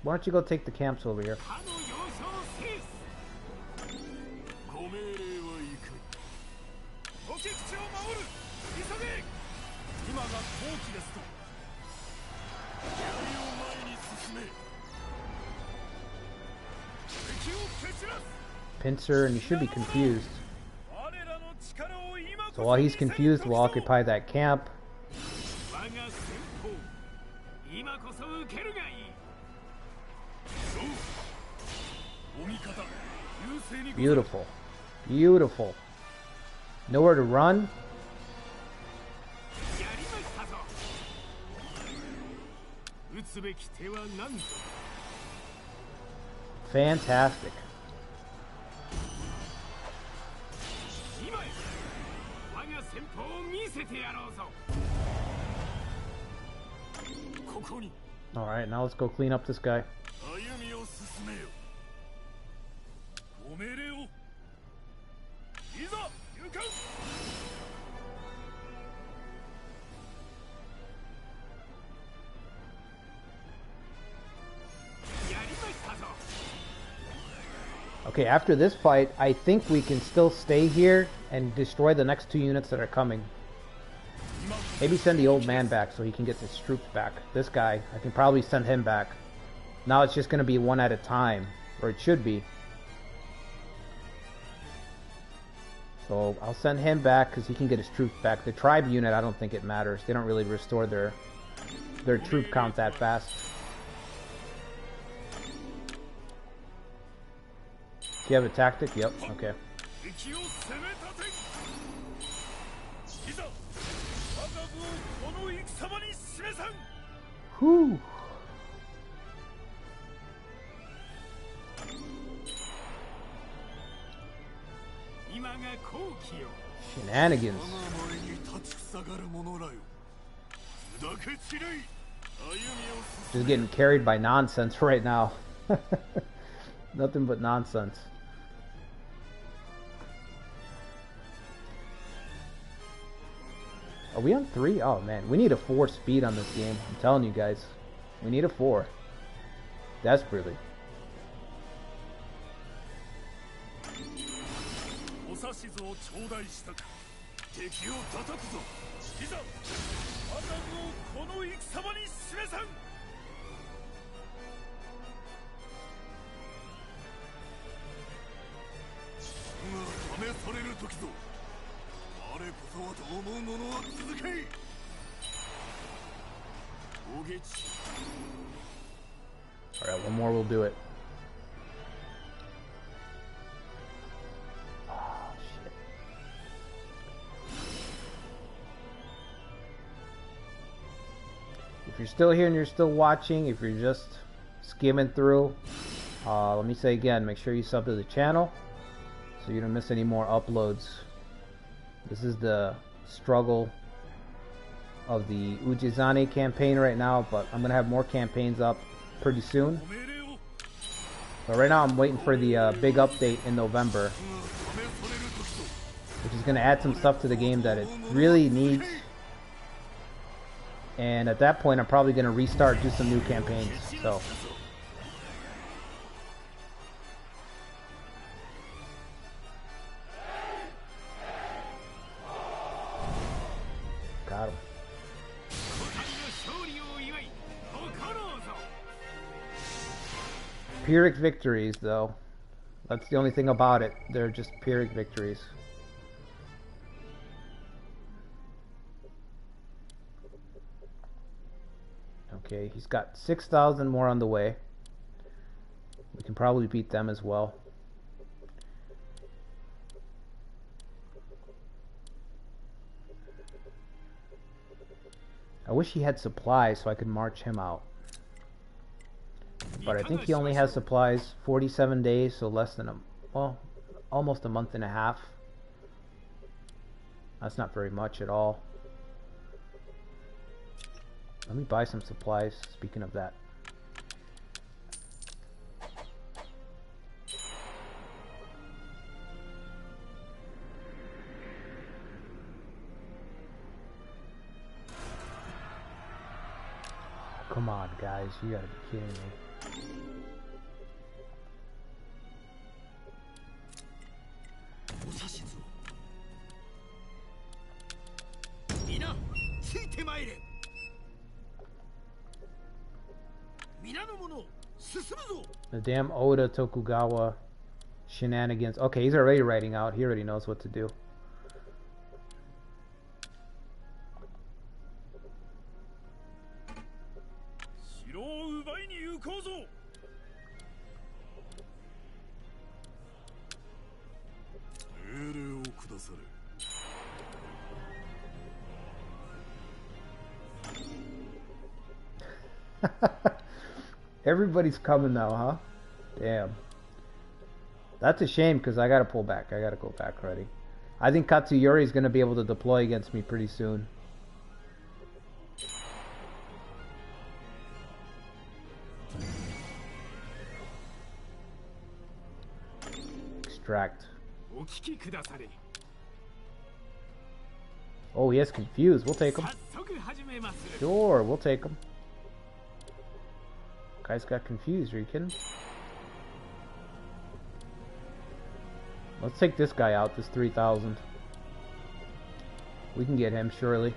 Why don't you go take the camps over here? Pincer, and you should be confused. So while he's confused, we'll occupy that camp. Beautiful. Beautiful. Nowhere to run. Fantastic. ここに Alright, now let's go clean up this guy. 歩みを進めよ。ご命令を。いざ行かん。やりましたぞ。 Okay, after this fight, I think we can still stay here and destroy the next 2 units that are coming. Maybe send the old man back so he can get his troops back. This guy, I can probably send him back. Now it's just going to be one at a time, or it should be. So I'll send him back because he can get his troops back. The tribe unit, I don't think it matters. They don't really restore their troop count that fast. Do you have a tactic? Yep, okay. Whew. Shenanigans. Just getting carried by nonsense right now. Nothing but nonsense. Are we on 3? Oh man, we need a 4 speed on this game. I'm telling you guys. We need a 4. Desperately. Alright, one more will do it. Oh, shit. If you're still here and you're still watching, if you're just skimming through, let me say again, make sure you sub to the channel so you don't miss any more uploads. This is the struggle of the Ujizane campaign right now, but I'm gonna have more campaigns up pretty soon. But right now I'm waiting for the big update in November, which is gonna add some stuff to the game that it really needs. And at that point I'm probably gonna restart, do some new campaigns. So got him. Pyrrhic victories, though. That's the only thing about it. They're just Pyrrhic victories. Okay, he's got 6,000 more on the way. We can probably beat them as well. I wish he had supplies so I could march him out. But I think he only has supplies 47 days, so less than well, almost a month and a half. That's not very much at all. Let me buy some supplies, speaking of that. Come on, guys, you gotta be kidding me. The damn Oda Tokugawa shenanigans. Okay, he's already writing out. He already knows what to do. Everybody's coming now, huh? Damn. That's a shame because I gotta pull back. I gotta go back already. I think Katsuyori is gonna be able to deploy against me pretty soon. distract. お聞きくだされ。 Oh, he has confused. We'll take him. 早速始めます。 Sure, we'll take him. Guy's got confused. Are you kidding? Let's take this guy out. This 3,000. We can get him surely.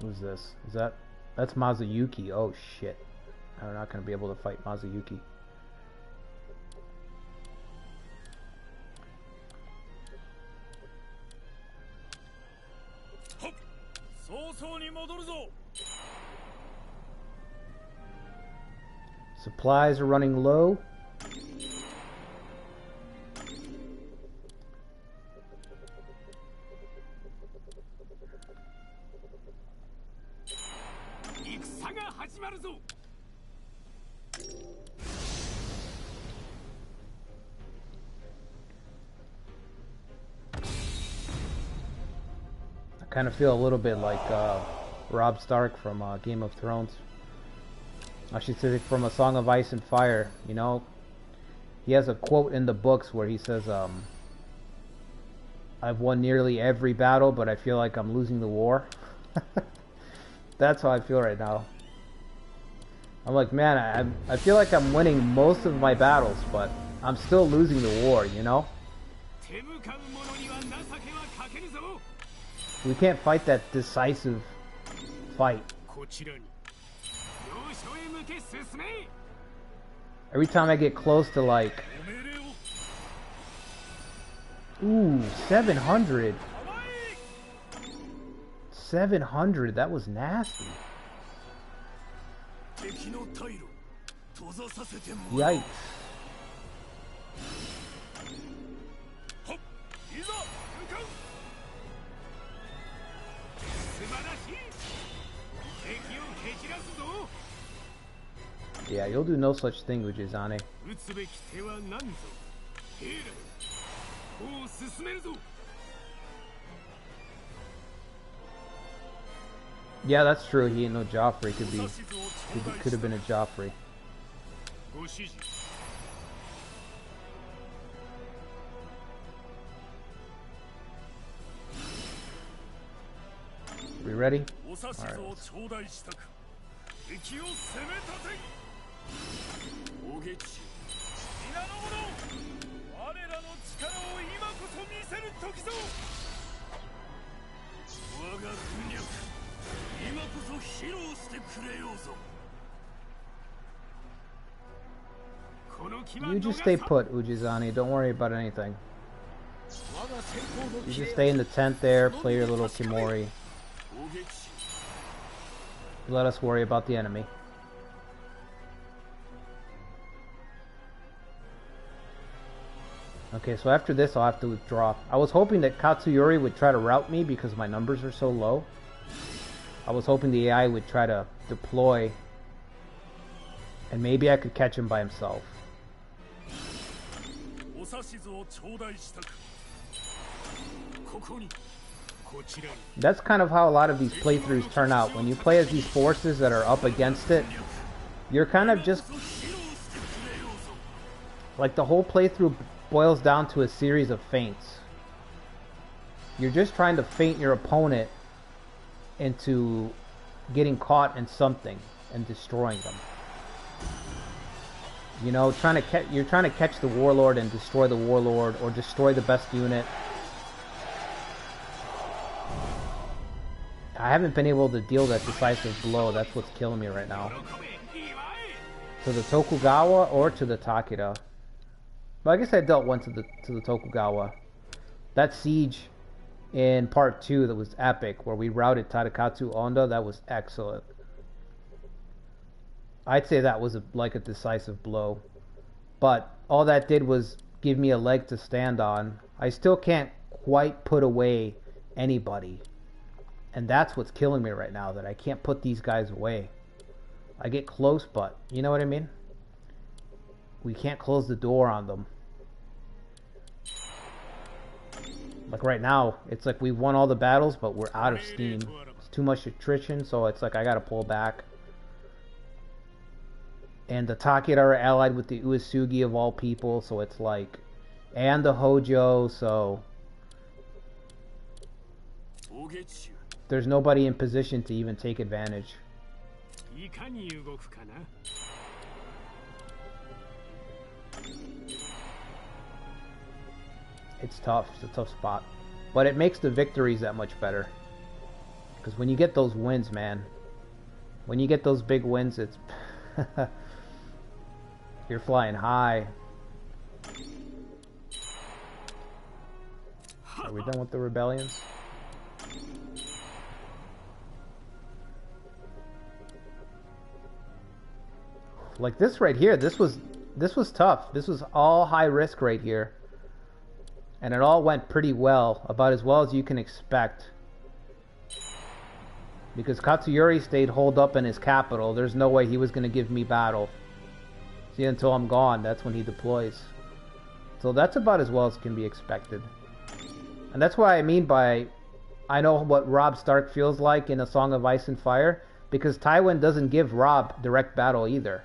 Who's this? Is that? That's Mazuyuki. Oh shit. I'm not gonna be able to fight Mazuyuki. 早々に戻るぞ。 Supplies are running low. I kind of feel a little bit like Robb Stark from Game of Thrones. I should say from A Song of Ice and Fire. You know, he has a quote in the books where he says, I've won nearly every battle, but I feel like I'm losing the war. That's how I feel right now. I'm like, man, I feel like I'm winning most of my battles, but I'm still losing the war, you know? We can't fight that decisive fight. Every time I get close to like... Ooh, 700. 700, that was nasty. Yikes. Yeah, you'll do no such thing, Ujizane. Yeah, that's true. He ain't no Joffrey. Could have been a Joffrey. We ready? Alright. You just stay put, Ujizane. Don't worry about anything. You just stay in the tent there, play your little Kimori. Let us worry about the enemy. Okay, so after this I'll have to withdraw. I was hoping that Katsuyori would try to rout me because my numbers are so low. I was hoping the AI would try to deploy and maybe I could catch him by himself. That's kind of how a lot of these playthroughs turn out. When you play as these forces that are up against it, you're kind of just... like the whole playthrough boils down to a series of feints. You're just trying to feint your opponent into getting caught in something and destroying them. You know, you're trying to catch the warlord and destroy the warlord, or destroy the best unit. I haven't been able to deal that decisive blow. That's what's killing me right now. To the Tokugawa or to the Takeda. But I guess I dealt one to the Tokugawa. That siege in part 2 that was epic, where we routed Tadakatsu Onda, that was excellent. I'd say that was like a decisive blow. But all that did was give me a leg to stand on. I still can't quite put away anybody. And that's what's killing me right now, that I can't put these guys away. I get close, but you know what I mean? We can't close the door on them. Like right now, it's like we've won all the battles, but we're out of steam. It's too much attrition, so it's like I gotta pull back. And the Takeda are allied with the Uesugi of all people, so it's like... And the Hojo, so... There's nobody in position to even take advantage. It's tough. It's a tough spot. But it makes the victories that much better. Because when you get those wins, man. When you get those big wins, it's... You're flying high. Are we done with the rebellions? Like this right here, this was tough. This was all high risk right here. And it all went pretty well, about as well as you can expect. Because Katsuyori stayed holed up in his capital. There's no way he was going to give me battle. See, until I'm gone, that's when he deploys. So that's about as well as can be expected. And that's what I mean by, I know what Robb Stark feels like in A Song of Ice and Fire, because Tywin doesn't give Robb direct battle either.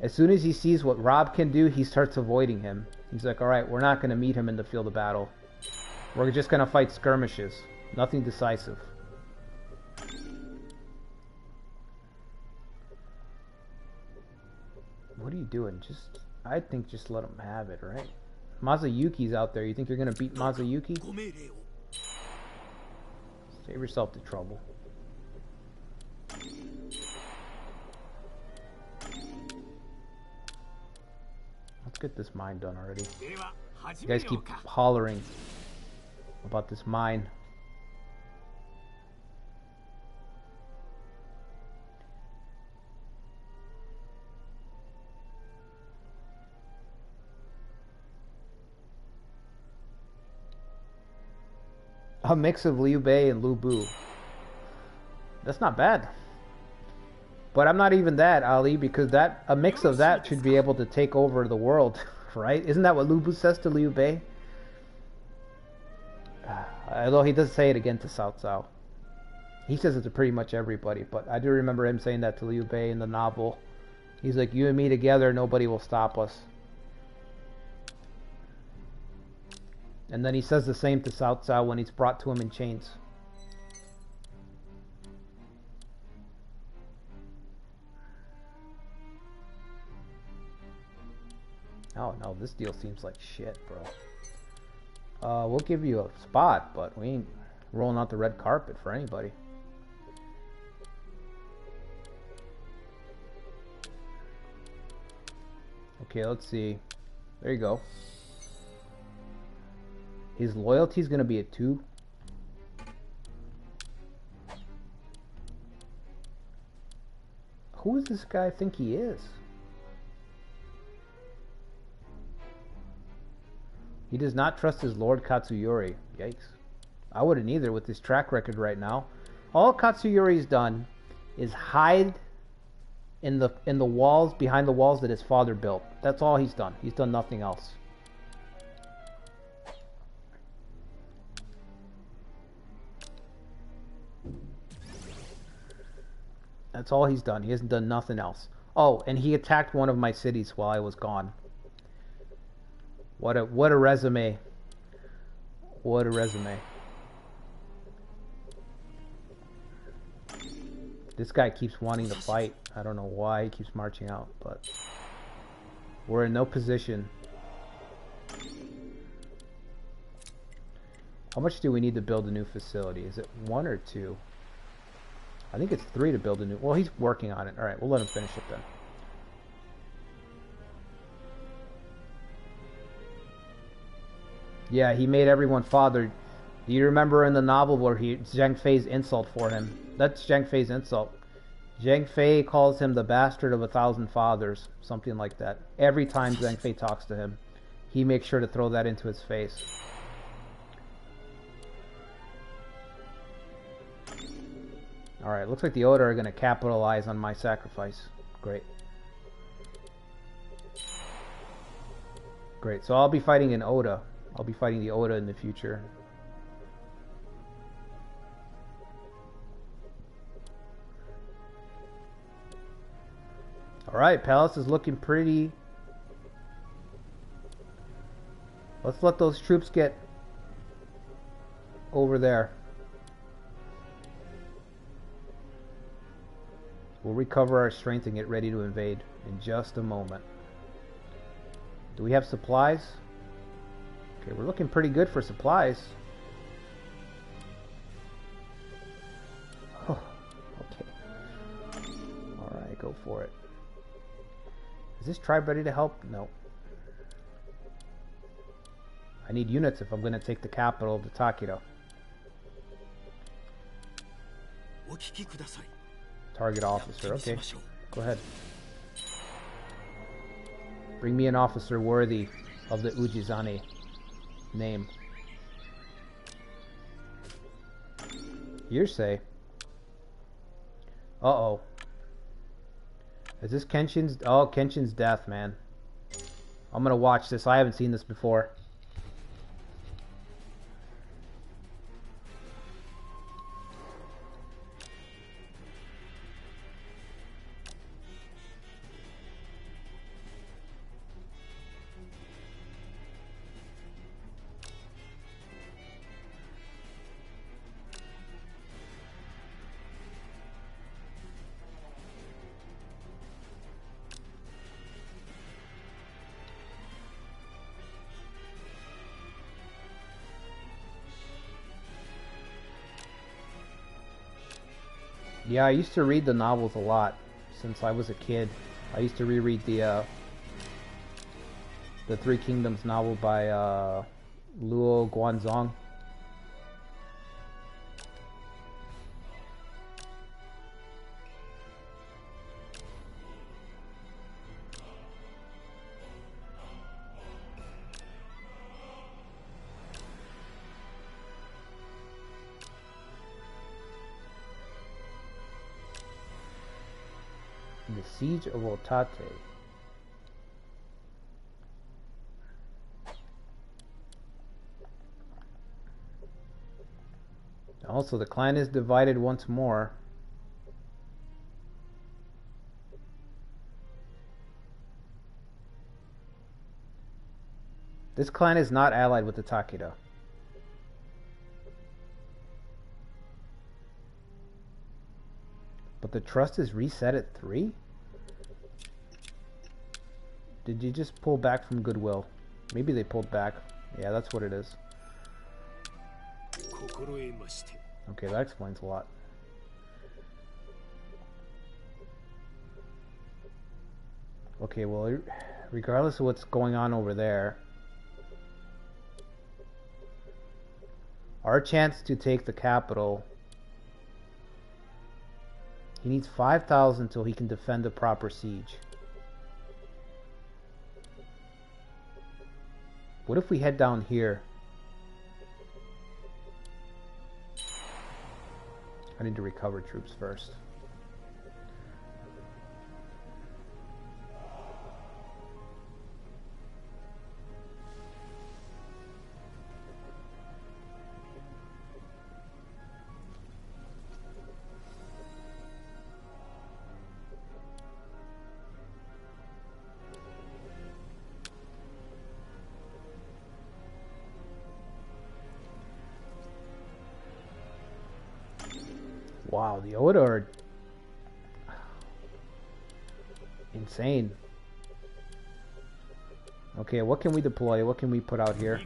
As soon as he sees what Robb can do, he starts avoiding him. He's like, alright, we're not going to meet him in the field of battle. We're just going to fight skirmishes. Nothing decisive. What are you doing? I think just let him have it, right? Mazayuki's out there. You think you're going to beat Mazayuki? Save yourself the trouble. Let's get this mine done already. You guys keep hollering about this mine. A mix of Liu Bei and Lu Bu. That's not bad. But I'm not even that, Ali, because a mix of that should be able to take over the world, right? Isn't that what Lu Bu says to Liu Bei? Although he does say it again to Cao Cao. He says it to pretty much everybody, but I do remember him saying that to Liu Bei in the novel. He's like, you and me together, nobody will stop us. And then he says the same to Cao Cao when he's brought to him in chains. Oh no, this deal seems like shit, bro. We'll give you a spot, but we ain't rolling out the red carpet for anybody. Okay, let's see. There you go. His loyalty is going to be a 2. Who does this guy think he is? He does not trust his Lord Katsuyori. Yikes. I wouldn't either with his track record right now. All Katsuyori's done is hide in the walls, behind the walls that his father built. That's all he's done. He's done nothing else. That's all he's done. He hasn't done nothing else. Oh, and he attacked one of my cities while I was gone. What a resume. What a resume. This guy keeps wanting to fight. I don't know why he keeps marching out, but we're in no position. How much do we need to build a new facility? Is it 1 or 2? I think it's 3 to build a new... Well, he's working on it. Alright, we'll let him finish it then. Yeah, he made everyone father. Do you remember in the novel where Zhang Fei's insult for him? That's Zhang Fei's insult. Zhang Fei calls him the bastard of 1,000 fathers. Something like that. Every time Zhang Fei talks to him, he makes sure to throw that into his face. Alright, looks like the Oda are going to capitalize on my sacrifice. Great. Great, so I'll be fighting an Oda. I'll be fighting the Oda in the future. Alright, Palace is looking pretty. Let's let those troops get over there. We'll recover our strength and get ready to invade in just a moment. Do we have supplies? Okay, we're looking pretty good for supplies. Oh, okay. Alright, go for it. Is this tribe ready to help? No. I need units if I'm going to take the capital of the Takeda. Target officer, okay. Go ahead. Bring me an officer worthy of the Ujizane name. Hearsay. Uh-oh. Is this Kenshin's? Oh, Kenshin's death, man. I'm gonna watch this. I haven't seen this before. Yeah, I used to read the novels a lot since I was a kid. I used to reread the Three Kingdoms novel by Luo Guanzong. The Siege of Otate. Also, the clan is divided once more. This clan is not allied with the Takeda. But the trust is reset at 3? Did you just pull back from goodwill? Maybe they pulled back. Yeah, that's what it is. Okay, that explains a lot. Okay, well, regardless of what's going on over there, our chance to take the capital, he needs 5,000 until he can defend a proper siege. What if we head down here? I need to recover troops first. Wow, the Oda are insane. Okay, what can we deploy? What can we put out here?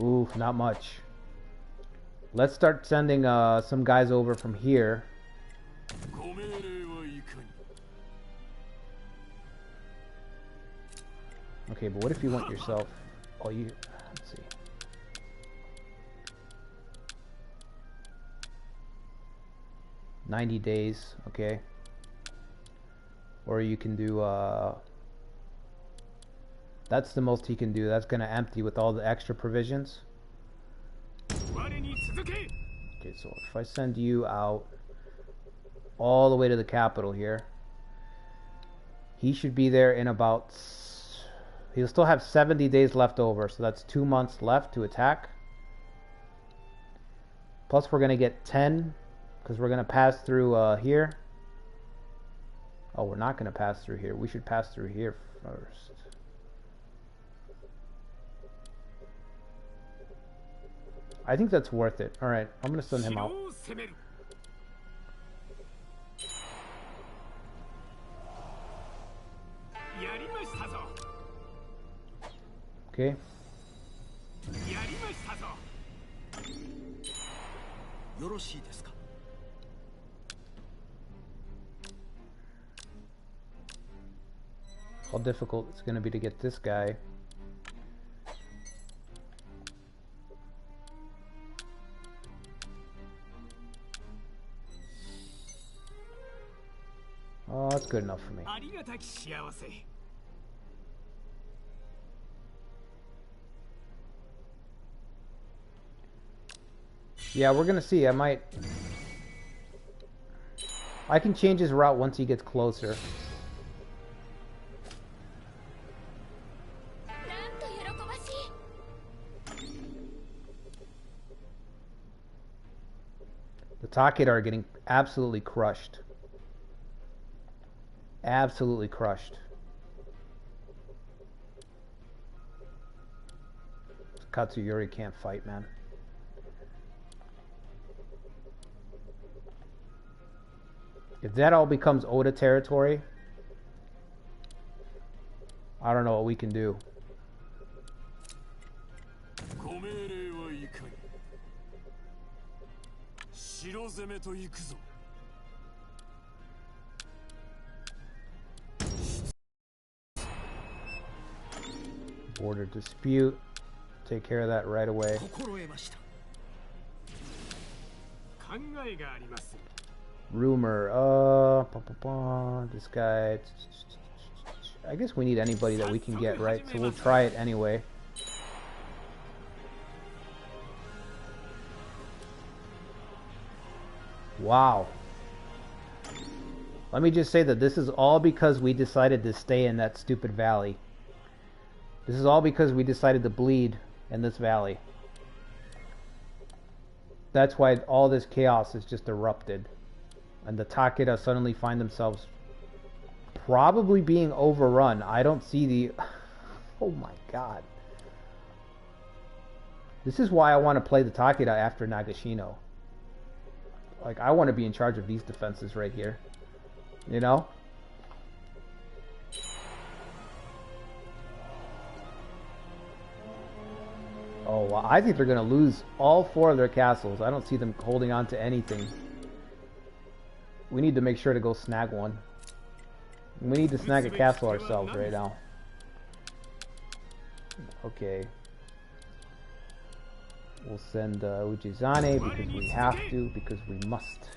Ooh, not much. Let's start sending some guys over from here. Okay, but what if you want yourself? Oh, you... Let's see. $90 days, okay. Or you can do, that's the most he can do. That's gonna empty with all the extra provisions. Okay, so if I send you out all the way to the capital here, he should be there in about... He'll still have 70 days left over, so that's 2 months left to attack. Plus we're gonna get 10... because we're going to pass through here. Oh, we're not going to pass through here. We should pass through here first. I think that's worth it. Alright, I'm going to send him out. Okay. How difficult it's going to be to get this guy. Oh, that's good enough for me. Yeah, we're gonna see. I can change his route once he gets closer. The Takeda are getting absolutely crushed. Absolutely crushed. Katsuyori can't fight, man. If that all becomes Oda territory, I don't know what we can do. Border dispute. Take care of that right away. Rumor. This guy. I guess we need anybody that we can get, right? So we'll try it anyway. Wow. Let me just say that this is all because we decided to stay in that stupid valley. This is all because we decided to bleed in this valley. That's why all this chaos is just erupted. And the Takeda suddenly find themselves probably being overrun. I don't see the... Oh my god. This is why I want to play the Takeda after Nagashino. Like, I want to be in charge of these defenses right here. You know? Oh, well, I think they're going to lose all 4 of their castles. I don't see them holding on to anything. We need to make sure to go snag one. We need to snag a castle ourselves right now. Okay. We'll send Ujizane because we have to, because we must.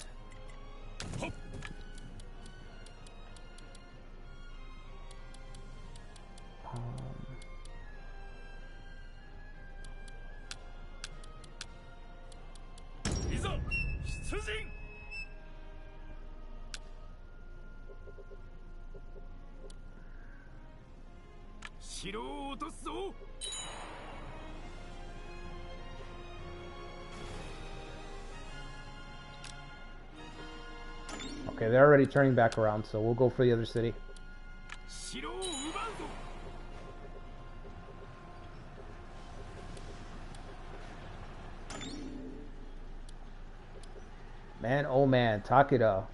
Okay, they're already turning back around, so we'll go for the other city. Man, oh man, Takeda.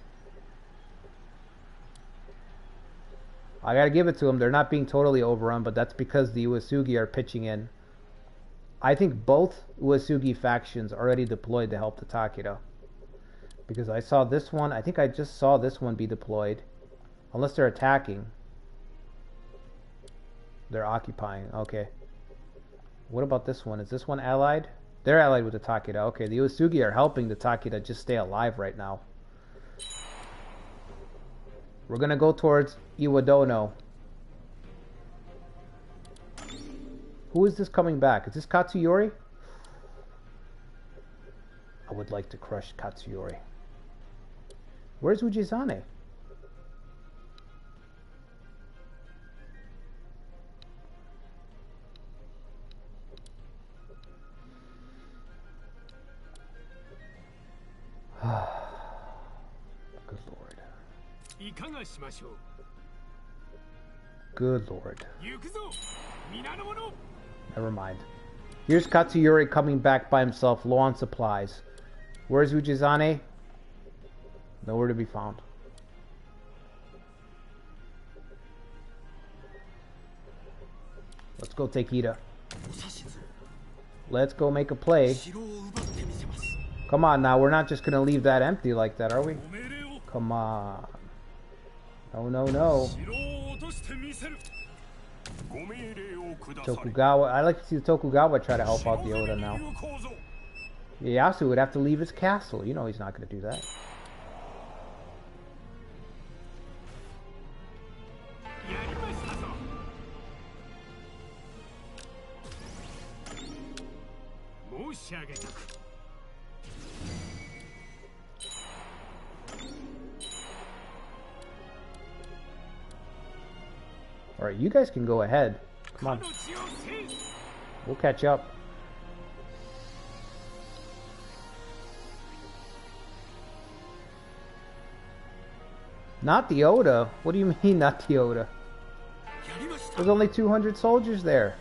I gotta give it to them. They're not being totally overrun, but that's because the Uesugi are pitching in. I think both Uesugi factions already deployed to help the Takeda. Because I saw this one. I think I just saw this one be deployed. Unless they're attacking. They're occupying. Okay. What about this one? Is this one allied? They're allied with the Takeda. Okay, the Uesugi are helping the Takeda just stay alive right now. We're going to go towards Iwadono. Who is this coming back? Is this Katsuyori? I would like to crush Katsuyori. Where's Ujizane? Good lord. いかがしましょう。 Good lord. 行くぞ皆の者。 Never mind. Here's Katsuyori coming back by himself, low on supplies. Where's Ujizane? Nowhere to be found. Let's go take Ida. Let's go make a play. Come on now, we're not just gonna leave that empty like that, are we? Come on. No, no, no. Tokugawa. I like to see the Tokugawa try to help out the Oda now. Ieyasu would have to leave his castle. You know he's not going to do that. Alright, you guys can go ahead. Come on. We'll catch up. Not the Oda? What do you mean, not the Oda? There's only 200 soldiers there.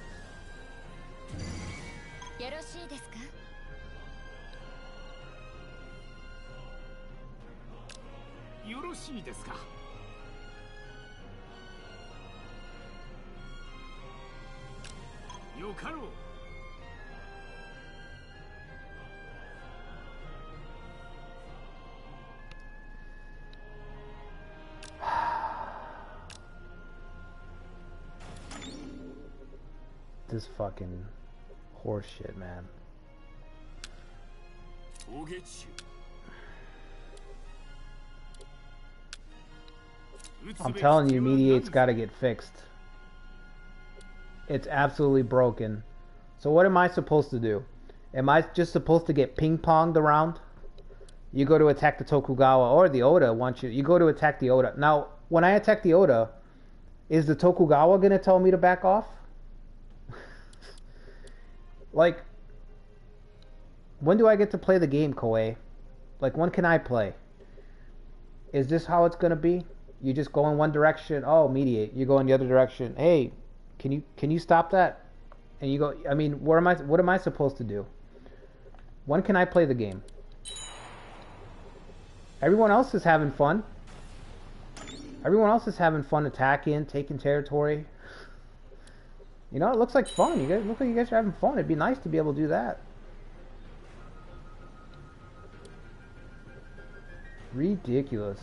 This fucking horse shit, man. I'm telling you, Mediate's gotta get fixed. It's absolutely broken. So what am I supposed to do? Am I just supposed to get ping-ponged around? You go to attack the Tokugawa, or the Oda wants you. You go to attack the Oda. Now, when I attack the Oda, is the Tokugawa gonna tell me to back off? Like, when do I get to play the game, Koei? Like, when can I play? Is this how it's gonna be? You just go in one direction. Oh, Mediate. You go in the other direction. Hey, can you stop that? And you go. I mean, what am I supposed to do? When can I play the game? Everyone else is having fun. Everyone else is having fun attacking, taking territory. You know, it looks like fun. You guys look like you guys are having fun. It'd be nice to be able to do that. Ridiculous.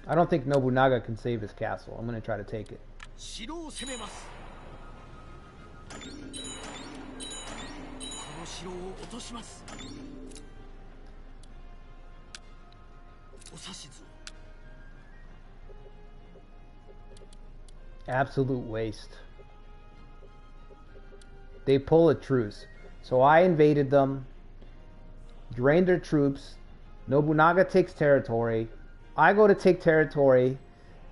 I don't think Nobunaga can save his castle. I'm going to try to take it. Absolute waste. They pull a truce. So I invaded them, drained their troops. Nobunaga takes territory. I go to take territory,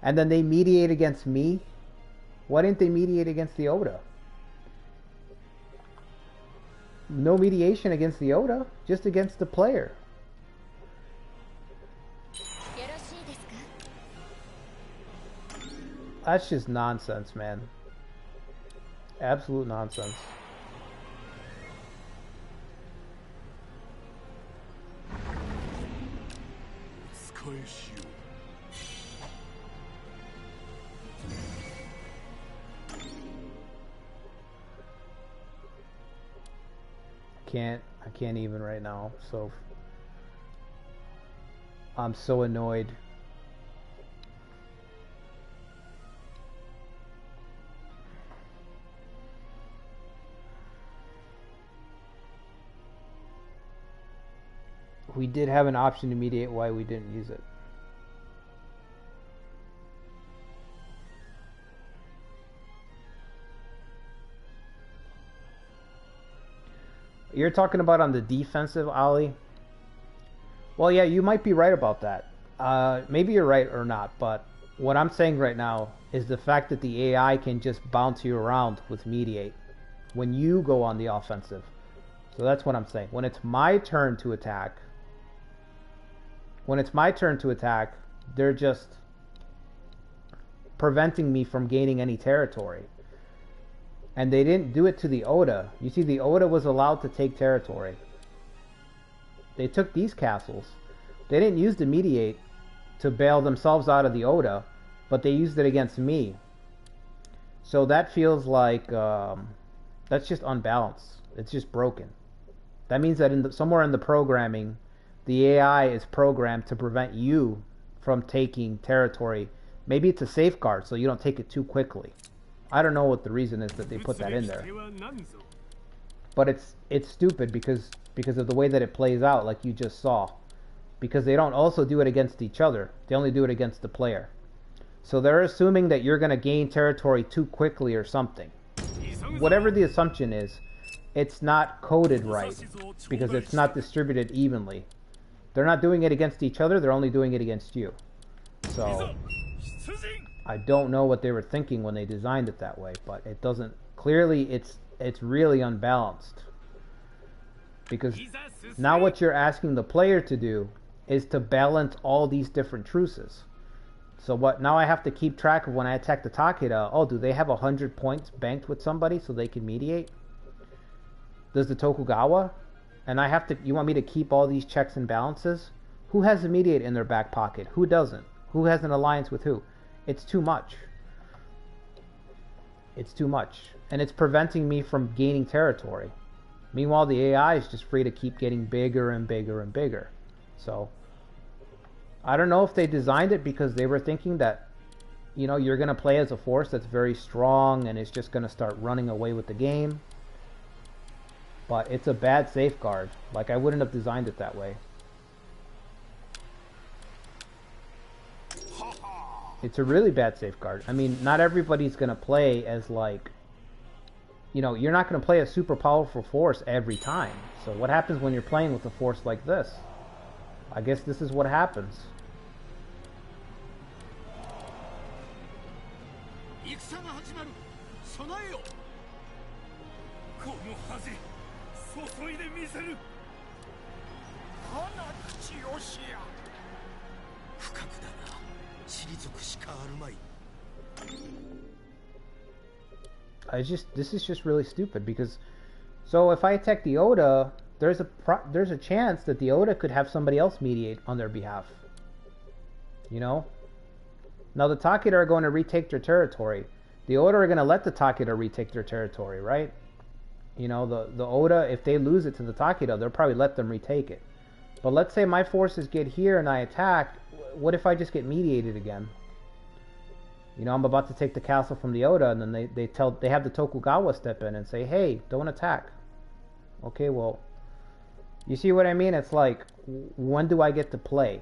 and then they mediate against me. Why didn't they mediate against the Oda? No mediation against the Oda, just against the player. That's just nonsense, man. Absolute nonsense. I can't even right now. So I'm so annoyed. We did have an option to mediate. Why we didn't use it? You're talking about on the defensive, Ali? Well, yeah, you might be right about that. Maybe you're right or not, but what I'm saying right now is the fact that the AI can just bounce you around with mediate when you go on the offensive. So that's what I'm saying. When it's my turn to attack, they're just preventing me from gaining any territory. And they didn't do it to the Oda. You see, the Oda was allowed to take territory. They took these castles. They didn't use the mediate to bail themselves out of the Oda, but they used it against me. So that feels like that's just unbalanced. It's just broken. That means that somewhere in the programming, the AI is programmed to prevent you from taking territory. Maybe it's a safeguard so you don't take it too quickly. I don't know what the reason is that they put that in there. But it's stupid because of the way that it plays out, like you just saw. Because they don't also do it against each other. They only do it against the player. So they're assuming that you're going to gain territory too quickly or something. Whatever the assumption is, it's not coded right because it's not distributed evenly. They're not doing it against each other, they're only doing it against you. So I don't know what they were thinking when they designed it that way, but it doesn't, clearly it's really unbalanced. Because now what you're asking the player to do is to balance all these different truces. So what, now I have to keep track of when I attack the Takeda, oh, do they have 100 points banked with somebody so they can mediate? Does the Tokugawa? And I have to, you want me to keep all these checks and balances? Who has a mediate in their back pocket? Who doesn't? Who has an alliance with who? It's too much. It's too much. And it's preventing me from gaining territory. Meanwhile, the AI is just free to keep getting bigger and bigger and bigger. So, I don't know if they designed it because they were thinking that, you know, you're going to play as a force that's very strong and it's just going to start running away with the game. But it's a bad safeguard. Like, I wouldn't have designed it that way. It's a really bad safeguard. I mean, not everybody's going to play as, like, you know, you're not going to play a super powerful force every time. So what happens when you're playing with a force like this? I guess this is what happens. This is just really stupid because, so if I attack the Oda, there's a chance that the Oda could have somebody else mediate on their behalf. You know? Now the Takeda are going to retake their territory. The Oda are going to let the Takeda retake their territory, right? You know, the Oda, if they lose it to the Takeda, they'll probably let them retake it. But let's say my forces get here and I attack. What if I just get mediated again? You know, I'm about to take the castle from the Oda, and then they have the Tokugawa step in and say, hey, don't attack. Okay, well, you see what I mean? It's like, when do I get to play?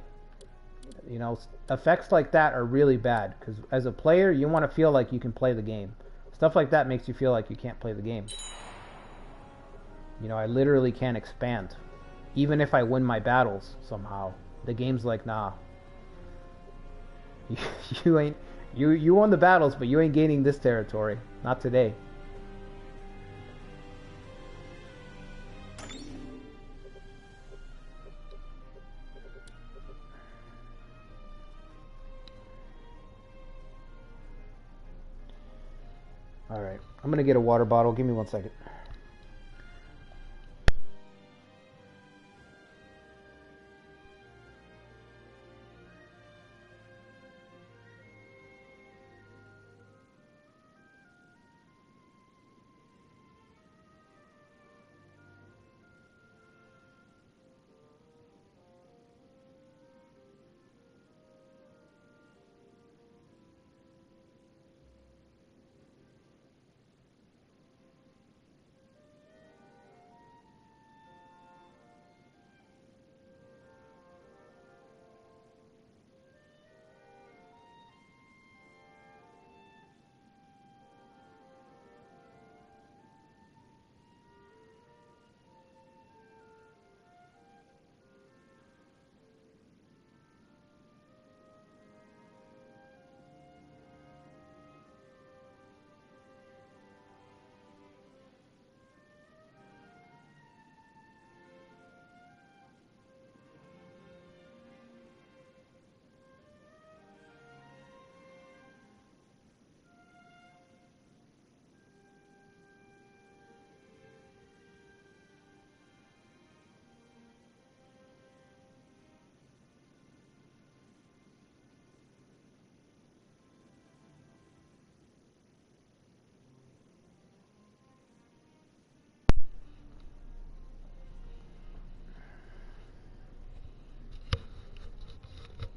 You know, effects like that are really bad, because as a player, you want to feel like you can play the game. Stuff like that makes you feel like you can't play the game. You know, I literally can't expand. Even if I win my battles somehow. The game's like, nah. You won the battles, but you ain't gaining this territory. Not today. Alright, I'm gonna get a water bottle. Give me 1 second.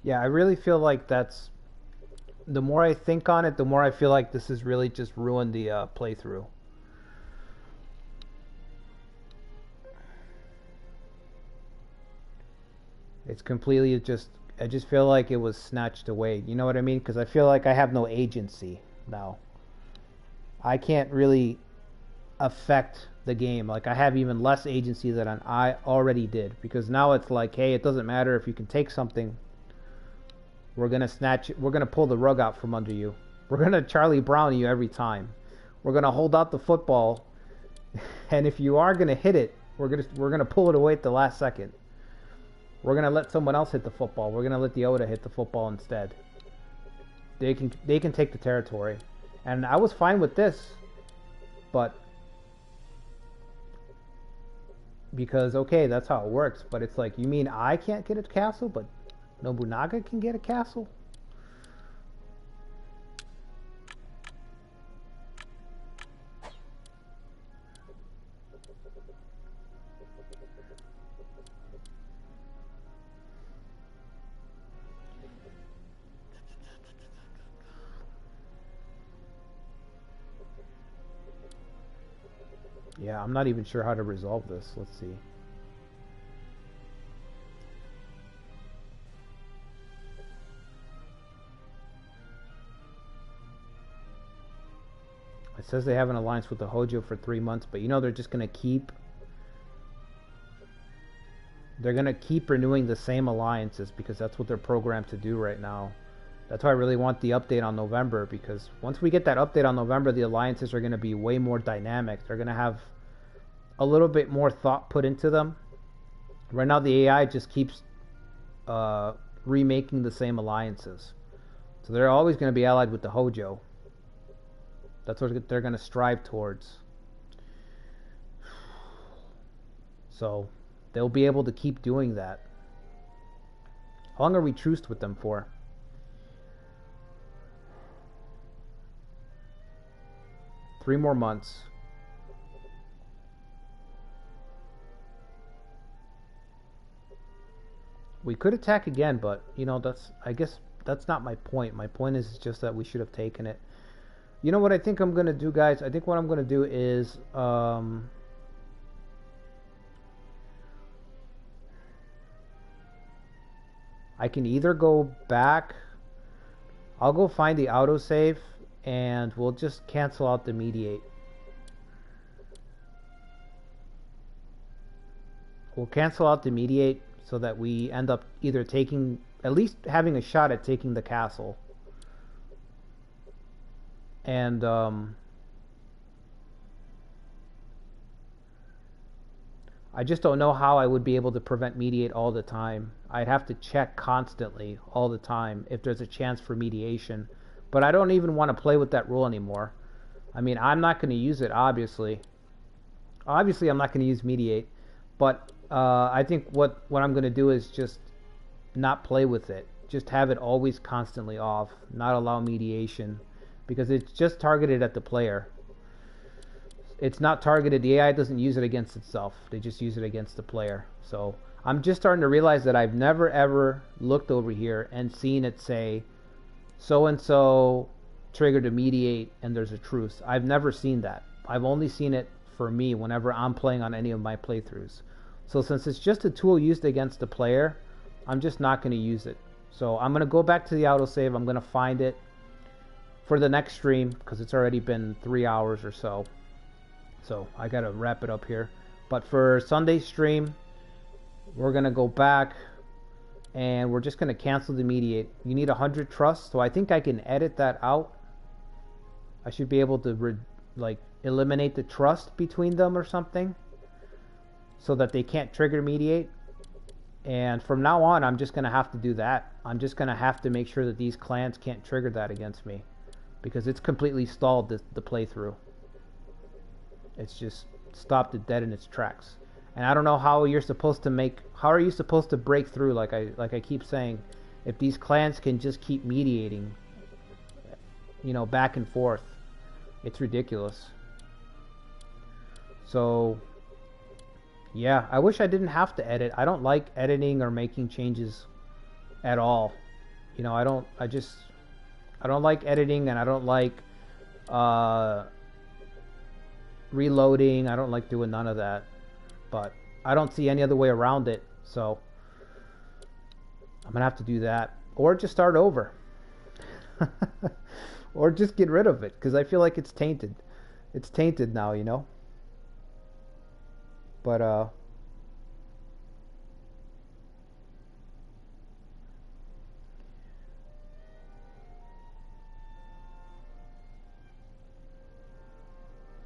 Yeah, I really feel like that's... The more I think on it, the more I feel like this has really just ruined the playthrough. It's completely just... I just feel like it was snatched away. You know what I mean? Because I feel like I have no agency now. I can't really affect the game. Like, I have even less agency than I already did. Because now it's like, hey, it doesn't matter if you can take something. We're going to snatch it. We're going to pull the rug out from under you. We're going to Charlie Brown you every time. We're going to hold out the football. And if you are going to hit it, we're going to pull it away at the last second. We're going to let someone else hit the football. We're going to let the Oda hit the football instead. They can take the territory. And I was fine with this. But because, okay, that's how it works. But it's like, you mean I can't get a castle, but Nobunaga can get a castle? Yeah, I'm not even sure how to resolve this. Let's see. It says they have an alliance with the Hojo for 3 months, but you know they're just going to keep... They're going to keep renewing the same alliances because that's what they're programmed to do right now. That's why I really want the update on November, because once we get that update on November, the alliances are going to be way more dynamic. They're going to have a little bit more thought put into them. Right now the AI just keeps remaking the same alliances. So they're always going to be allied with the Hojo. That's what they're going to strive towards. So they'll be able to keep doing that. How long are we truced with them for? Three more months. We could attack again, but, you know, I guess that's not my point. My point is just that we should have taken it. You know what I think I'm going to do, guys? I think what I'm going to do is... I can either go back... I'll go find the autosave, and we'll just cancel out the mediate. We'll cancel out the mediate so that we end up either taking... At least having a shot at taking the castle. And I just don't know how I would be able to prevent mediate all the time. I'd have to check constantly all the time if there's a chance for mediation. But I don't even want to play with that rule anymore. I mean, I'm not going to use it, obviously. Obviously, I'm not going to use mediate. But I think what I'm going to do is just not play with it. Just have it always constantly off. Not allow mediation. Because it's just targeted at the player. It's not targeted. The AI doesn't use it against itself. They just use it against the player. So I'm just starting to realize that I've never ever looked over here and seen it say so-and-so triggered to mediate and there's a truce. I've never seen that. I've only seen it for me whenever I'm playing on any of my playthroughs. So since it's just a tool used against the player, I'm just not going to use it. So I'm going to go back to the autosave. I'm going to find it for the next stream because it's already been 3 hours or so. So I got to wrap it up here. But for Sunday's stream, we're going to go back and we're just going to cancel the mediate. You need 100 trust, so I think I can edit that out. I should be able to eliminate the trust between them or something so that they can't trigger mediate. And from now on, I'm just going to have to do that. I'm just going to have to make sure that these clans can't trigger that against me because it's completely stalled the playthrough. It's just stopped it dead in its tracks. And I don't know how you're supposed to how are you supposed to break through, like I keep saying, if these clans can just keep mediating, you know, back and forth. It's ridiculous. So yeah, I wish I didn't have to edit. I don't like editing or making changes at all. You know, I don't like editing, and I don't like reloading. I don't like doing none of that. But I don't see any other way around it, so I'm gonna have to do that, or just start over, or just get rid of it, because I feel like it's tainted. It's tainted now, you know. But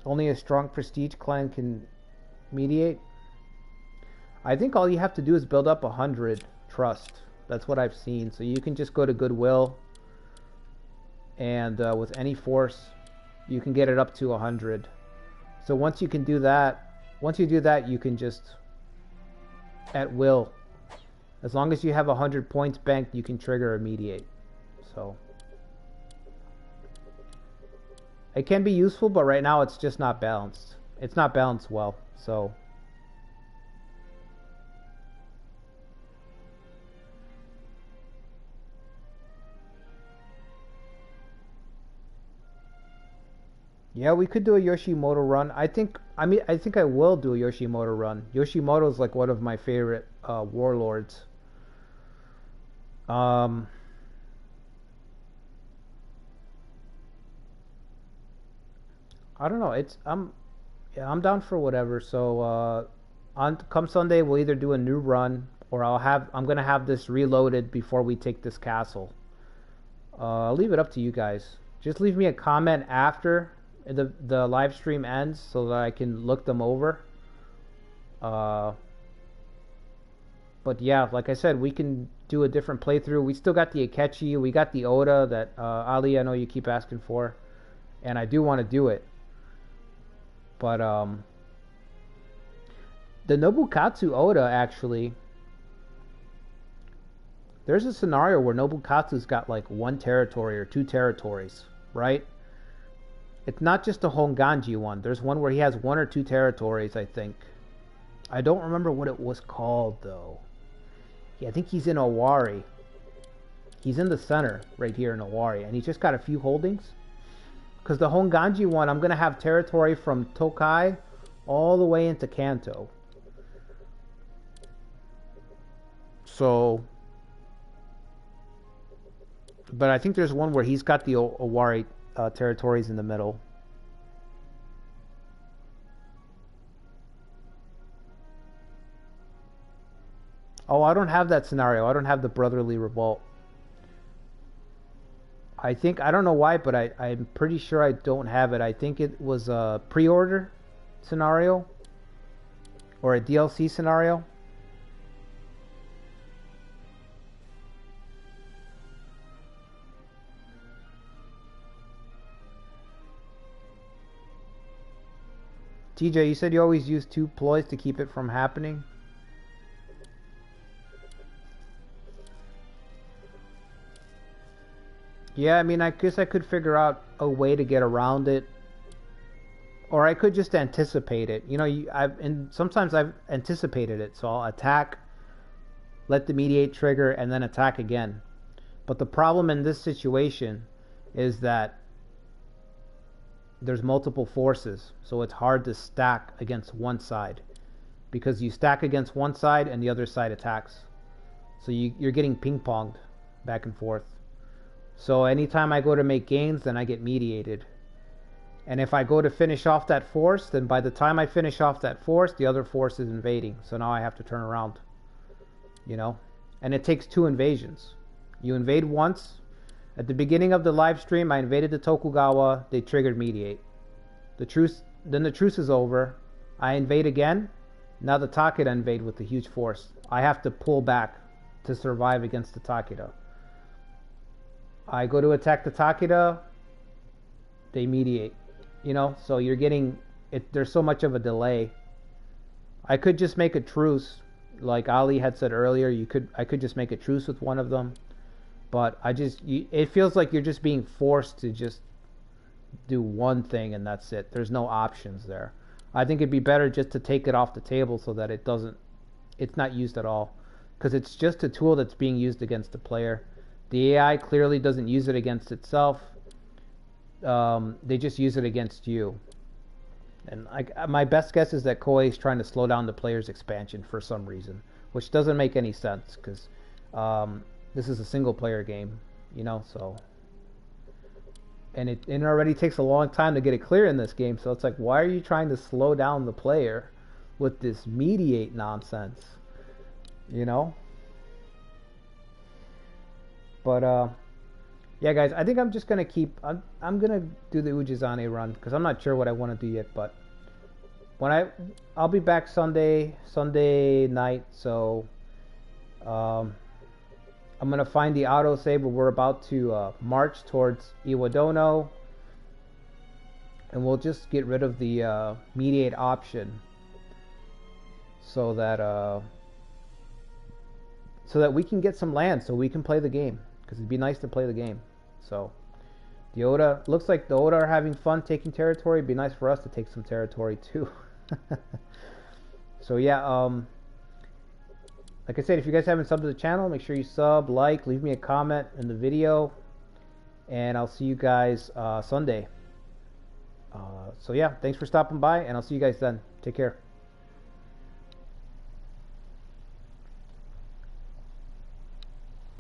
only a strong prestige clan can mediate. I think all you have to do is build up 100 trust. That's what I've seen. So you can just go to Goodwill, and with any force, you can get it up to 100. So once you do that, you can just, at will, as long as you have 100 points banked, you can trigger a mediate. So it can be useful, but right now it's just not balanced. It's not balanced well, so. Yeah, we could do a Yoshimoto run. I think I will do a Yoshimoto run. Yoshimoto is like one of my favorite warlords. Um, I don't know. I'm down for whatever. So on come Sunday, we'll either do a new run, or I'm gonna have this reloaded before we take this castle. I'll leave it up to you guys. Just leave me a comment after the live stream ends so that I can look them over. But yeah, like I said, we can do a different playthrough. We still got the Akechi, we got the Oda that Ali, I know you keep asking for, and I do want to do it. But the Nobukatsu Oda, actually, there's a scenario where Nobukatsu's got like 1 territory or 2 territories, right? It's not just a Honganji one. There's one where he has 1 or 2 territories, I think. I don't remember what it was called, though. Yeah, I think he's in Owari. He's in the center, right here in Owari, and he's just got a few holdings. Because the Honganji one, I'm going to have territory from Tokai all the way into Kanto. So, but I think there's one where he's got the Owari territories in the middle. Oh, I don't have that scenario. I don't have the Brotherly Revolt. I don't know why, but I'm pretty sure I don't have it. I think it was a pre-order scenario or a DLC scenario. TJ, you said you always use 2 ploys to keep it from happening. Yeah, I mean, I guess I could figure out a way to get around it, or I could just anticipate it. You know, sometimes I've anticipated it, so I'll attack, let the mediate trigger, and then attack again. But the problem in this situation is that there's multiple forces, so it's hard to stack against one side, because you stack against one side and the other side attacks. So you're getting ping-ponged back and forth. So anytime I go to make gains, then I get mediated. And if I go to finish off that force, then by the time I finish off that force, the other force is invading. So now I have to turn around. You know? And it takes 2 invasions. You invade once. At the beginning of the live stream, I invaded the Tokugawa. They triggered mediate. Then the truce is over. I invade again. Now the Takeda invade with a huge force. I have to pull back to survive against the Takeda. I go to attack the Takeda, they mediate. You know, so you're getting it. There's so much of a delay. I could just make a truce, like Ali had said earlier. I could just make a truce with one of them, but it feels like you're just being forced to just do one thing and that's it. There's no options there. I think it'd be better just to take it off the table so that it's not used at all, because it's just a tool that's being used against the player. The AI clearly doesn't use it against itself. They just use it against you. And my best guess is that Koei is trying to slow down the player's expansion for some reason, which doesn't make any sense because this is a single player game, you know, so. And it already takes a long time to get it clear in this game, so it's like, why are you trying to slow down the player with this mediate nonsense, you know? But yeah, guys, I think I'm just gonna I'm gonna do the Ujizane run because I'm not sure what I want to do yet. But I'll be back Sunday night, so I'm gonna find the autosave. But we're about to march towards Iwadono, and we'll just get rid of the mediate option so that we can get some land so we can play the game. Because it'd be nice to play the game. So, the Oda, looks like the Oda are having fun taking territory. It'd be nice for us to take some territory too. So yeah, like I said, if you guys haven't subbed to the channel, make sure you sub, like, leave me a comment in the video. And I'll see you guys Sunday. So yeah, thanks for stopping by, and I'll see you guys then. Take care.